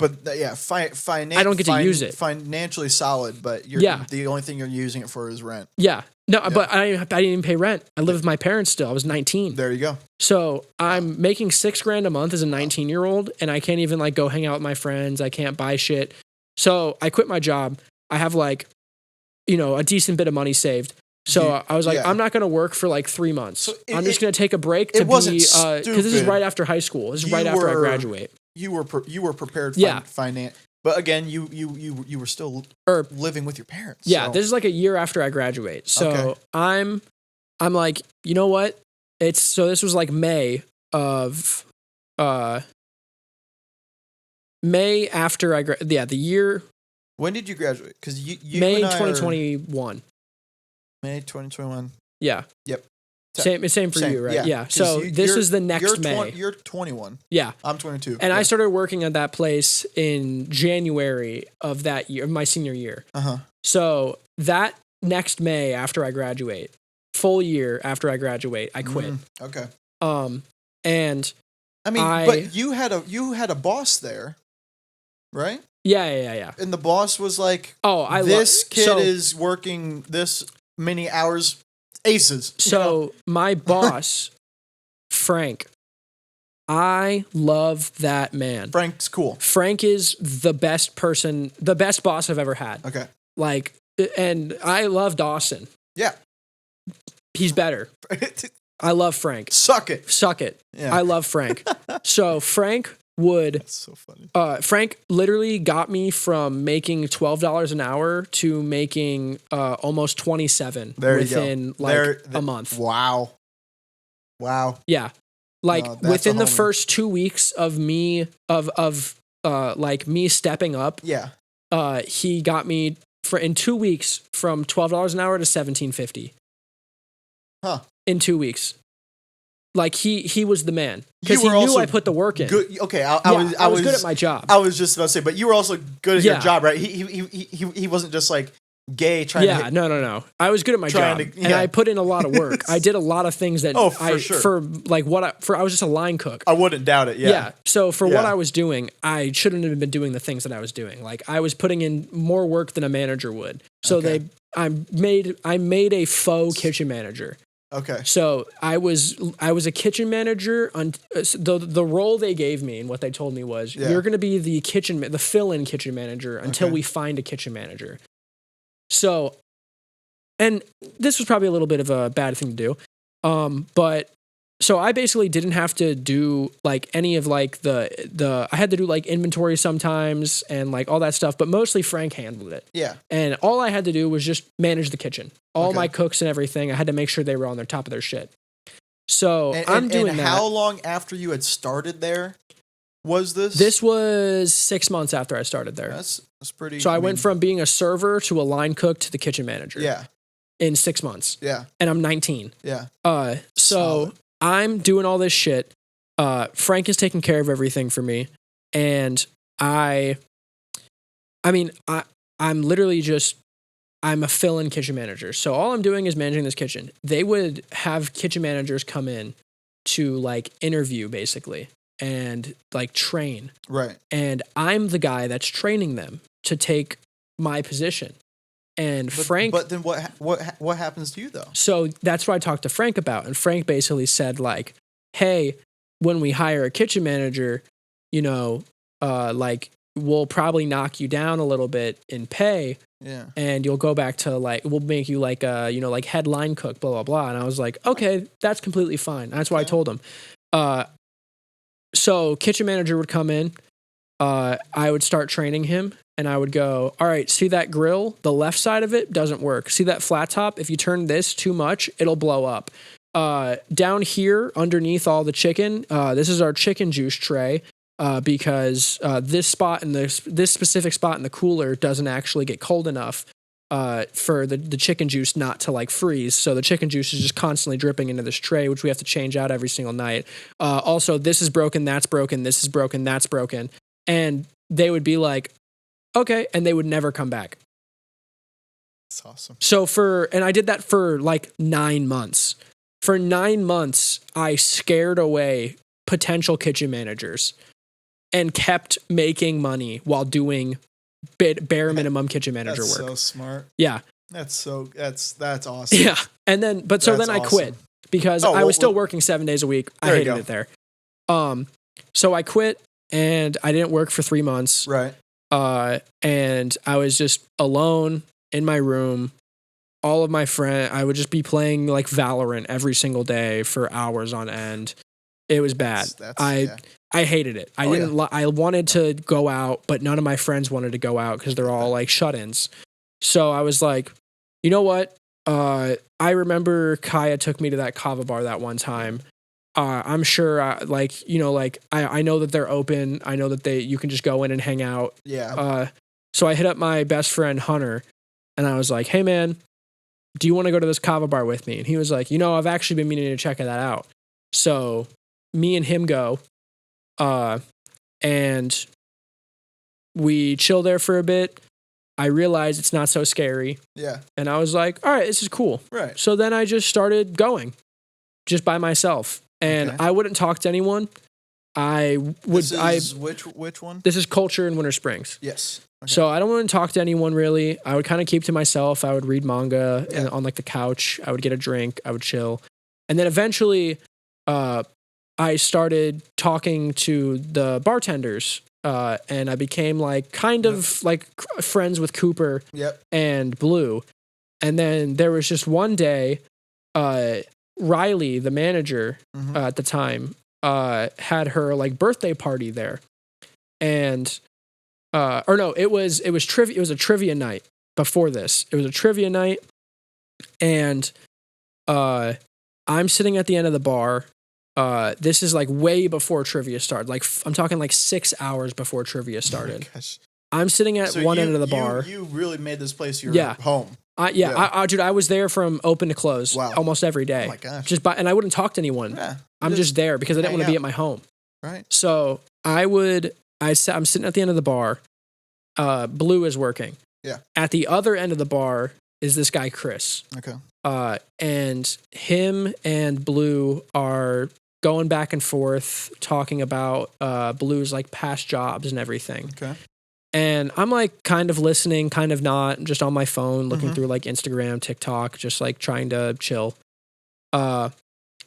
I don't get to use it. Financially solid, but the only thing you're using it for is rent. Yeah. No, but I didn't even pay rent. I live with my parents still. I was 19. There you go. So I'm making $6,000 a month as a 19-year-old, and I can't even like go hang out with my friends. I can't buy shit. So I quit my job. I have like, a decent bit of money saved. So I was like, I'm not going to work for like 3 months. So I'm just going to take a break to because this is right after high school. This is right after I graduate. You were prepared for finance. But again, you were still living with your parents. Yeah, this is like a year after I graduate. So I'm like, you know what? This was like May after the year. When did you graduate? Because you May 2021. May 2021. Yeah. Yep. Same for you, right? Yeah. So this is the next May. You're 21. Yeah. I'm 22. And I started working at that place in January of that year, of my senior year. Uh-huh. So that next May after I graduate, full year after I graduate, I quit. Okay. And I mean, but you had a boss there, right? Yeah. And the boss was like, this kid is working this many hours. Aces. So my boss, Frank, I love that man. Frank's cool. Frank is the best boss I've ever had. Okay. Like, and I love Dawson. Yeah. He's better. I love Frank. Suck it. Yeah. I love Frank. So Frank would. That's so funny. Frank literally got me from making $12 an hour to making almost 27 within a month. Wow. Yeah, like within the first 2 weeks of me me stepping up. Yeah. He got me in 2 weeks from $12 an hour to $17.50. Huh. In 2 weeks. Like he was the man because he knew I put the work in. Good. Okay, I was good at my job. I was just about to say, but you were also good at your job, right? He wasn't just like gay trying. Yeah, no. I was good at my job, and I put in a lot of work. I did a lot of things that I was just a line cook. I wouldn't doubt it. Yeah. So for what I was doing, I shouldn't have been doing the things that I was doing. Like I was putting in more work than a manager would. So I made a faux kitchen manager. Okay. So I was a kitchen manager. The role they gave me and what they told me was you're going to be the fill-in kitchen manager until we find a kitchen manager. So, and this was probably a little bit of a bad thing to do, but so I basically didn't have to do like any of like I had to do like inventory sometimes and like all that stuff, but mostly Frank handled it. Yeah. And all I had to do was just manage the kitchen. All my cooks and everything, I had to make sure they were on their top of their shit. So I'm doing that. How long after you had started there was this? This was 6 months after I started there. That's pretty. So I went from being a server to a line cook to the kitchen manager. Yeah. In 6 months. Yeah. And I'm 19. Yeah. So solid. I'm doing all this shit. Frank is taking care of everything for me. And I'm literally just, I'm a fill-in kitchen manager. So all I'm doing is managing this kitchen. They would have kitchen managers come in to like interview basically and like train. Right. And I'm the guy that's training them to take my position. And Frank. But then what happens to you though? So that's what I talked to Frank about. And Frank basically said like, hey, when we hire a kitchen manager, like we'll probably knock you down a little bit in pay. Yeah. And you'll go back to like, we'll make you like like head line cook, blah, blah, blah. And I was like, okay, that's completely fine. That's what I told him. So kitchen manager would come in. I would start training him. And I would go, all right, see that grill? The left side of it doesn't work. See that flat top? If you turn this too much, it'll blow up. Down here, underneath all the chicken, this is our chicken juice tray because this spot in this specific spot in the cooler doesn't actually get cold enough for the chicken juice not to like freeze. So the chicken juice is just constantly dripping into this tray, which we have to change out every single night. Also, this is broken, that's broken, this is broken, that's broken. And they would be like, okay, and they would never come back. That's awesome. So and I did that for like 9 months. For 9 months, I scared away potential kitchen managers. and kept making money while doing bare minimum kitchen manager work. That's so smart. Yeah. That's awesome. Yeah. And then, then I quit because I was still working 7 days a week. I hated it there. So I quit and I didn't work for 3 months. Right. And I was just alone in my room. All of my friends, I would just be playing like Valorant every single day for hours on end. It was bad. I hated it. I wanted to go out, but none of my friends wanted to go out because they're all like shut-ins. So I was like, you know what? I remember Kaya took me to that kava bar that one time. I'm sure, I know that they're open. I know that you can just go in and hang out. Yeah. So I hit up my best friend Hunter, and I was like, "Hey man, do you want to go to this kava bar with me?" And he was like, "I've actually been meaning to check that out." So me and him go, and we chill there for a bit. I realized it's not so scary. Yeah. And I was like, all right, this is cool. Right. So then I just started going just by myself. And I wouldn't talk to anyone. Which one? This is Culture in Winter Springs. Yes. Okay. So I don't want to talk to anyone really. I would kind of keep to myself. I would read manga on like the couch. I would get a drink. I would chill. And then eventually I started talking to the bartenders. And I became like kind of like friends with Cooper and Blue. And then there was just one day, Riley, the manager at the time, had her like birthday party there. And, it was trivia. It was a trivia night before this. It was a trivia night. And, I'm sitting at the end of the bar. This is like way before trivia started. Like I'm talking like 6 hours before trivia started. Oh I'm sitting at one end of the bar. You really made this place your home. Dude, I was there from open to close almost every day. Oh my gosh. And I wouldn't talk to anyone. Yeah, I'm just there because I didn't want to be at my home. Right. So I'm sitting at the end of the bar. Blue is working. Yeah. At the other end of the bar is this guy, Chris. Okay. And him and Blue are going back and forth talking about Blue's like past jobs and everything. Okay. And I'm like kind of listening, kind of not, just on my phone, looking through like Instagram, TikTok, just like trying to chill. And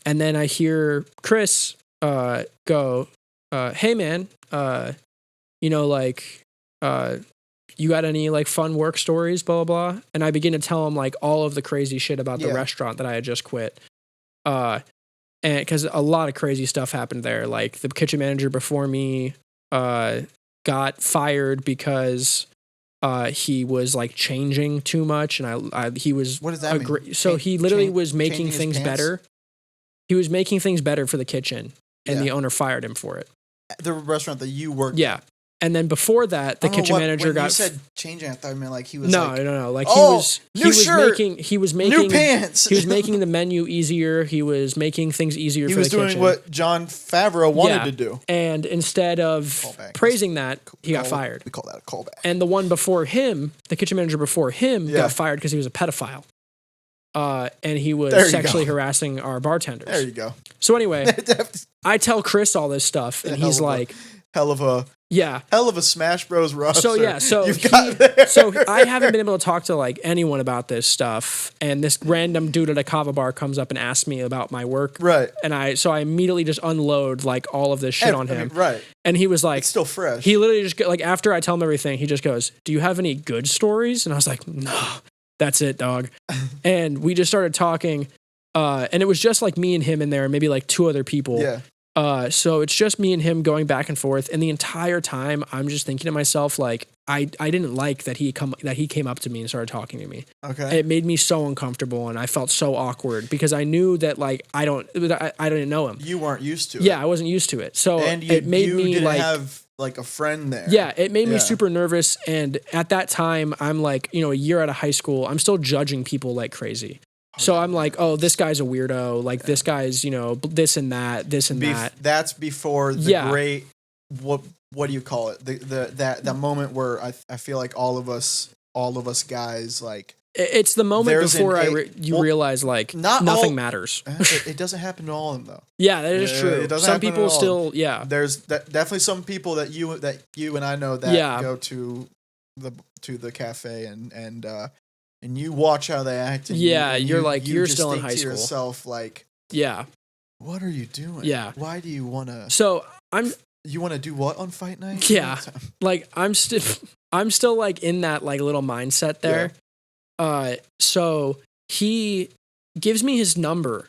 then I hear Chris go, "Hey man, you got any like fun work stories, blah, blah, blah." And I begin to tell him like all of the crazy shit about the restaurant that I had just quit. And because a lot of crazy stuff happened there. Like the kitchen manager before me got fired because he was like changing too much. And he was, what does that mean? So he literally was making things better. He was making things better for the kitchen and the owner fired him for it. The restaurant that you worked at. And then before that, the kitchen manager got. You said changing. I thought you meant like he was. No. Like he was making new pants. He was making the menu easier. He was making things easier for the kitchen. He was doing what Jon Favreau wanted to do. And instead of praising that, he got fired. We call that a callback. And the one before him, the kitchen manager before him, got fired because he was a pedophile. And he was sexually harassing our bartenders. There you go. So anyway, I tell Chris all this stuff, and he's like, hell of a Smash Bros. Roster. So I haven't been able to talk to like anyone about this stuff, and this random dude at a kava bar comes up and asks me about my work, right? And I immediately just unload like all of this shit on him, right? And he was like, it's still fresh. He literally just like after I tell him everything, he just goes, "Do you have any good stories?" And I was like, "No, that's it, dog." And we just started talking, and it was just like me and him in there, and maybe like two other people. Yeah. So it's just me and him going back and forth, and the entire time I'm just thinking to myself, like, I didn't like that he came up to me and started talking to me. Okay. It made me so uncomfortable, and I felt so awkward because I knew that like I didn't know him. You weren't used to it. Yeah, I wasn't used to it. So it made me didn't like have like a friend there. Yeah, it made me super nervous, and at that time I'm like, a year out of high school, I'm still judging people like crazy. So I'm like, oh, this guy's a weirdo. Like this guy's, this and that, this and that. That's before the great. What do you call it? That moment where I feel like all of us guys like It's the moment before you realize like nothing matters. It doesn't happen to all of them though. Yeah, that is true. Some people still, There's definitely some people that you and I know that go to the cafe and you watch how they act. And you're still in high school. Yourself like, what are you doing? Yeah. Why do you want to? So You want to do what on fight night? Yeah. Like I'm still like in that like little mindset there. Yeah. So he gives me his number,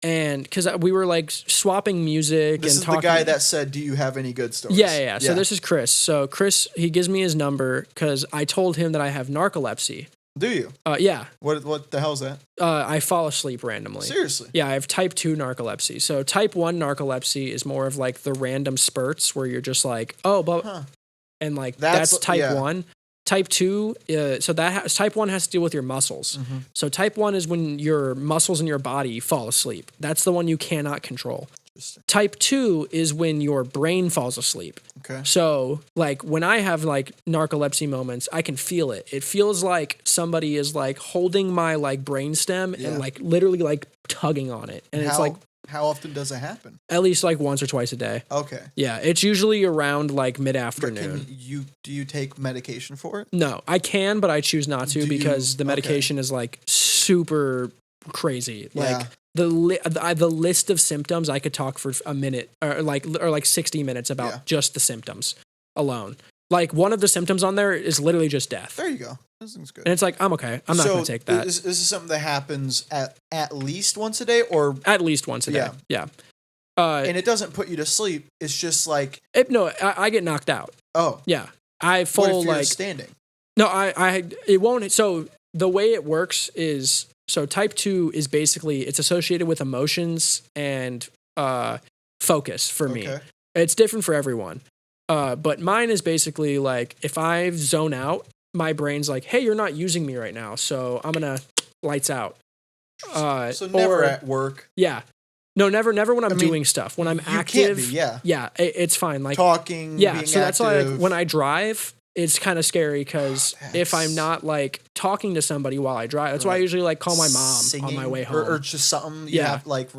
and because we were like swapping music. This and is talking. The guy that said, "Do you have any good stories?" Yeah. So this is Chris. So Chris, he gives me his number because I told him that I have narcolepsy. Do you? Yeah. What the hell is that? I fall asleep randomly. Seriously? Yeah, I have type 2 narcolepsy. So type 1 narcolepsy is more of like the random spurts where you're just like, and like that's type 1. Type 2, type 1 has to deal with your muscles. Mm-hmm. So type 1 is when your muscles in your body fall asleep. That's the one you cannot control. Type 2 is when your brain falls asleep. Okay. So like when I have like narcolepsy moments, I can feel it. It feels like somebody is like holding my like brainstem and like literally like tugging on it. And it's like, how often does it happen? At least like once or twice a day. Okay. Yeah, it's usually around like mid-afternoon. Do you take medication for it? No, I can, but I choose not to because the medication is like super crazy. Like the list of symptoms, I could talk for a minute or like 60 minutes about just the symptoms alone. Like one of the symptoms on there is literally just death. There you go. This thing's good. And it's like, I'm okay. I'm not going to take that. This is something that happens at least once a day or? At least once a day. Yeah. And it doesn't put you to sleep. It's just like. I get knocked out. Oh. Yeah. I fall what if you're like. standing? No, it won't. So the way it works is, so type 2 is basically, it's associated with emotions and focus for me. It's different for everyone. But mine is basically like, if I zone out, my brain's like, hey, you're not using me right now, so I'm gonna lights out. So never at work. Yeah. No, never when I'm doing stuff. When I'm active. Can't be, Yeah, it's fine. Like talking, yeah, being so that's active. why like, when I drive, it's kind of scary because if I'm not like talking to somebody while I drive, that's why I usually like call my mom on my way home. Or just something you have like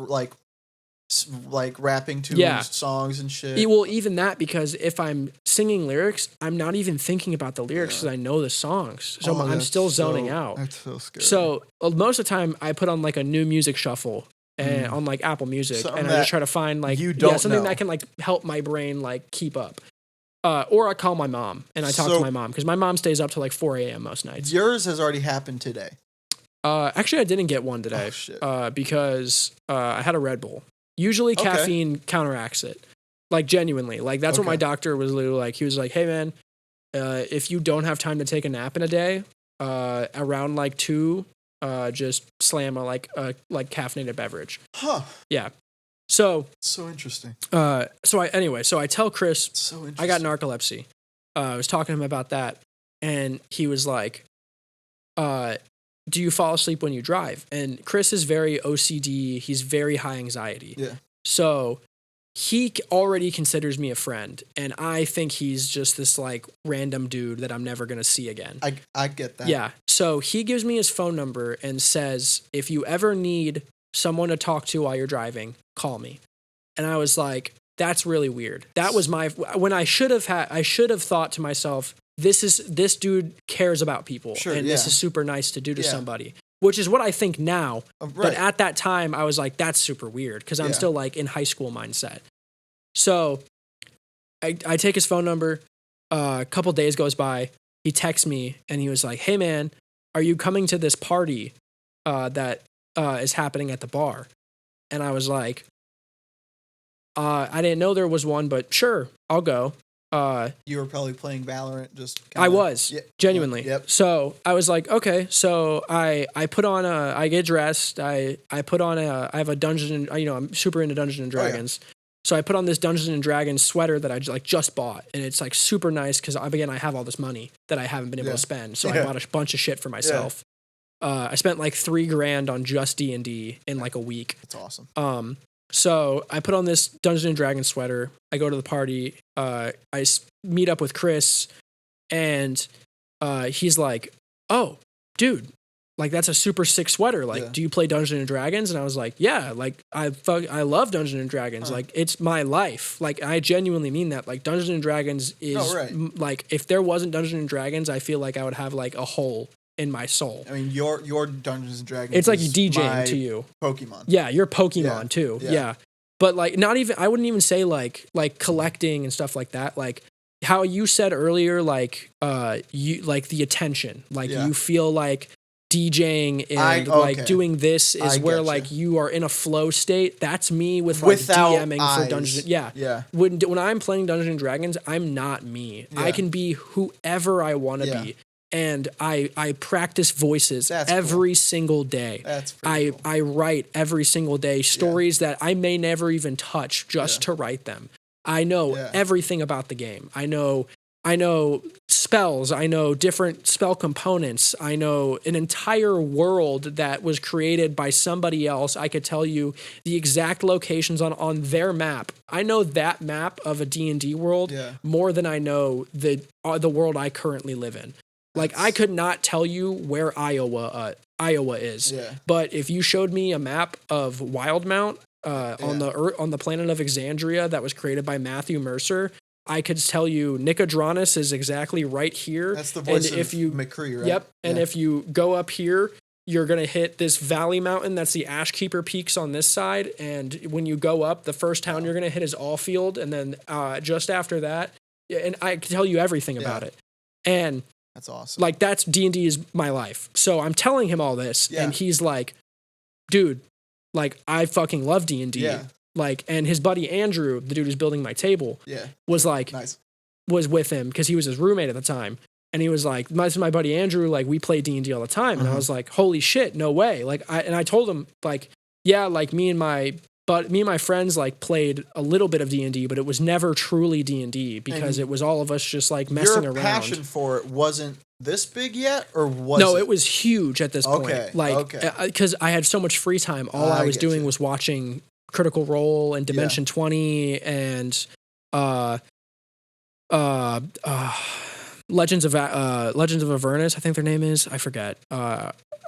rapping to songs and shit. Well, even that, because if I'm singing lyrics, I'm not even thinking about the lyrics because I know the songs. So I'm still zoning out. That's so scary. So most of the time I put on like a new music shuffle and on like Apple Music, something and I just try to find like something that can like help my brain like keep up. Or I call my mom and I talk to my mom because my mom stays up till like 4 a.m. most nights. Yours has already happened today. Actually, I didn't get one today because I had a Red Bull. Usually caffeine counteracts it. Like genuinely. Like that's what my doctor was literally like. He was like, hey man, if you don't have time to take a nap in a day, around like 2, just slam a caffeinated beverage. Huh. Yeah. So interesting. So I tell Chris I got narcolepsy. I was talking to him about that, and he was like, do you fall asleep when you drive? And Chris is very OCD. He's very high anxiety. Yeah. So he already considers me a friend, and I think he's just this like random dude that I'm never going to see again. I get that. Yeah. So he gives me his phone number and says, if you ever need someone to talk to while you're driving, call me. And I was like, that's really weird. That was when I should have thought to myself, this dude cares about people, and this is super nice to do to somebody, which is what I think now. Right. But at that time, I was like, that's super weird because I'm still like in high school mindset. So I take his phone number. A couple days goes by. He texts me and he was like, hey man, are you coming to this party that is happening at the bar? And I was like, I didn't know there was one, but sure, I'll go. You were probably playing Valorant, just I was genuinely. Yep. So I was like, okay. So I put on I get dressed. I have a Dungeon. I'm super into Dungeons and Dragons. Oh, yeah. So I put on this Dungeons and Dragons sweater that I just bought, and it's like super nice because I have all this money that I haven't been able to spend. So I bought a bunch of shit for myself. Yeah. I spent like $3,000 on just D&D in like a week. That's awesome. So I put on this Dungeons and Dragons sweater. I go to the party. I meet up with Chris, and he's like, "Oh, dude, like that's a super sick sweater. Like, do you play Dungeons and Dragons? And I was like, yeah, like I love Dungeons and Dragons. Like it's my life. Like I genuinely mean that. Like Dungeons and Dragons is like, if there wasn't Dungeons and Dragons, I feel like I would have like a hole in my soul. I mean, your Dungeons and Dragons. It's like DJing to you. Pokemon. Yeah, you're Pokemon too. Yeah. But like I wouldn't even say like collecting and stuff like that. Like how you said earlier, like you like the attention. Like you feel like DJing and like doing this is where like you are in a flow state. That's me with like without DMing eyes. For Dungeons. Yeah. When I'm playing Dungeons and Dragons, I'm not me. I can be whoever I want to be. And I practice voices every single day. That's cool. I write every single day stories that I may never even touch just to write them. I know everything about the game. I know spells. I know different spell components. I know an entire world that was created by somebody else. I could tell you the exact locations on their map. I know that map of a D&D world more than I know the world I currently live in. Like I could not tell you where Iowa is, but if you showed me a map of Wildmount on the planet of Exandria that was created by Matthew Mercer, I could tell you Nicodranus is exactly right here. That's the voice of McCree, right? Yep. And if you go up here, you're gonna hit this valley mountain. That's the Ashkeeper Peaks on this side. And when you go up, the first town you're gonna hit is Allfield, and then just after that, and I can tell you everything about it. And that's awesome. Like that's D&D is my life. So I'm telling him all this and he's like, dude, like I fucking love D&D. Yeah. Like, and his buddy Andrew, the dude who's building my table, was like, was with him because he was his roommate at the time. And he was like, this is my buddy Andrew, like we play D&D all the time. And I was like, holy shit, no way. Like I told him like, yeah, like me and my friends like played a little bit of D&D, but it was never truly D&D because it was all of us just like messing around. Your passion for it wasn't this big yet, or was it? No, it was huge at this point. Like, because I had so much free time. All I was doing was watching Critical Role and Dimension 20 and Legends of Avernus, I think their name is. I forget.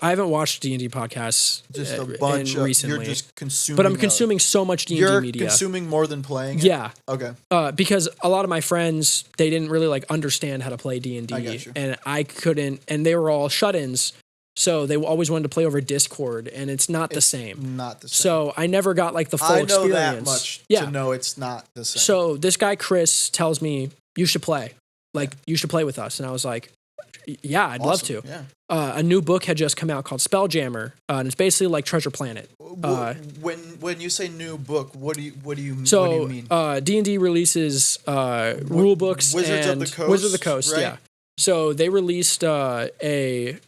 I haven't watched D&D podcasts just a bunch recently. You're just consuming. But I'm consuming so much D&D media. You're consuming more than playing it? Yeah. Okay. Because a lot of my friends, they didn't really like understand how to play D&D. I got you. And I couldn't, and they were all shut-ins. So they always wanted to play over Discord, and it's not the same. Not the same. So I never got like the full experience. I know that much to know it's not the same. So this guy, Chris, tells me, you should play. Like, you should play with us. And I was like, yeah, I'd love to. Yeah. A new book had just come out called Spelljammer, and it's basically like Treasure Planet. When you say new book, what do you mean? D&D releases rule books Wizards and of the Coast, Wizards of the Coast, right? yeah. So they released a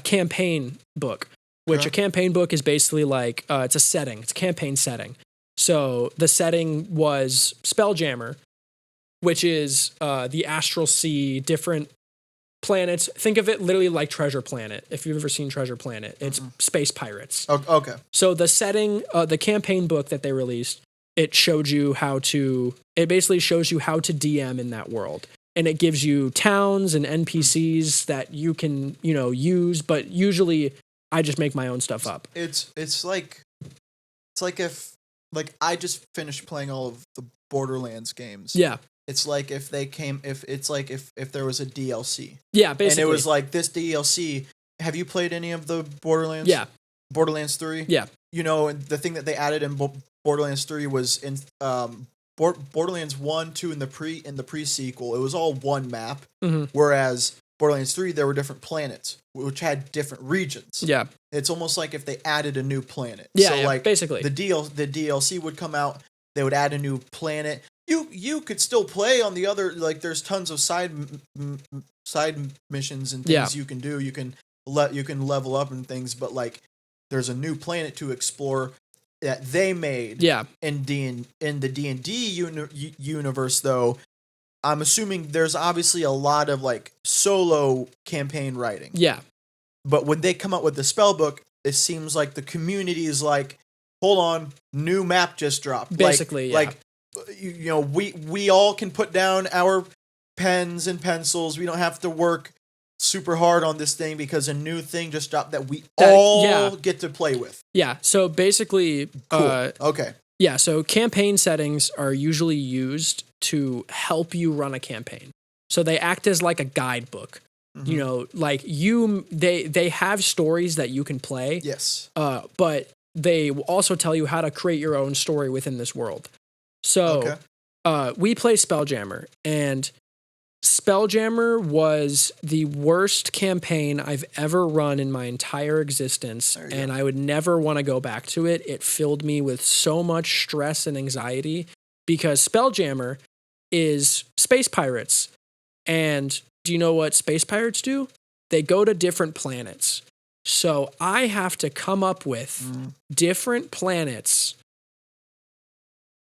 campaign book, which a campaign book is basically like it's a setting, it's a campaign setting. So the setting was Spelljammer, which is the Astral Sea, different planets. Think of it literally like Treasure Planet. If you've ever seen Treasure Planet, it's space pirates. Okay. So the setting, the campaign book that they released, it basically shows you how to DM in that world. And it gives you towns and NPCs that you can, use, but usually I just make my own stuff up. It's like if I just finished playing all of the Borderlands games. Yeah. It's like if there was a DLC. Yeah, basically. And it was like this DLC. Have you played any of the Borderlands? Yeah. Borderlands 3? Yeah. And the thing that they added in Borderlands 3 was in Borderlands 1, 2 in the pre-sequel, it was all one map. Mm-hmm. Whereas Borderlands 3, there were different planets which had different regions. Yeah. It's almost like if they added a new planet. Yeah, so like basically. The DLC would come out, they would add a new planet. You could still play on the other, like there's tons of side missions and things you can do. You can level up and things, but like there's a new planet to explore that they made. Yeah. In the D&D universe though, I'm assuming there's obviously a lot of like solo campaign writing. Yeah. But when they come up with the spell book, it seems like the community is like, hold on, new map just dropped. Basically, we all can put down our pens and pencils. We don't have to work super hard on this thing because a new thing just dropped that we all get to play with. Yeah. So basically, cool. Okay. Yeah. So campaign settings are usually used to help you run a campaign. So they act as like a guidebook. Mm-hmm. You know, like they have stories that you can play. Yes. But they will also tell you how to create your own story within this world. So we play Spelljammer, and Spelljammer was the worst campaign I've ever run in my entire existence, and I would never want to go back to it. It filled me with so much stress and anxiety because Spelljammer is space pirates. And do you know what space pirates do? They go to different planets. So I have to come up with different planets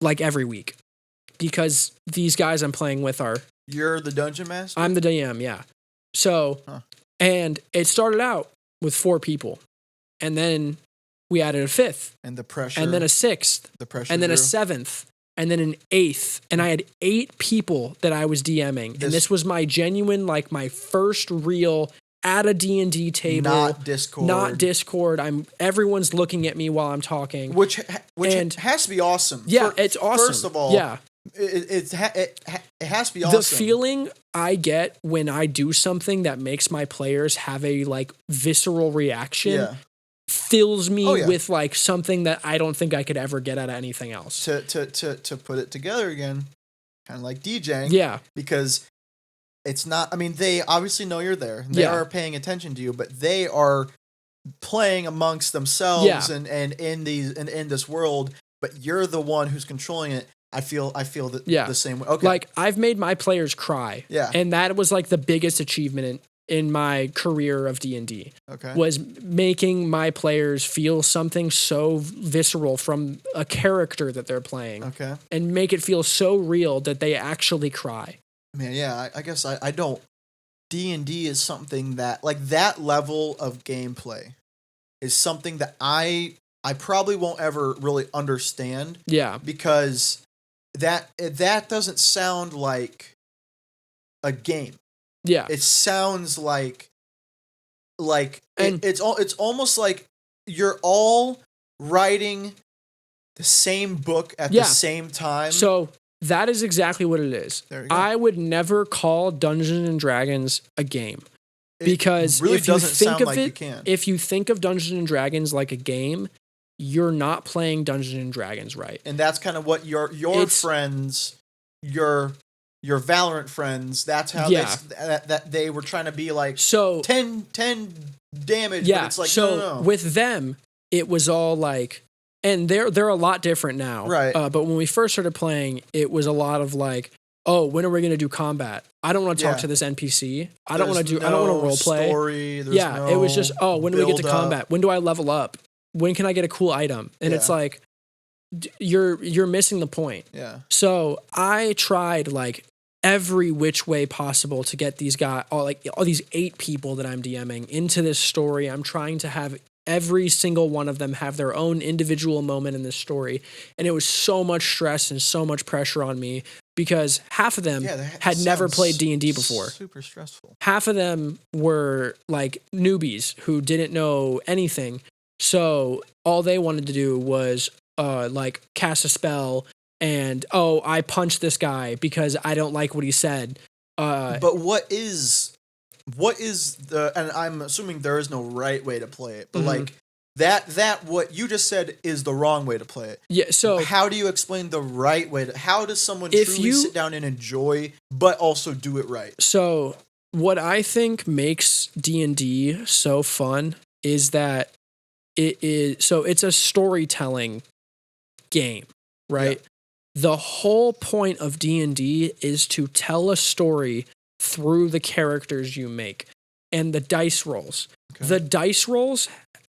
like every week because these guys I'm playing with are... You're the dungeon master? I'm the DM, yeah. So, and it started out with 4 people. And then we added a 5th. And the pressure. And then a 6th. The pressure and then grew. A 7th. And then an 8th. And I had 8 people that I was DMing. And this was my genuine, like my first real at a D&D table. Not Discord. Not Discord. Everyone's looking at me while I'm talking. Which has to be awesome. Yeah, it's awesome. First of all, yeah. It has to be awesome. The feeling I get when I do something that makes my players have a like visceral reaction fills me with like something that I don't think I could ever get out of anything else. To put it together again, kind of like DJing. Yeah. Because it's not, I mean, they obviously know you're there. They are paying attention to you, but they are playing amongst themselves and in this world, but you're the one who's controlling it. I feel the same way. Okay. Like I've made my players cry. Yeah. And that was like the biggest achievement in my career of D&D. Okay. Was making my players feel something so visceral from a character that they're playing. Okay. And make it feel so real that they actually cry. Man, yeah, I guess I don't. D&D is something that, like, that level of gameplay is something that I probably won't ever really understand. Yeah. Because that doesn't sound like a game. Yeah. It sounds like it's almost like you're all writing the same book at the same time. So that is exactly what it is. There you go. I would never call Dungeons and Dragons a game. Because really if you think of like it, if you think of Dungeons and Dragons like a game, you're not playing Dungeons and Dragons right. And that's kind of what your friends, your Valorant friends, that's how they were trying to be like 10 damage. Yeah. But it's like, so no. With them, it was all like, and they're a lot different now. Right. But when we first started playing, it was a lot of like, oh, when are we going to do combat? I don't want to talk to this NPC. I don't want to role play. It was just, oh, when do we get to combat? When do I level up? When can I get a cool item? And it's like, you're missing the point. Yeah. So I tried like every which way possible to get these guys, all these 8 people that I'm DMing into this story. I'm trying to have every single one of them have their own individual moment in this story. And it was so much stress and so much pressure on me because half of them had never played D&D before. Super stressful. Half of them were like newbies who didn't know anything. So all they wanted to do was like cast a spell and, oh, I punched this guy because I don't like what he said. But what is the, and I'm assuming there is no right way to play it, but like that what you just said is the wrong way to play it. Yeah. So how do you explain the right way how does someone truly sit down and enjoy, but also do it right? So what I think makes D&D so fun is that it's a storytelling game, right? Yeah. The whole point of D&D is to tell a story through the characters you make and the dice rolls. Okay. The dice rolls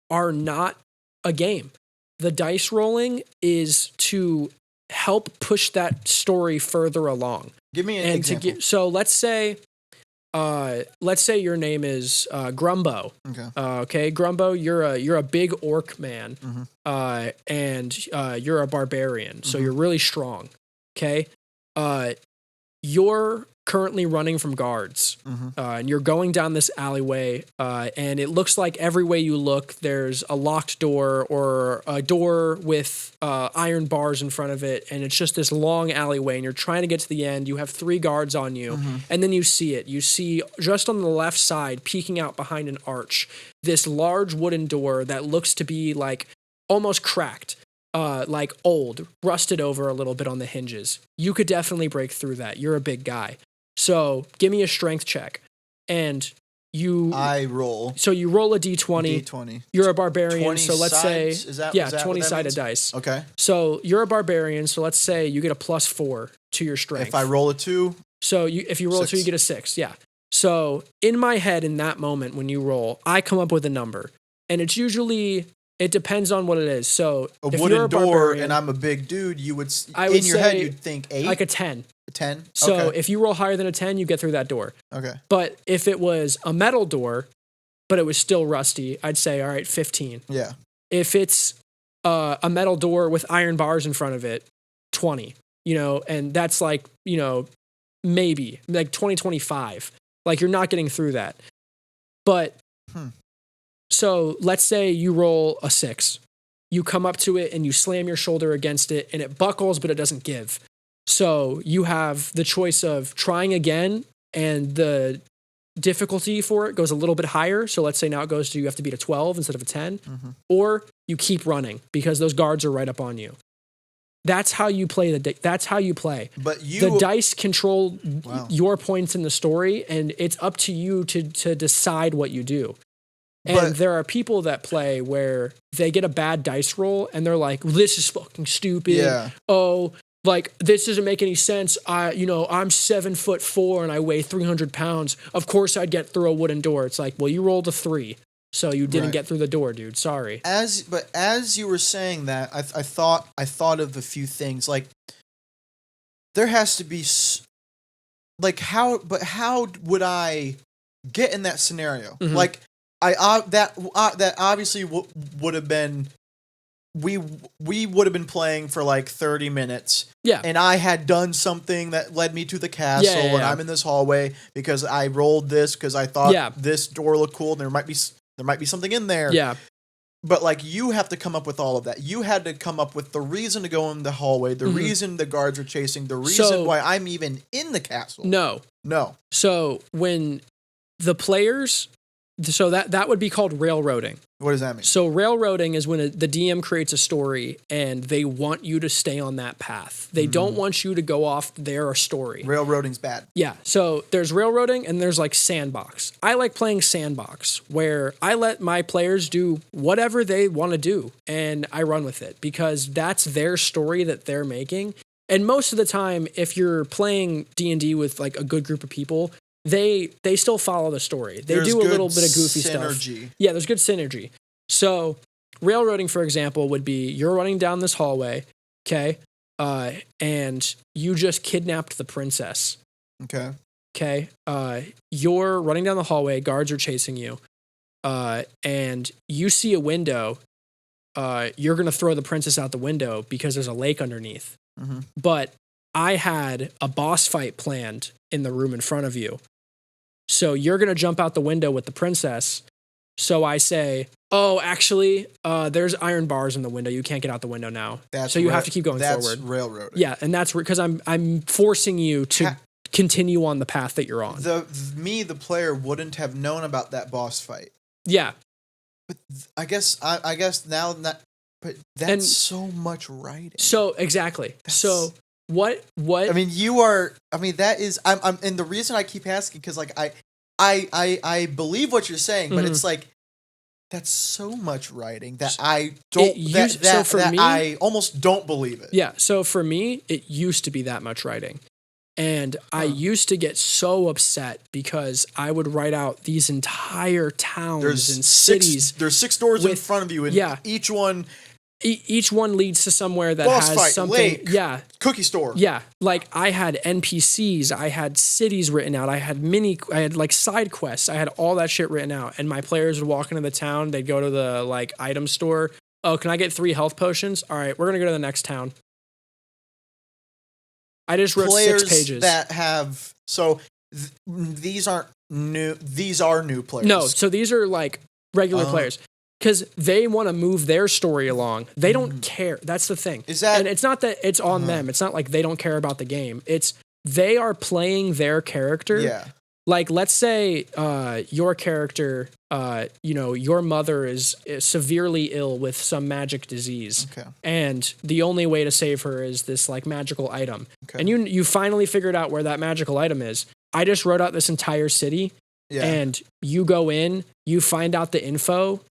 are not a game. The dice rolling is to help push that story further along. Give me an example. So let's say your name is Grumbo. Okay. Grumbo, you're a big orc man, and you're a barbarian, so you're really strong. Okay. Your currently running from guards, and you're going down this alleyway, and it looks like every way you look, there's a locked door or a door with iron bars in front of it, and it's just this long alleyway, and you're trying to get to the end. You have 3 guards on you, and then you see it. You see just on the left side, peeking out behind an arch, this large wooden door that looks to be like almost cracked. Like old, rusted over a little bit on the hinges. You could definitely break through that. You're a big guy. So give me a strength check. And I roll. So you roll a d20. D20. You're a barbarian. 20 So let's sides? say, is that 20-sided dice. Okay. So you're a barbarian. So let's say you get a +4 to your strength. If I roll a 2. So if you roll 6. A 2, you get a 6. Yeah. So in my head, in that moment when you roll, I come up with a number. And it's usually... It depends on what it is. So a wooden door, and I'm a big dude, you would in your head you'd think 8, like a 10. A 10. So if you roll higher than a 10, you get through that door. Okay. But if it was a metal door, but it was still rusty, I'd say all right, 15. Yeah. If it's a metal door with iron bars in front of it, 20. And that's like maybe like 20, 25. Like you're not getting through that. But. So let's say you roll a 6. You come up to it and you slam your shoulder against it and it buckles, but it doesn't give. So you have the choice of trying again, and the difficulty for it goes a little bit higher. So let's say now it goes to you have to beat a 12 instead of a 10, or you keep running because those guards are right up on you. That's how you play that's how you play. But the dice control your points in the story, and it's up to you to decide what you do. And there are people that play where they get a bad dice roll and they're like, this is fucking stupid. Yeah. Oh, like this doesn't make any sense. I'm 7'4" and I weigh 300 pounds. Of course I'd get through a wooden door. It's like, well, you rolled a 3. So you didn't get through the door, dude. Sorry. As you were saying that, I thought of a few things. Like there has to be like how would I get in that scenario? Like that obviously would have been we would have been playing for like 30 minutes. Yeah. And I had done something that led me to the castle, and I'm in this hallway because I rolled this because I thought this door looked cool and there might be something in there. Yeah. But like you have to come up with all of that. You had to come up with the reason to go in the hallway, the reason the guards are chasing, the reason why I'm even in the castle. No. So when the players... So that would be called railroading. What does that mean? So railroading is when the DM creates a story and they want you to stay on that path. They don't want you to go off their story. Railroading's bad. Yeah. So there's railroading and there's like sandbox. I like playing sandbox where I let my players do whatever they want to do and I run with it because that's their story that they're making. And most of the time, if you're playing D&D with like a good group of people, they still follow the story. They do a little bit of goofy stuff. Yeah, there's good synergy. So railroading, for example, would be you're running down this hallway, okay, and you just kidnapped the princess. Okay. You're running down the hallway. Guards are chasing you, and you see a window. You're gonna throw the princess out the window because there's a lake underneath. But I had a boss fight planned in the room in front of you. So you're going to jump out the window with the princess. So I say, oh, actually, there's iron bars in the window. You can't get out the window now. So you have to keep going forward. That's railroading. Yeah, and that's because I'm forcing you to continue on the path that you're on. The player, wouldn't have known about that boss fight. Yeah. But I guess now that... But that's so much writing. So, exactly. What I mean, that is I'm and the reason I keep asking because like I believe what you're saying, but it's like that's so much writing that I don't I almost don't believe it. Yeah, so for me it used to be that much writing. And I used to get so upset because I would write out these entire towns and cities. There's 6 doors in front of you, and each one leads to somewhere that boss has fight, something. Lake, yeah. Cookie store. Yeah. Like I had NPCs, I had cities written out, I had like side quests, I had all that shit written out. And my players would walk into the town, they'd go to the like item store. Oh, can I get 3 health potions? All right, we're gonna go to the next town. I just wrote players 6 pages that have these aren't new. These are new players. No, so these are like regular players because they want to move their story along. They don't care. That's the thing. And it's not that it's on them. It's not like they don't care about the game. It's they are playing their character. Yeah. Like, let's say your character, your mother is severely ill with some magic disease. Okay. And the only way to save her is this, like, magical item. Okay. And you finally figured out where that magical item is. I just wrote out this entire city. Yeah. And you go in, you find out the info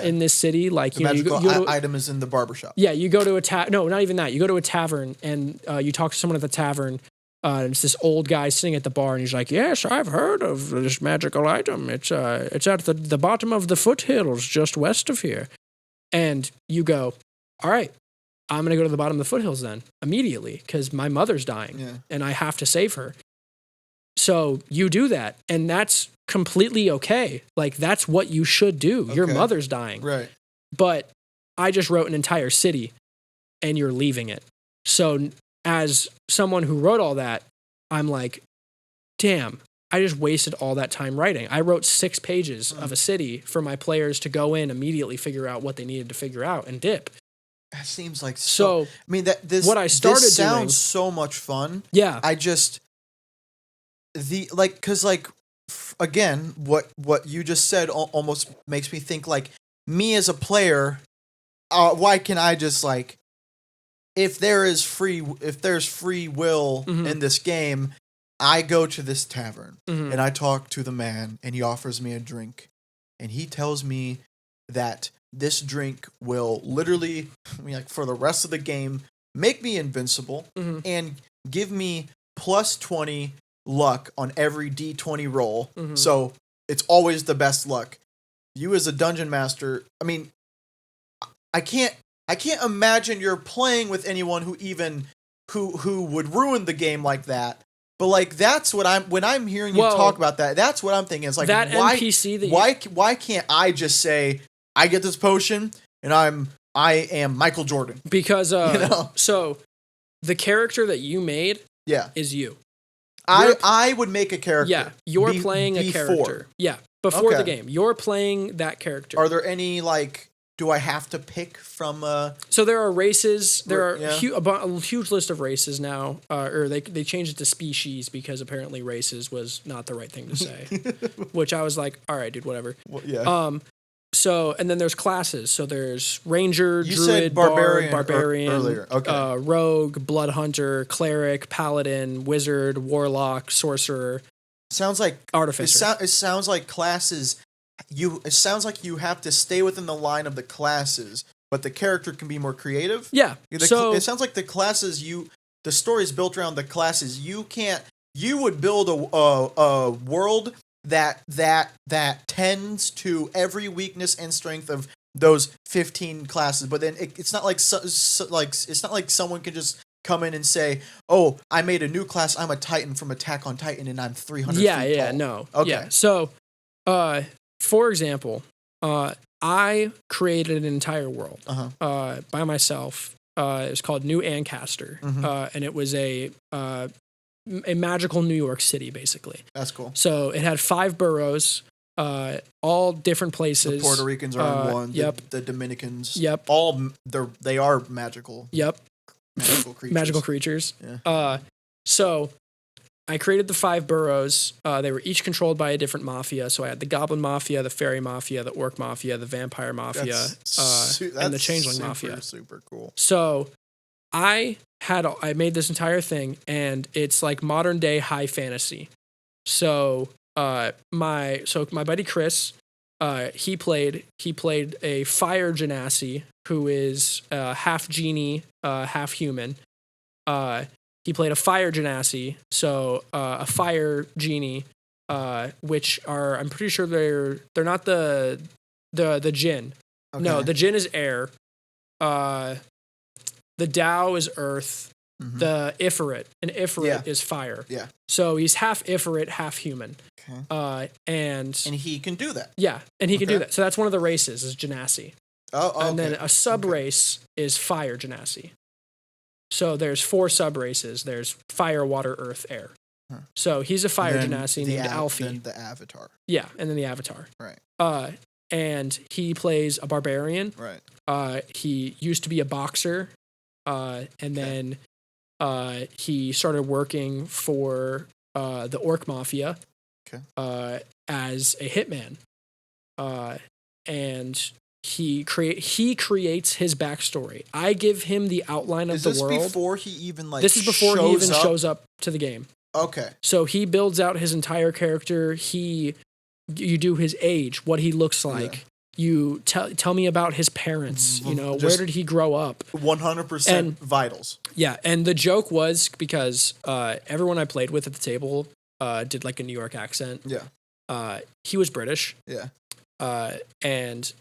in this city. Like, the magical item is in the barbershop. Yeah, you go to no, not even that. You go to a tavern, and you talk to someone at the tavern. And it's this old guy sitting at the bar, and he's like, "Yes, I've heard of this magical item. It's at the bottom of the foothills, just west of here." And you go, "All right, I'm gonna go to the bottom of the foothills then immediately because my mother's dying, and I have to save her." So you do that, and that's completely okay. Like, that's what you should do. Okay. Your mother's dying, right? But I just wrote an entire city, and you're leaving it. So as someone who wrote all that, I'm like, damn, I just wasted all that time writing. I wrote 6 pages of a city for my players to go in, immediately figure out what they needed to figure out, and dip. That seems like so. I mean, what I started this sounds doing, so much fun. Yeah. I just again, what you just said almost makes me think like me as a player. Why can I just like? If there's free will in this game, I go to this tavern and I talk to the man and he offers me a drink and he tells me that this drink will literally, like for the rest of the game, make me invincible and give me plus 20 luck on every D20 roll. So it's always the best luck. You as a dungeon master, I mean, I can't imagine you're playing with anyone who would ruin the game like that. But like that's what when I'm hearing you talk about that, that's what I'm thinking. It's like that NPC that why can't I just say I get this potion and I am Michael Jordan? Because so the character that you made is you. I would make a character. Yeah, you're playing a character. Yeah, before the game. You're playing that character. Are there any like do I have to pick from? So there are races. There are a huge list of races now, or they changed it to species because apparently races was not the right thing to say. Which I was like, all right, dude, whatever. Well, yeah. So and then there's classes. So there's ranger, you druid, said barbarian earlier. Okay. Rogue, blood hunter, cleric, paladin, wizard, warlock, sorcerer. Sounds like artificer. It sounds like classes. It sounds like you have to stay within the line of the classes, but the character can be more creative. Yeah. So it sounds like the classes the story is built around the classes. You would build a world that tends to every weakness and strength of those 15 classes, but then it's not like it's not like someone can just come in and say, "Oh, I made a new class. I'm a Titan from Attack on Titan, and I'm 300 feet tall." Yeah, no. Okay. Yeah. So, for example, I created an entire world by myself. It was called New Ancaster, and it was a magical New York City, basically. That's cool. So it had 5 boroughs, all different places. The Puerto Ricans are in one. Yep. The Dominicans. Yep. They are magical. Yep. Magical creatures. Magical creatures. Yeah. So I created the 5 boroughs. They were each controlled by a different mafia. So I had the Goblin Mafia, the Fairy Mafia, the Orc Mafia, the Vampire Mafia, and the Changeling Mafia. Super cool. So I made this entire thing, and it's like modern day high fantasy. So my buddy Chris, he played a fire genasi who is half genie, half human. He played a fire genasi, so a fire genie, which are I'm pretty sure they're not the djinn. Okay. No, the djinn is air. The Tao is earth. The Ifrit, is fire. Yeah. So he's half Ifrit, half human. Okay. And he can do that. Yeah, and he can do that. So that's one of the races is genasi. Oh, okay. And then a sub race is fire genasi. So there's 4 sub races. There's fire, water, earth, air. So he's a fire genasi named Alfie. Then the Avatar. Yeah, and then the Avatar. Right. And he plays a barbarian. Right. He used to be a boxer, and then he started working for the Orc Mafia as a hitman. And he creates his backstory. I give him the outline of the world. Is this before he even This is before he even shows up to the game. Okay. So he builds out his entire character. You do his age, what he looks like. Yeah. You tell me about his parents. You know, where did he grow up? 100% vitals. Yeah, and the joke was because everyone I played with at the table did like a New York accent. Yeah. He was British. Yeah. And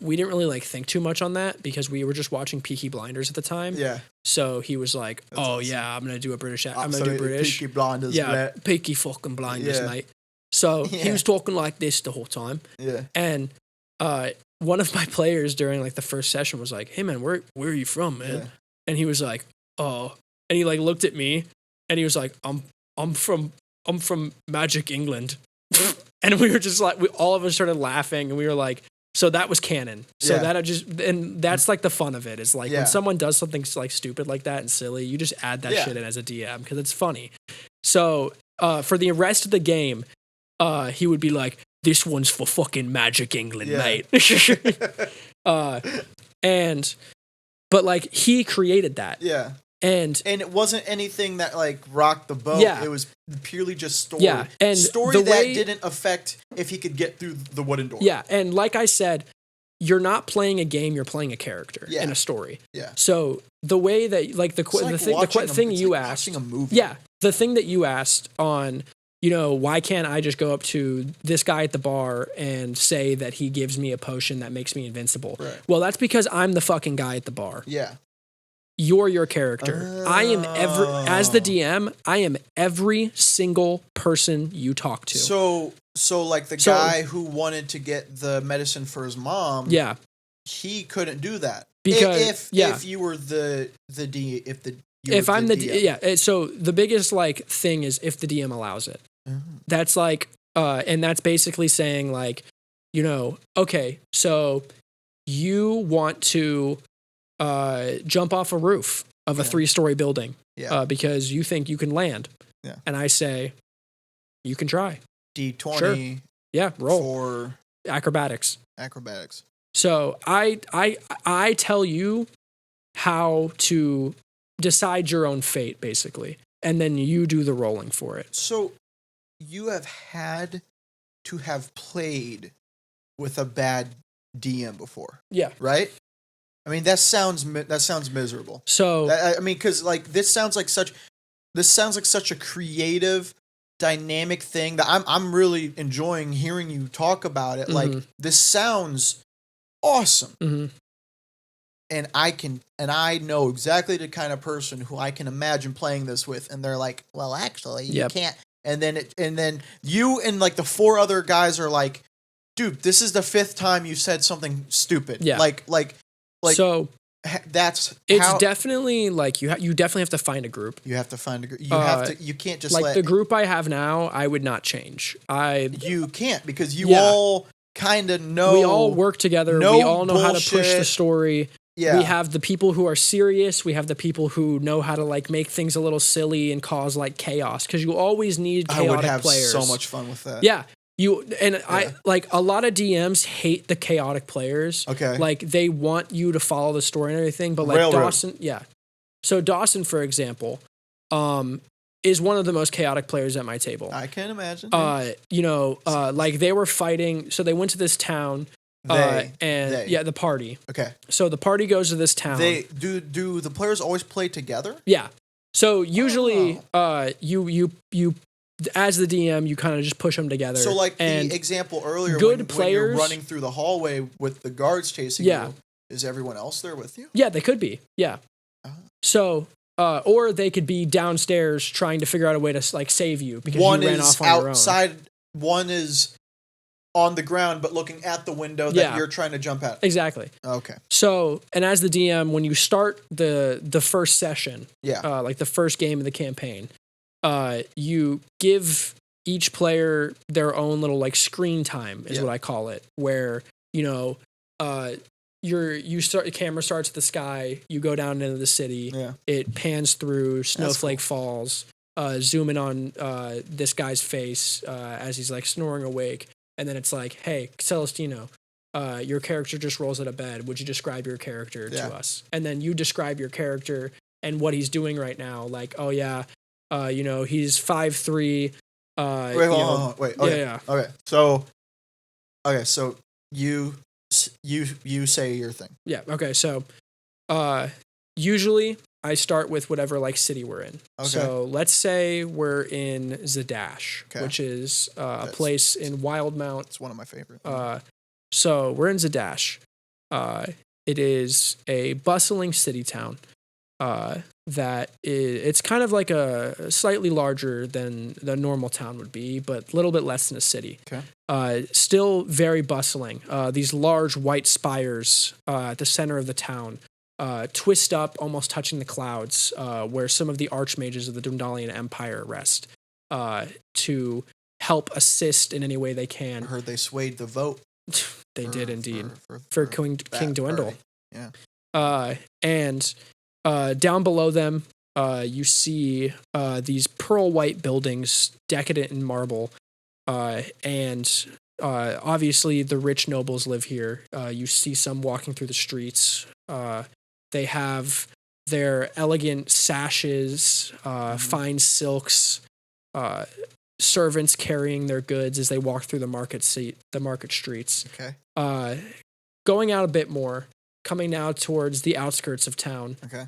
we didn't really like think too much on that because we were just watching Peaky Blinders at the time. Yeah. So he was like, "Oh awesome. Yeah, I'm gonna do a British. I'm gonna do British. Peaky Blinders. Yeah, Peaky fucking Blinders, mate." So he was talking like this the whole time. Yeah. And one of my players during like the first session was like, "Hey man, where are you from, man?" Yeah. And he was like, "Oh," and he like looked at me, and he was like, "I'm from Magic England," and we were just like, all of us started laughing, and we were like. So that was canon. So and that's like the fun of it is like when someone does something like stupid like that and silly, you just add that shit in as a DM because it's funny. So for the rest of the game, he would be like, "This one's for fucking Magic England, mate." But like he created that. Yeah. And it wasn't anything that like rocked the boat. Yeah. It was purely just story. Yeah. And story that didn't affect if he could get through the wooden door. Yeah. And like I said, you're not playing a game, you're playing a character in a story. Yeah. So the way that like the thing you asked, a movie. Yeah. The thing that you asked on, you know, why can't I just go up to this guy at the bar and say that he gives me a potion that makes me invincible? Right. Well, that's because I'm the fucking guy at the bar. Yeah. You're your character. I am as the DM, I am every single person you talk to. So like the guy who wanted to get the medicine for his mom. Yeah. He couldn't do that. Because if you were if I'm the DM. Yeah. So the biggest like thing is if the DM allows it. Mm-hmm. That's like and that's basically saying like, you know, okay, so you want to jump off a roof of a 3-story building because you think you can land. Yeah. And I say, you can try. D20. Sure. Yeah, roll. For acrobatics. So I tell you how to decide your own fate, basically. And then you do the rolling for it. So you have had to have played with a bad DM before. Yeah. Right? I mean, that sounds miserable. So I mean, because like this sounds like such a creative, dynamic thing that I'm really enjoying hearing you talk about it. Mm-hmm. Like this sounds awesome, mm-hmm. and I know exactly the kind of person who I can imagine playing this with, and they're like, well, actually, you can't. And then you and like the 4 other guys are like, dude, this is the 5th time you said something stupid. Yeah. Like so it's definitely like you definitely have to find a group. You have to find a group. You can't just like the group I have now. I would not change. You can't because you all kind of know. We all work together. We all know how to push the story. Yeah. We have the people who are serious. We have the people who know how to like make things a little silly and cause like chaos because you always need chaotic players. I would have so much fun with that. Yeah. I like a lot of DMs hate the chaotic players. Okay. Like they want you to follow the story and everything, but like Dawson, So Dawson, for example, is one of the most chaotic players at my table. I can imagine. Like they were fighting, so they went to this town. The party. Okay. So the party goes to this town. They do the players always play together? Yeah. So usually you as the DM, you kind of just push them together. So, like the example earlier, when you're running through the hallway with the guards chasing you, is everyone else there with you? Yeah, they could be. Yeah. So, or they could be downstairs trying to figure out a way to like save you because you ran off on your own. One is on the ground, but looking at the window that you're trying to jump at. Exactly. Okay. So, and as the DM, when you start the first session, like the first game of the campaign, you give each player their own little like screen time is what I call it, where the camera starts at the sky, you go down into the city, it pans through, snowflake falls, zoom in on this guy's face as he's like snoring awake, and then it's like, hey, Celestino, your character just rolls out of bed. Would you describe your character to us? And then you describe your character and what he's doing right now. Like, oh yeah, he's 5'3". Wait. Okay. Okay. So you say your thing. Yeah. Okay. So, usually I start with whatever like city we're in. Okay. So let's say we're in Zadash, which is a place in Wildmount. It's one of my favorite. So we're in Zadash. It is a bustling city town. It's kind of like a slightly larger than the normal town would be, but a little bit less than a city. Okay. Still very bustling. These large white spires at the center of the town twist up, almost touching the clouds, where some of the archmages of the Dundalian Empire rest to help assist in any way they can. I heard they swayed the vote. They did indeed for King Dwendal. Yeah. And down below them, you see these pearl white buildings, decadent in marble, and obviously the rich nobles live here. You see some walking through the streets. They have their elegant sashes, fine silks, servants carrying their goods as they walk through the market streets. Okay. Going out a bit more, coming now towards the outskirts of town. Okay.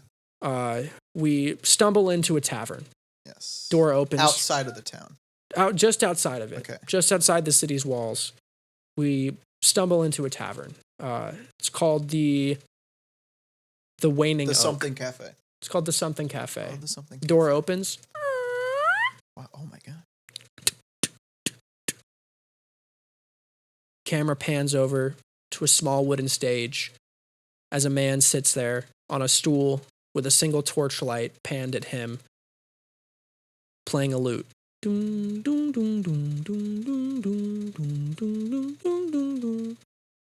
We stumble into a tavern. Yes. Door opens. Outside of the town. Just outside of it. Okay. Just outside the city's walls. We stumble into a tavern. It's called the Waning Oak. The Something Cafe. It's called the Something Cafe. Oh, the Something Cafe. Door opens. Wow, oh my God. Camera pans over to a small wooden stage as a man sits there on a stool with a single torchlight panned at him, playing a lute.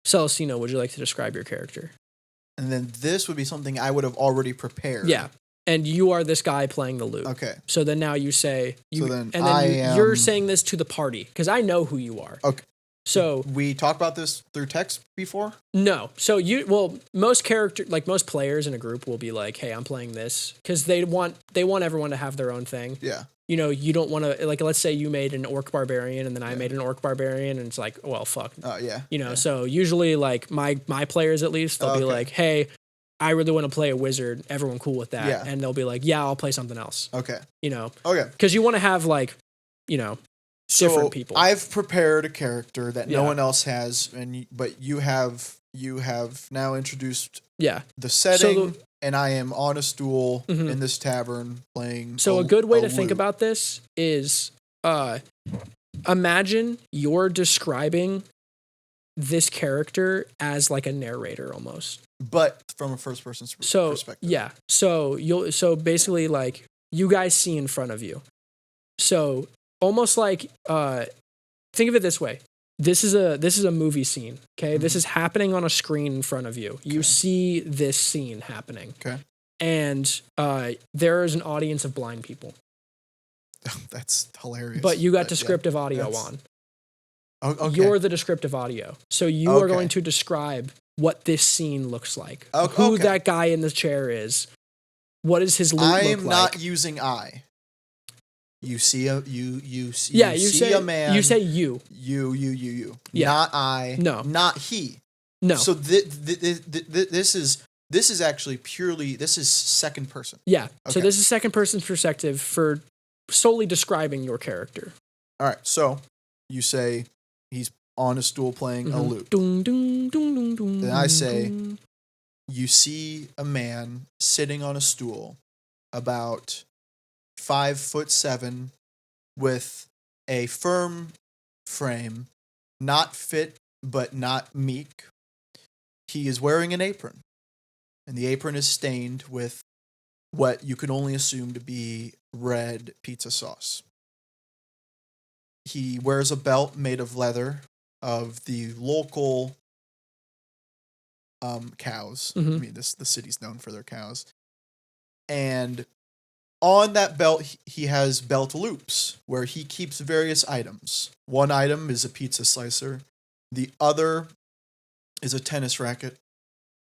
Celestino, would you like to describe your character? And then this would be something I would have already prepared. Yeah. And you are this guy playing the lute. Okay. So then now you say, you're saying this to the party because I know who you are. Okay. So we talked about this through text before? No. So most players in a group will be like, "Hey, I'm playing this," because they want everyone to have their own thing. Yeah. You don't want to, like, let's say you made an orc barbarian and then I made an orc barbarian and it's like, well, fuck. Yeah. So usually like my players at least, they'll be like, "Hey, I really want to play a wizard. Everyone cool with that?" Yeah. And they'll be like, "Yeah, I'll play something else." Okay. Okay. Because you want to have like, different people. I've prepared a character that no one else has, but you have now introduced the setting, and I am on a stool in this tavern playing. So a good way to think about this is, imagine you're describing this character as like a narrator almost, but from a first person perspective. Yeah. So basically like you guys see in front of you. So almost like, think of it this way. This is a movie scene. Okay. Mm-hmm. This is happening on a screen in front of you. Okay. You see this scene happening. Okay. And, there is an audience of blind people. That's hilarious. But you got descriptive audio on. Okay. You're the descriptive audio. So you are going to describe what this scene looks like. Who that guy in the chair is. What does his look like? I am not using I. You see a man. You say you. You. Yeah. Not I. No. Not he. No. So this is actually purely second person. Yeah. Okay. So this is second person's perspective for solely describing your character. All right. So you say he's on a stool playing a lute. Then I say you see a man sitting on a stool about 5'7" with a firm frame not fit but not meek. He is wearing an apron, and the apron is stained with what you can only assume to be red pizza sauce. He wears a belt made of leather of the local cows. I mean, the city's known for their cows. And on that belt, he has belt loops where he keeps various items. One item is a pizza slicer. The other is a tennis racket.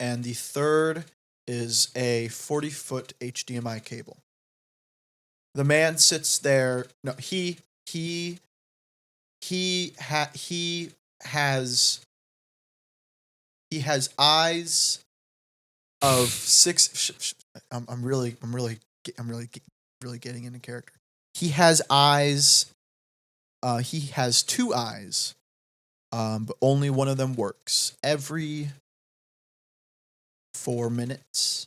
And the third is a 40-foot HDMI cable. The man sits there. No, he has eyes of six. I'm really getting into character. He has eyes. He has two eyes, but only one of them works every 4 minutes.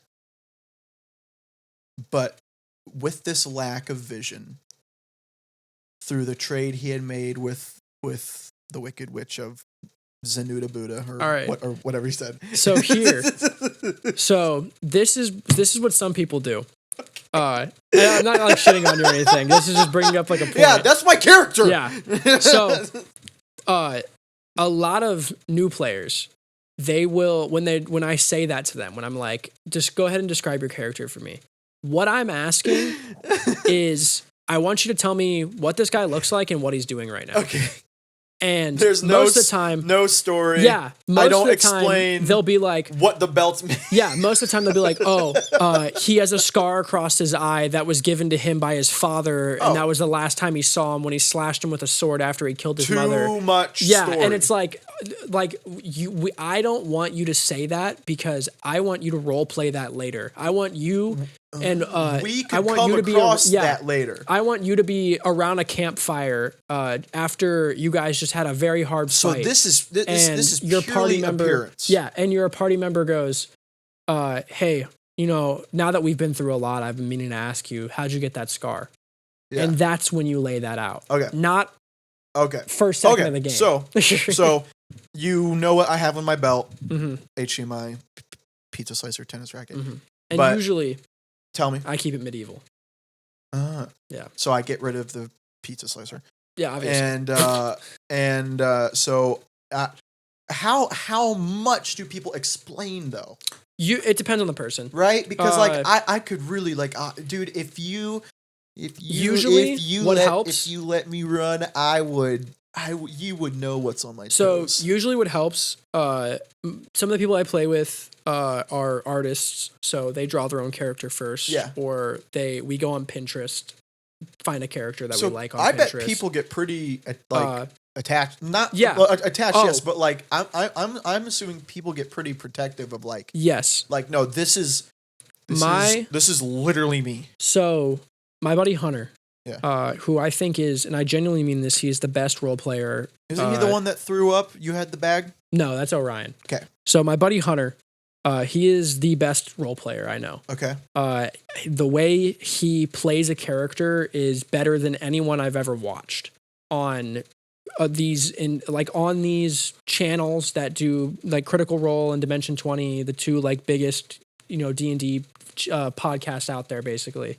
But with this lack of vision, through the trade he had made with the Wicked Witch of Zenuda Buddha, or whatever he said. So so this is what some people do. I'm not like shitting on you or anything. This is just bringing up like a point. Yeah, that's my character. Yeah. So, a lot of new players, they will when I say that to them, when I'm like, just go ahead and describe your character for me. What I'm asking is, I want you to tell me what this guy looks like and what he's doing right now. Okay. And there's most of the time, no story. Yeah, I don't explain. They'll be like, what the belts mean. Yeah, most of the time they'll be like, he has a scar across his eye that was given to him by his father, and that was the last time he saw him when he slashed him with a sword after he killed his mother. Too much. Yeah, story. and it's like I don't want you to say that because I want you to role play that later. I want you. And we could I want come you to be across that later. I want you to be around a campfire after you guys just had a very hard fight. So this is your party member. Appearance. Yeah, and your party member goes, "Hey, now that we've been through a lot, I've been meaning to ask you, how'd you get that scar?" Yeah. And that's when you lay that out. Okay. Not okay. First second of the game. So you know what I have on my belt? HDMI, pizza slicer, tennis racket, and usually. Tell me. I keep it medieval. Yeah. So I get rid of the pizza slicer. Yeah, obviously. And so how much do people explain though? It depends on the person, right? Because I could really dude, if you let me run, you would know what's on my toes. So usually what helps, some of the people I play with are artists, so they draw their own character first. Yeah. Or we go on Pinterest, find a character that we like on Pinterest. I bet people get pretty attached. Not attached, Oh. yes, but like I'm assuming people get pretty protective of like yes, like no, this is literally me. So my buddy Hunter. Yeah. Who I think is, and I genuinely mean this, he's the best role player. Isn't he the one that threw up? You had the bag? No, that's Orion. Okay. So my buddy Hunter, he is the best role player I know. Okay. The way he plays a character is better than anyone I've ever watched on these channels that do like Critical Role and Dimension 20, the two like biggest D&D podcasts out there basically.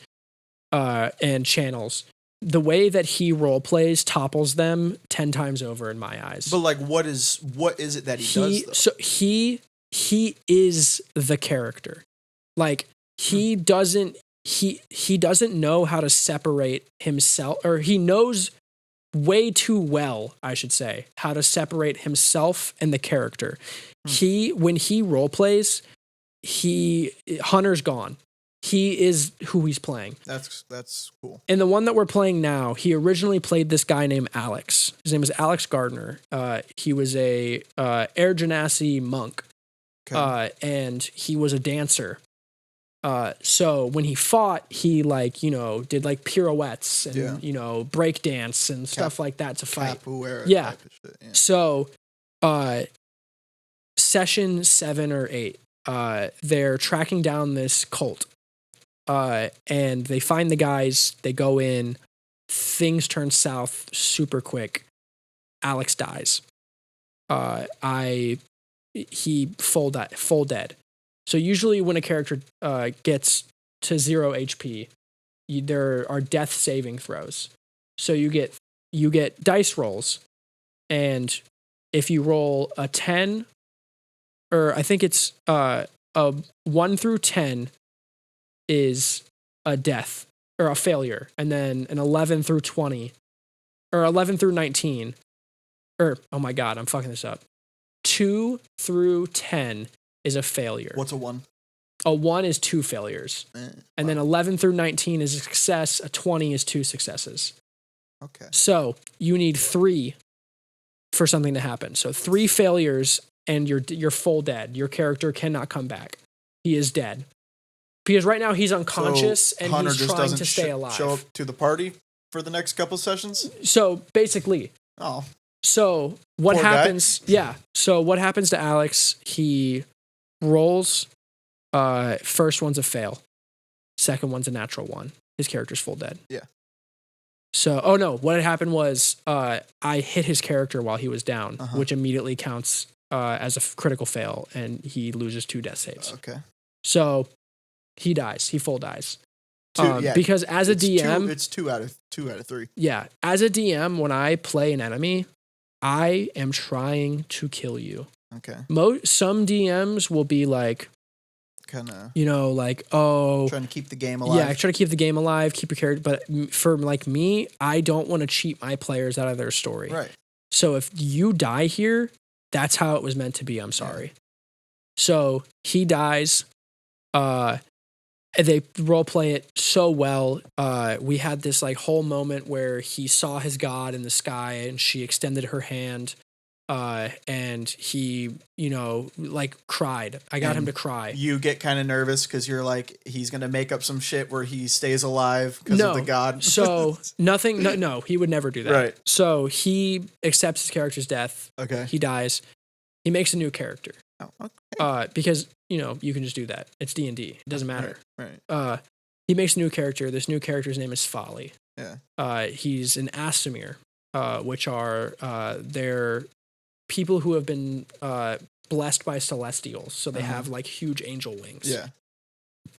And channels. The way that he role plays topples them 10 times over in my eyes. But like, what is it that he does though? So he is the character. Like he doesn't know how to separate himself, or he knows way too well, I should say, how to separate himself and the character. When he role plays, Hunter's gone. He is who he's playing. That's cool. And the one that we're playing now, he originally played this guy named Alex. His name is Alex Gardner. He was a Air Genasi monk. Okay. And he was a dancer. So when he fought, he did like pirouettes and break dance and stuff like that to fight. Capoeira yeah. Type of shit. Yeah. So session 7 or 8, they're tracking down this cult. And they find the guys, they go in, things turn south super quick. Alex dies. he full dead. So usually when a character gets to 0 HP, there are death saving throws. So you get dice rolls, and if you roll a 10, or I think it's a 1 through 10 is a death or a failure, and then an 11 through 20 or 11 through 19, or oh my god, I'm fucking this up. 2 through 10 is a failure. What's a 1? A 1 is 2 failures. And then 11 through 19 is a success. A 20 is 2 successes. Okay. So you need 3 for something to happen. So 3 failures and you're full dead. Your character cannot come back. He is dead. Because right now he's unconscious and Hunter he's trying to stay alive. Show up to the party for the next couple sessions? So basically. Oh. So what Poor happens? Guy. Yeah. So what happens to Alex? He rolls. First one's a fail. Second one's a natural 1. His character's full dead. Yeah. So, oh no, what had happened was I hit his character while he was down, which immediately counts as a critical fail, and he loses 2 death saves. Okay. So he dies. He full dies. 2, yeah. Because as a DM, it's 2 out of 3. Yeah, as a DM, when I play an enemy, I am trying to kill you. Okay. Some DMs will be like, kind of, trying to keep the game alive. Yeah, I try to keep the game alive, keep your character. But for like me, I don't want to cheat my players out of their story. Right. So if you die here, that's how it was meant to be. I'm sorry. Yeah. So he dies. They role play it so well. We had this like whole moment where he saw his god in the sky, and she extended her hand. And he, cried. I got him to cry. You get kind of nervous because you're like, he's going to make up some shit where he stays alive because of the god. So nothing, no, he would never do that. Right. So he accepts his character's death. Okay. He dies. He makes a new character. Oh, okay. Because, you can just do that. It's D&D. It doesn't matter. Right. He makes a new character. This new character's name is Folly. Yeah. He's an Asimir, which are, they're people who have been blessed by celestials, so they have like huge angel wings. Yeah.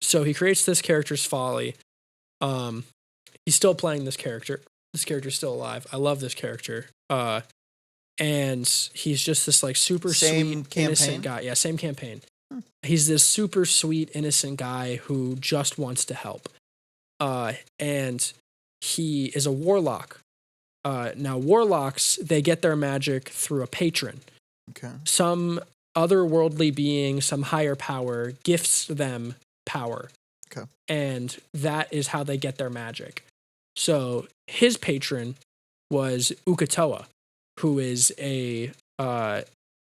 So he creates this character's Folly. He's still playing this character. This character's still alive. I love this character. And he's just this like super sweet, innocent guy. Yeah, same campaign. He's this super sweet, innocent guy who just wants to help. And he is a warlock. Now, warlocks, they get their magic through a patron. Okay. Some otherworldly being, some higher power, gifts them power. Okay. And that is how they get their magic. So his patron was Ukatoa, who is a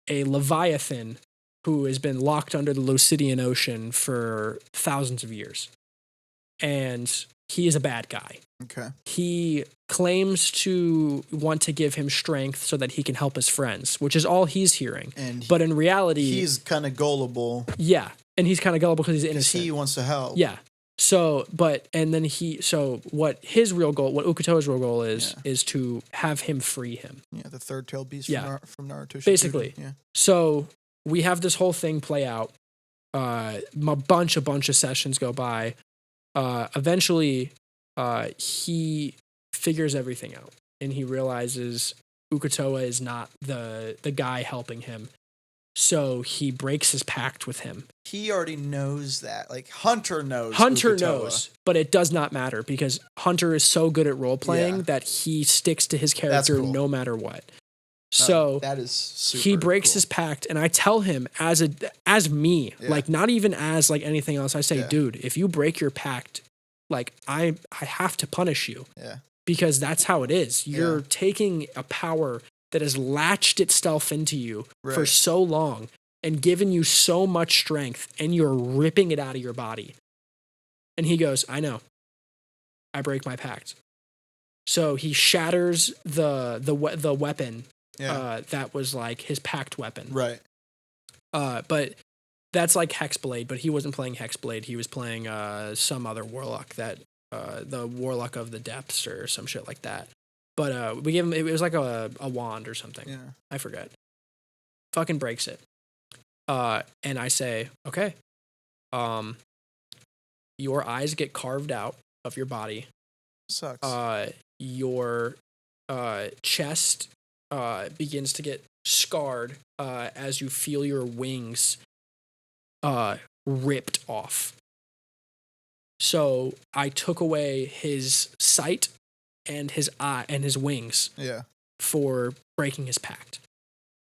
leviathan who has been locked under the Lucidian Ocean for thousands of years. And he is a bad guy. Okay. He claims to want to give him strength so that he can help his friends, which is all he's hearing. But in reality, he's kind of gullible. Yeah, and he's kind of gullible because he's innocent. He wants to help. Yeah. So what his real goal, what Ukatoa's real goal is to have him free him. Yeah, the third tailed beast from Naruto. Basically. Yeah. So we have this whole thing play out. A bunch of sessions go by. Eventually, he figures everything out, and he realizes Ukatoa is not the guy helping him. So he breaks his pact with him. He already knows that. Like, Hunter knows. Hunter knows, but it does not matter because Hunter is so good at role playing that he sticks to his character no matter what. So that is super he breaks his pact, and I tell him as me, like not even as like anything else. I say, dude, if you break your pact, like I have to punish you. Yeah. Because that's how it is. You're taking a power that has latched itself into you for so long and given you so much strength, and you're ripping it out of your body. And he goes, I know. I break my pact. So he shatters the weapon that was like his pact weapon. Right. But that's like Hexblade, but he wasn't playing Hexblade. He was playing some other warlock, the Warlock of the Depths or some shit like that. But we gave him, it was like a wand or something. Yeah. I forget. fucking breaks it. And I say, okay, your eyes get carved out of your body. Sucks. Your chest begins to get scarred as you feel your wings ripped off. So I took away his sight and his eye and his wings for breaking his pact.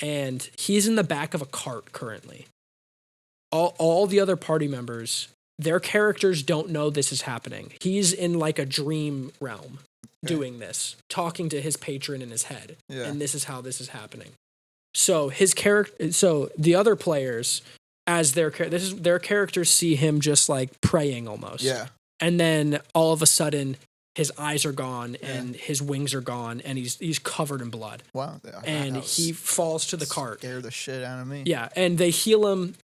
And he's in the back of a cart currently. All the other party members, their characters don't know this is happening. He's in like a dream realm doing this, talking to his patron in his head. Yeah. And this is how this is happening. So the other players, as their characters see him just like praying almost. Yeah. And then all of a sudden his eyes are gone and his wings are gone and he's covered in blood. Wow. And he falls to the cart. Scare the shit out of me. Yeah, and they heal him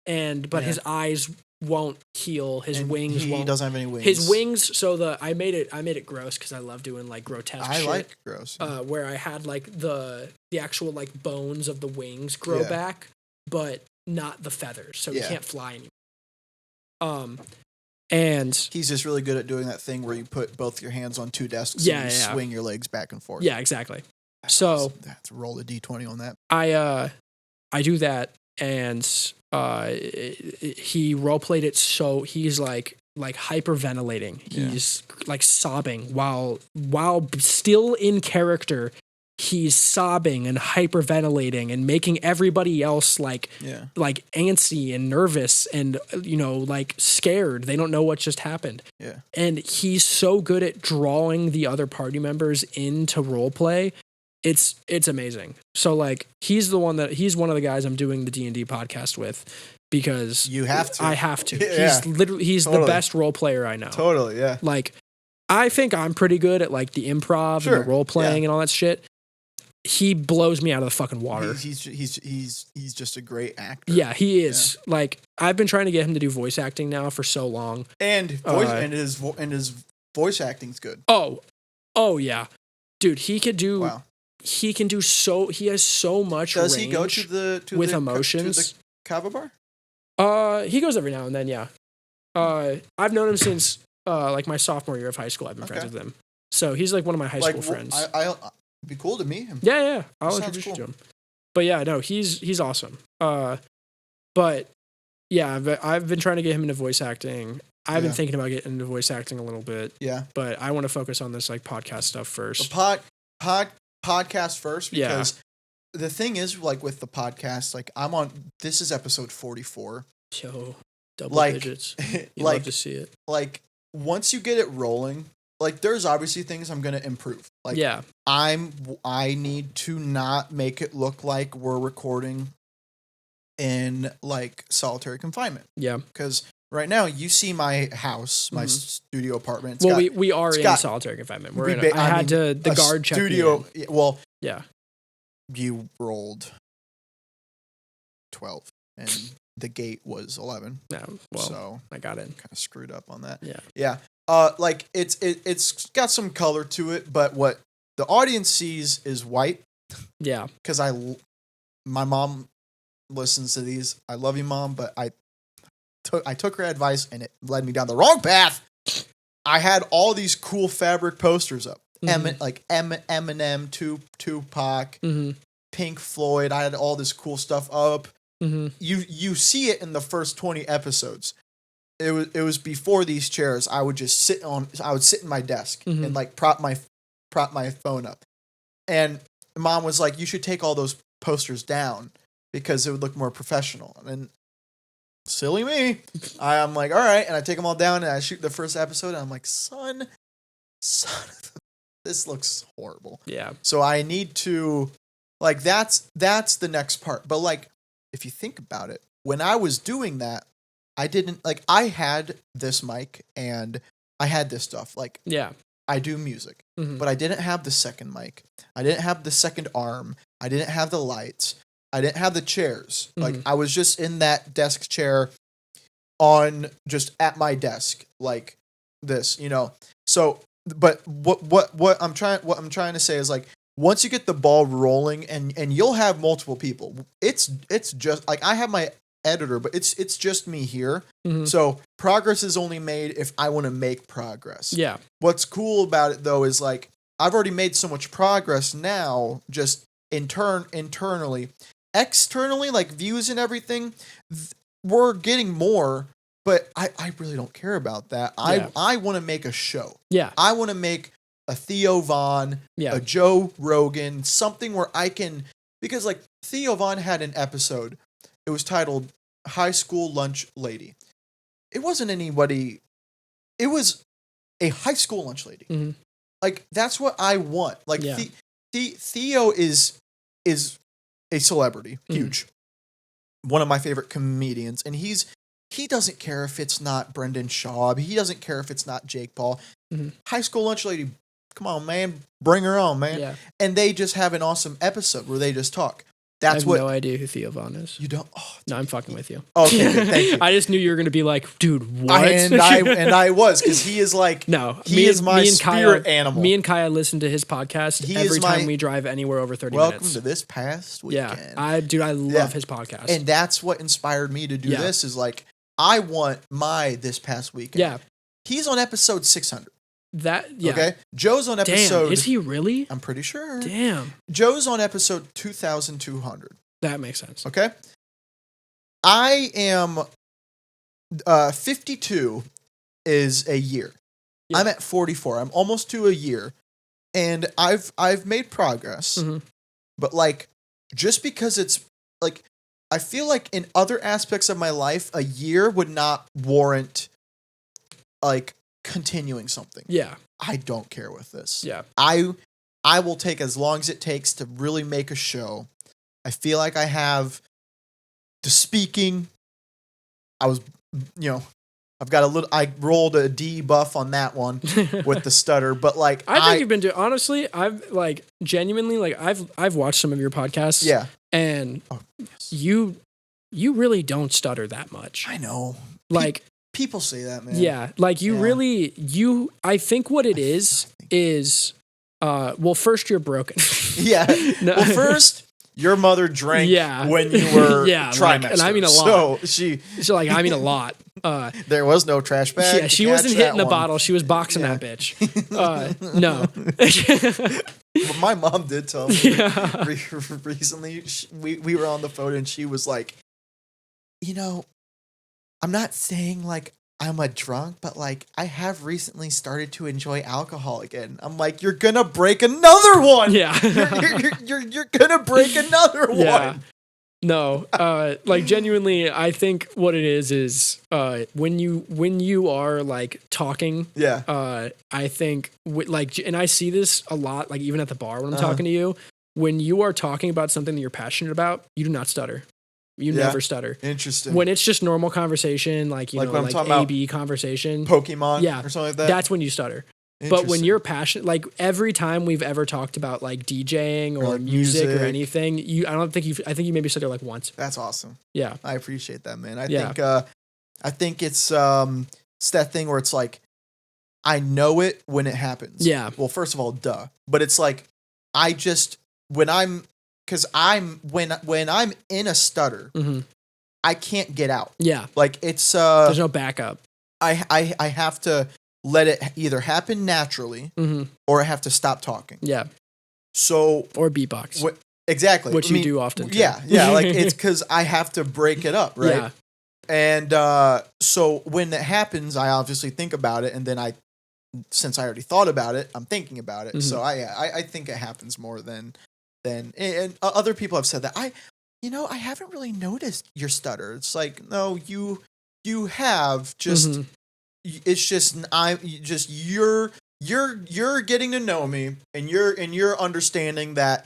but his eyes won't heal. His wings won't. He doesn't have any wings. His wings, so I made it gross because I love doing like grotesque shit. I like gross. Where I had like the actual like bones of the wings grow back, but not the feathers, so he can't fly anymore. And he's just really good at doing that thing where you put both your hands on two desks and you swing your legs back and forth. Yeah, exactly. So that's roll a d20 on that. I do that, and he roleplayed it so he's like hyperventilating. He's like sobbing while still in character. He's sobbing and hyperventilating and making everybody else like antsy and nervous and like scared. They don't know what just happened. Yeah. And he's so good at drawing the other party members into roleplay. It's amazing. So like he's one of the guys I'm doing the D&D podcast with because you have to. I have to. Yeah. He's totally the best role player I know. Totally, yeah. Like I think I'm pretty good at like the improv and the role playing and all that shit. He blows me out of the fucking water. He's just a great actor. Yeah, he is. Yeah. Like I've been trying to get him to do voice acting now for so long. And his voice acting's good. Oh yeah. Dude, he could do he has so much Does range he go to with emotions. To the Kava bar? He goes every now and then, yeah. I've known him since like my sophomore year of high school. I've been friends with him. So he's like one of my high school friends. It'd be cool to meet him. Yeah. I'll introduce you to him. But yeah, no, he's awesome. But yeah, I've been trying to get him into voice acting. I've been thinking about getting into voice acting a little bit. Yeah. But I want to focus on this like podcast stuff first. The podcast first because the thing is like with the podcast, like this is episode 44. Yo, double digits. You love to see it. Like once you get it rolling, like there's obviously things I'm going to improve. Like I need to not make it look like we're recording in like solitary confinement. Yeah. Because right now you see my house, my studio apartment. We are in solitary confinement. I had the guard check studio. Well, yeah. You rolled 12 and the gate was 11. Yeah. Well, so I got in. Kind of screwed up on that. Yeah. Yeah. Like it's got some color to it, but what the audience sees is white. Yeah. Because my mom listens to these. I love you, Mom, but I took her advice and it led me down the wrong path. I had all these cool fabric posters up, like Eminem, Tupac, Pink Floyd. I had all this cool stuff up. You see it in the first 20 episodes. It was before these chairs. I would sit in my desk and like prop my phone up. And Mom was like, "You should take all those posters down because it would look more professional." And silly me, I'm like, "All right," and I take them all down and I shoot the first episode. And I'm like, "Son, this looks horrible." Yeah. So I need to like that's the next part. But like, if you think about it, when I was doing that. I didn't like I had this mic and I had this stuff like I do music, but I didn't have the second mic. I didn't have the second arm. I didn't have the lights. I didn't have the chairs. Like I was just in that desk chair just at my desk like this, So but what I'm trying to say is like once you get the ball rolling and you'll have multiple people, it's just like I have my editor, but it's just me here. Mm-hmm. So progress is only made if I want to make progress. Yeah. What's cool about it though is like I've already made so much progress now, just internally. Externally, like views and everything, we're getting more, but I really don't care about that. Yeah. I want to make a show. Yeah. I want to make a Theo Von, a Joe Rogan, something where I can, because like Theo Von had an episode. It was titled High School Lunch Lady. It wasn't anybody. It was a high school lunch lady. Mm-hmm. Like that's what I want. Like Theo is a celebrity, huge, one of my favorite comedians, and he doesn't care if it's not Brendan Schaub. He doesn't care if it's not Jake Paul. Mm-hmm. High school lunch lady, come on, man, bring her on, man. Yeah. And they just have an awesome episode where they just talk. I have no idea who Theo Von is. You don't? Oh, no, I'm fucking with you. Okay, thank you. I just knew you were going to be like, dude, what? And I was, because he is like, he is my spirit animal. Me and Kaya listen to his podcast every time we drive anywhere over 30 minutes. Welcome to this past weekend. Yeah, I love his podcast. And that's what inspired me to do this is like, I want this past weekend. Yeah. He's on episode 600. Okay. Joe's on episode. Damn, is he really? I'm pretty sure. Damn. Joe's on episode 2200. That makes sense. Okay. I am 52 is a year. Yeah. I'm at 44. I'm almost to a year. And I've made progress. Mm-hmm. But like just because it's like I feel like in other aspects of my life a year would not warrant like continuing something. Yeah. I don't care with this. Yeah. I will take as long as it takes to really make a show. I feel like I have the speaking. I've got I rolled a D buff on that one with the stutter, but like I think you've been doing, honestly, I've like genuinely, like I've watched some of your podcasts. Yeah. And you really don't stutter that much. I know. Like people say that, man. Yeah. Like really, I think what it is, well, first you're broken. Yeah. No. Well, first your mother drank when you were trimester. Like, and I mean a lot. So I mean a lot. There was no trash bag. Yeah, she wasn't hitting a bottle. She was boxing that bitch. No. But my mom did tell me recently, we were on the phone and she was like, I'm not saying like I'm a drunk, but like I have recently started to enjoy alcohol again. I'm like, you're gonna break another one. Yeah. you're gonna break another one. No, like genuinely, I think what it is when you are like talking. Yeah. I think and I see this a lot, like even at the bar when I'm talking to you. When you are talking about something that you're passionate about, you do not stutter. You never stutter. Interesting. When it's just normal conversation, like like AB conversation, Pokemon, or something like that. That's when you stutter. But when you're passionate, like every time we've ever talked about like DJing or like music or anything, I think you maybe stutter like once. That's awesome. Yeah, I appreciate that, man. I think it's that thing where it's like I know it when it happens. Yeah. Well, first of all, duh. But it's like I just when I'm in a stutter, I can't get out. Yeah. Like it's there's no backup. I have to let it either happen naturally or I have to stop talking. Yeah. So or beatbox. Exactly. Which you do often too. Yeah. Like it's because I have to break it up, right? Yeah. And so when it happens, I obviously think about it, and then since I already thought about it, I'm thinking about it. So I think it happens more than and other people have said that I haven't really noticed your stutter. It's like, no, you have just it's just you're getting to know me, and you're understanding that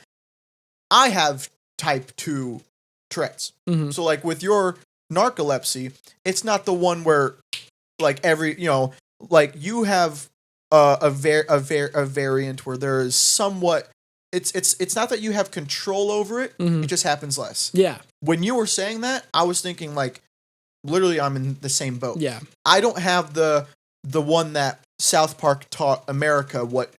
I have type 2 Tourette's. So like with your narcolepsy, it's not the one where like like you have a variant where there is somewhat. It's not that you have control over it. It just happens less. Yeah. When you were saying that, I was thinking like, literally, I'm in the same boat. Yeah. I don't have the one that South Park taught America what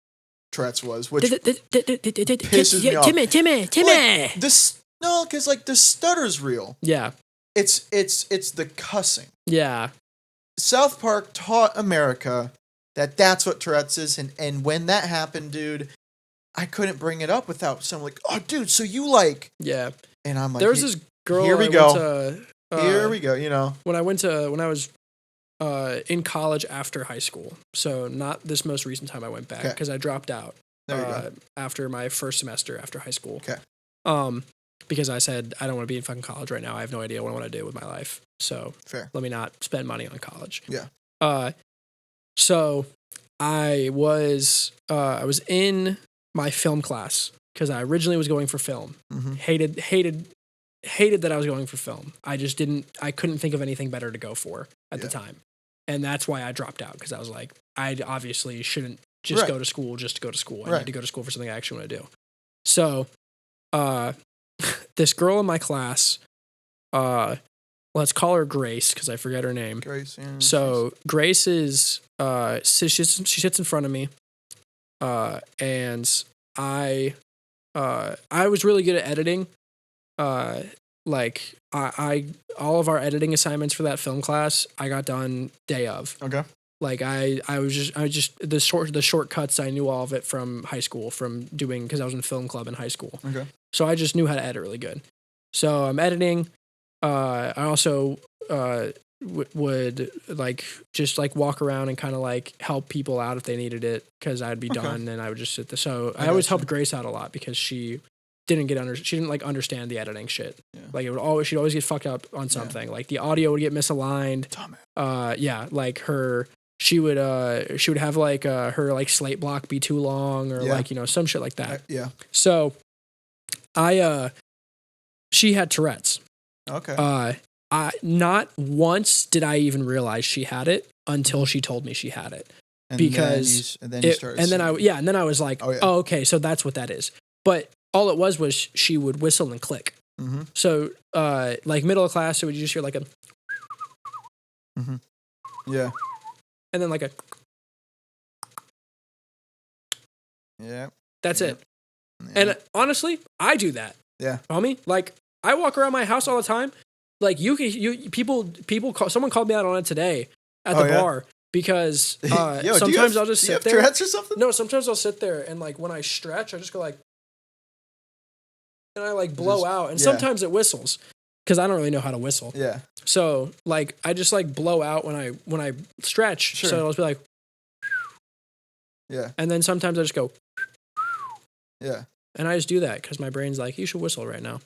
Tourette's was, which pisses me off. Timmy. Like, because like the stutter's real. Yeah. It's the cussing. Yeah. South Park taught America that's what Tourette's is, and when that happened, dude, I couldn't bring it up without someone like, oh, dude, so you like... Yeah. And I'm like... There was this girl... Here we go. Here we go, you know. When I was in college after high school, so not this most recent time I went back, because I dropped out after my first semester after high school. Okay. Because I said, I don't want to be in fucking college right now. I have no idea what I want to do with my life. So fair. Let me not spend money on college. Yeah. So I was in my film class because I originally was going for film. Mm-hmm. Hated that I was going for film. I couldn't think of anything better to go for at the time. And that's why I dropped out, because I was like, I obviously shouldn't just go to school just to go to school. I need to go to school for something I actually want to do. So, this girl in my class, let's call her Grace because I forget her name. Grace. Yeah, so Grace is she sits in front of me, and I was really good at editing. Like I all of our editing assignments for that film class I got done day of. Okay. Like I just the shortcuts, I knew all of it from high school, from doing, because I was in film club in high school. Okay. So I just knew how to edit really good. So I'm editing. I also would like just like walk around and kind of like help people out if they needed it, because I'd be done and I would just sit there. So I always helped Grace out a lot because she didn't like understand the editing shit. Yeah. Like she'd always get fucked up on something. Yeah. Like the audio would get misaligned. Like she would have like her like slate block be too long, or like, you know, some shit like that. Yeah. So she had Tourette's. Okay. Not once did I even realize she had it until she told me she had it. And then I was like, oh, okay, so that's what that is. But all it was she would whistle and click. Mm-hmm. So, like middle of class, so would you just hear like a... Mm-hmm. Yeah. And then like a... Yeah. That's it. Yeah. And honestly, I do that. Yeah. Homie, like I walk around my house all the time. Like someone called me out on it today at the bar because sometimes I'll just sit there. Tourette's or something? No, sometimes I'll sit there and like when I stretch, I just go like, and I like blow out, and sometimes it whistles because I don't really know how to whistle. Yeah. So like I just like blow out when I stretch. Sure. So I'll just be like, yeah. And then sometimes I just go, yeah. And I just do that because my brain's like, you should whistle right now.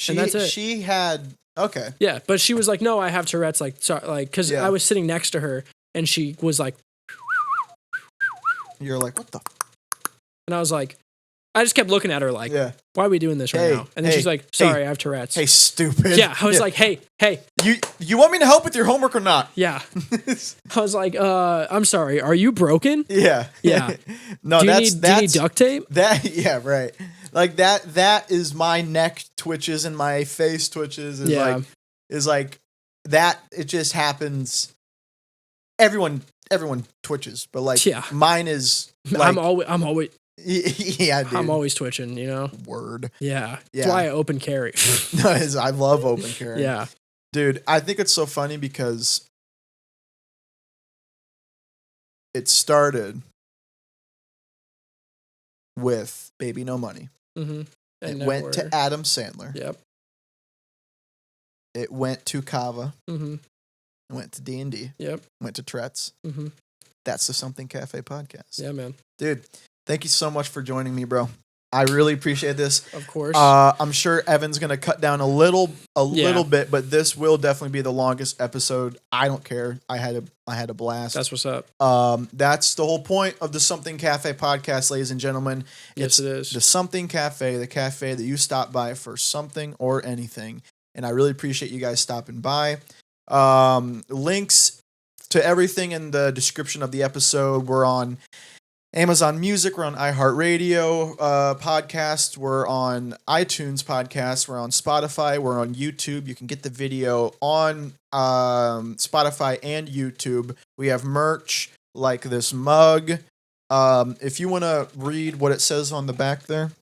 And that's it. She had. Okay. Yeah, but she was like, "No, I have Tourette's." Like, sorry, like, because I was sitting next to her, and she was like, "You're like, what the?" And I was like, I just kept looking at her like, "Why are we doing this right now?" And then she's like, "Sorry, I have Tourette's." Hey, stupid. Yeah, I was like, "Hey." You want me to help with your homework or not? Yeah. I was like, I'm sorry. Are you broken? Yeah. Yeah. No, do you need duct tape? Right. Like that is my neck twitches and my face twitches is like that. It just happens. Everyone twitches, but like mine is like, I'm always yeah, dude. I'm always twitching, you know? Word. Yeah. That's why I open carry. I love open carry. Yeah. Dude, I think it's so funny because it started with Baby No Money. Mm-hmm. It went to Adam Sandler. Yep. It went to Kava. Mm-hmm. It went to D&D. Yep. Went to Tourette's. Mm-hmm. That's the Something Cafe podcast. Yeah, man. Dude, thank you so much for joining me, bro. I really appreciate this. Of course. I'm sure Evan's going to cut down a little bit, but this will definitely be the longest episode. I don't care. I had a blast. That's what's up. That's the whole point of the Something Cafe podcast, ladies and gentlemen. Yes, it is. The Something Cafe, the cafe that you stop by for something or anything. And I really appreciate you guys stopping by. Links to everything in the description of the episode. We're on Amazon Music, we're on iHeartRadio podcast, we're on iTunes podcast, we're on Spotify, we're on YouTube. You can get the video on Spotify and YouTube. We have merch like this mug. If you want to read what it says on the back there.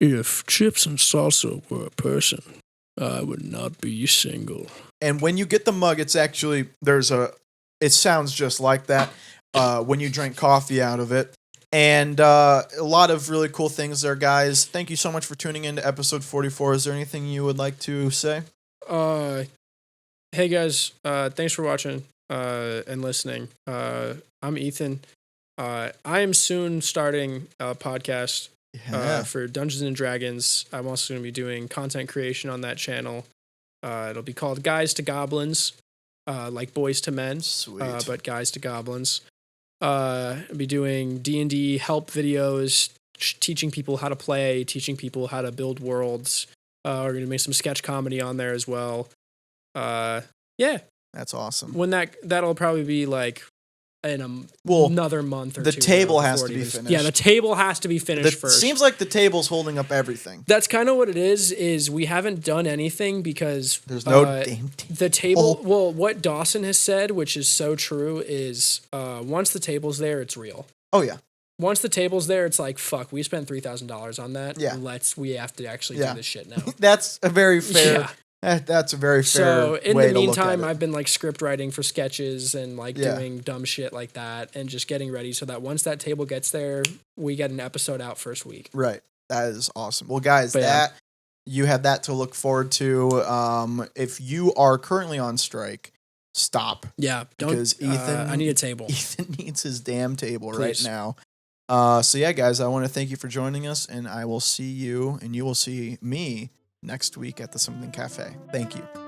If chips and salsa were a person, I would not be single. And when you get the mug, it's actually, it sounds just like that when you drink coffee out of it. And a lot of really cool things there, guys. Thank you so much for tuning in to episode 44. Is there anything you would like to say? Hey, guys. Thanks for watching and listening. I'm Ethan. I am soon starting a podcast for Dungeons and Dragons. I'm also going to be doing content creation on that channel. It'll be called Guys to Goblins, like Boys to Men, but Guys to Goblins. I'll be doing D&D help videos, teaching people how to play, teaching people how to build worlds. We're going to make some sketch comedy on there as well. Yeah. That's awesome. When that'll probably be like in another month or two. The table has to be finished. Yeah, the table has to be finished first. Seems like the table's holding up everything. That's kind of what it is we haven't done anything because there's no damn table. The table, well, what Dawson has said, which is so true, is once the table's there, it's real. Oh, yeah. Once the table's there, it's like, fuck, we spent $3,000 on that. Yeah. We have to actually do this shit now. That's a very fair... Yeah. That's a very fair So in way the to meantime, look at it. I've been like script writing for sketches and like doing dumb shit like that and just getting ready so that once that table gets there, we get an episode out first week. Right. That is awesome. Well, guys, you have that to look forward to. If you are currently on strike, stop. Yeah. Because Ethan, I need a table. Ethan needs his damn table Please. right now. So yeah, guys, I want to thank you for joining us, and I will see you, and you will see me next week at the Something Cafe. Thank you.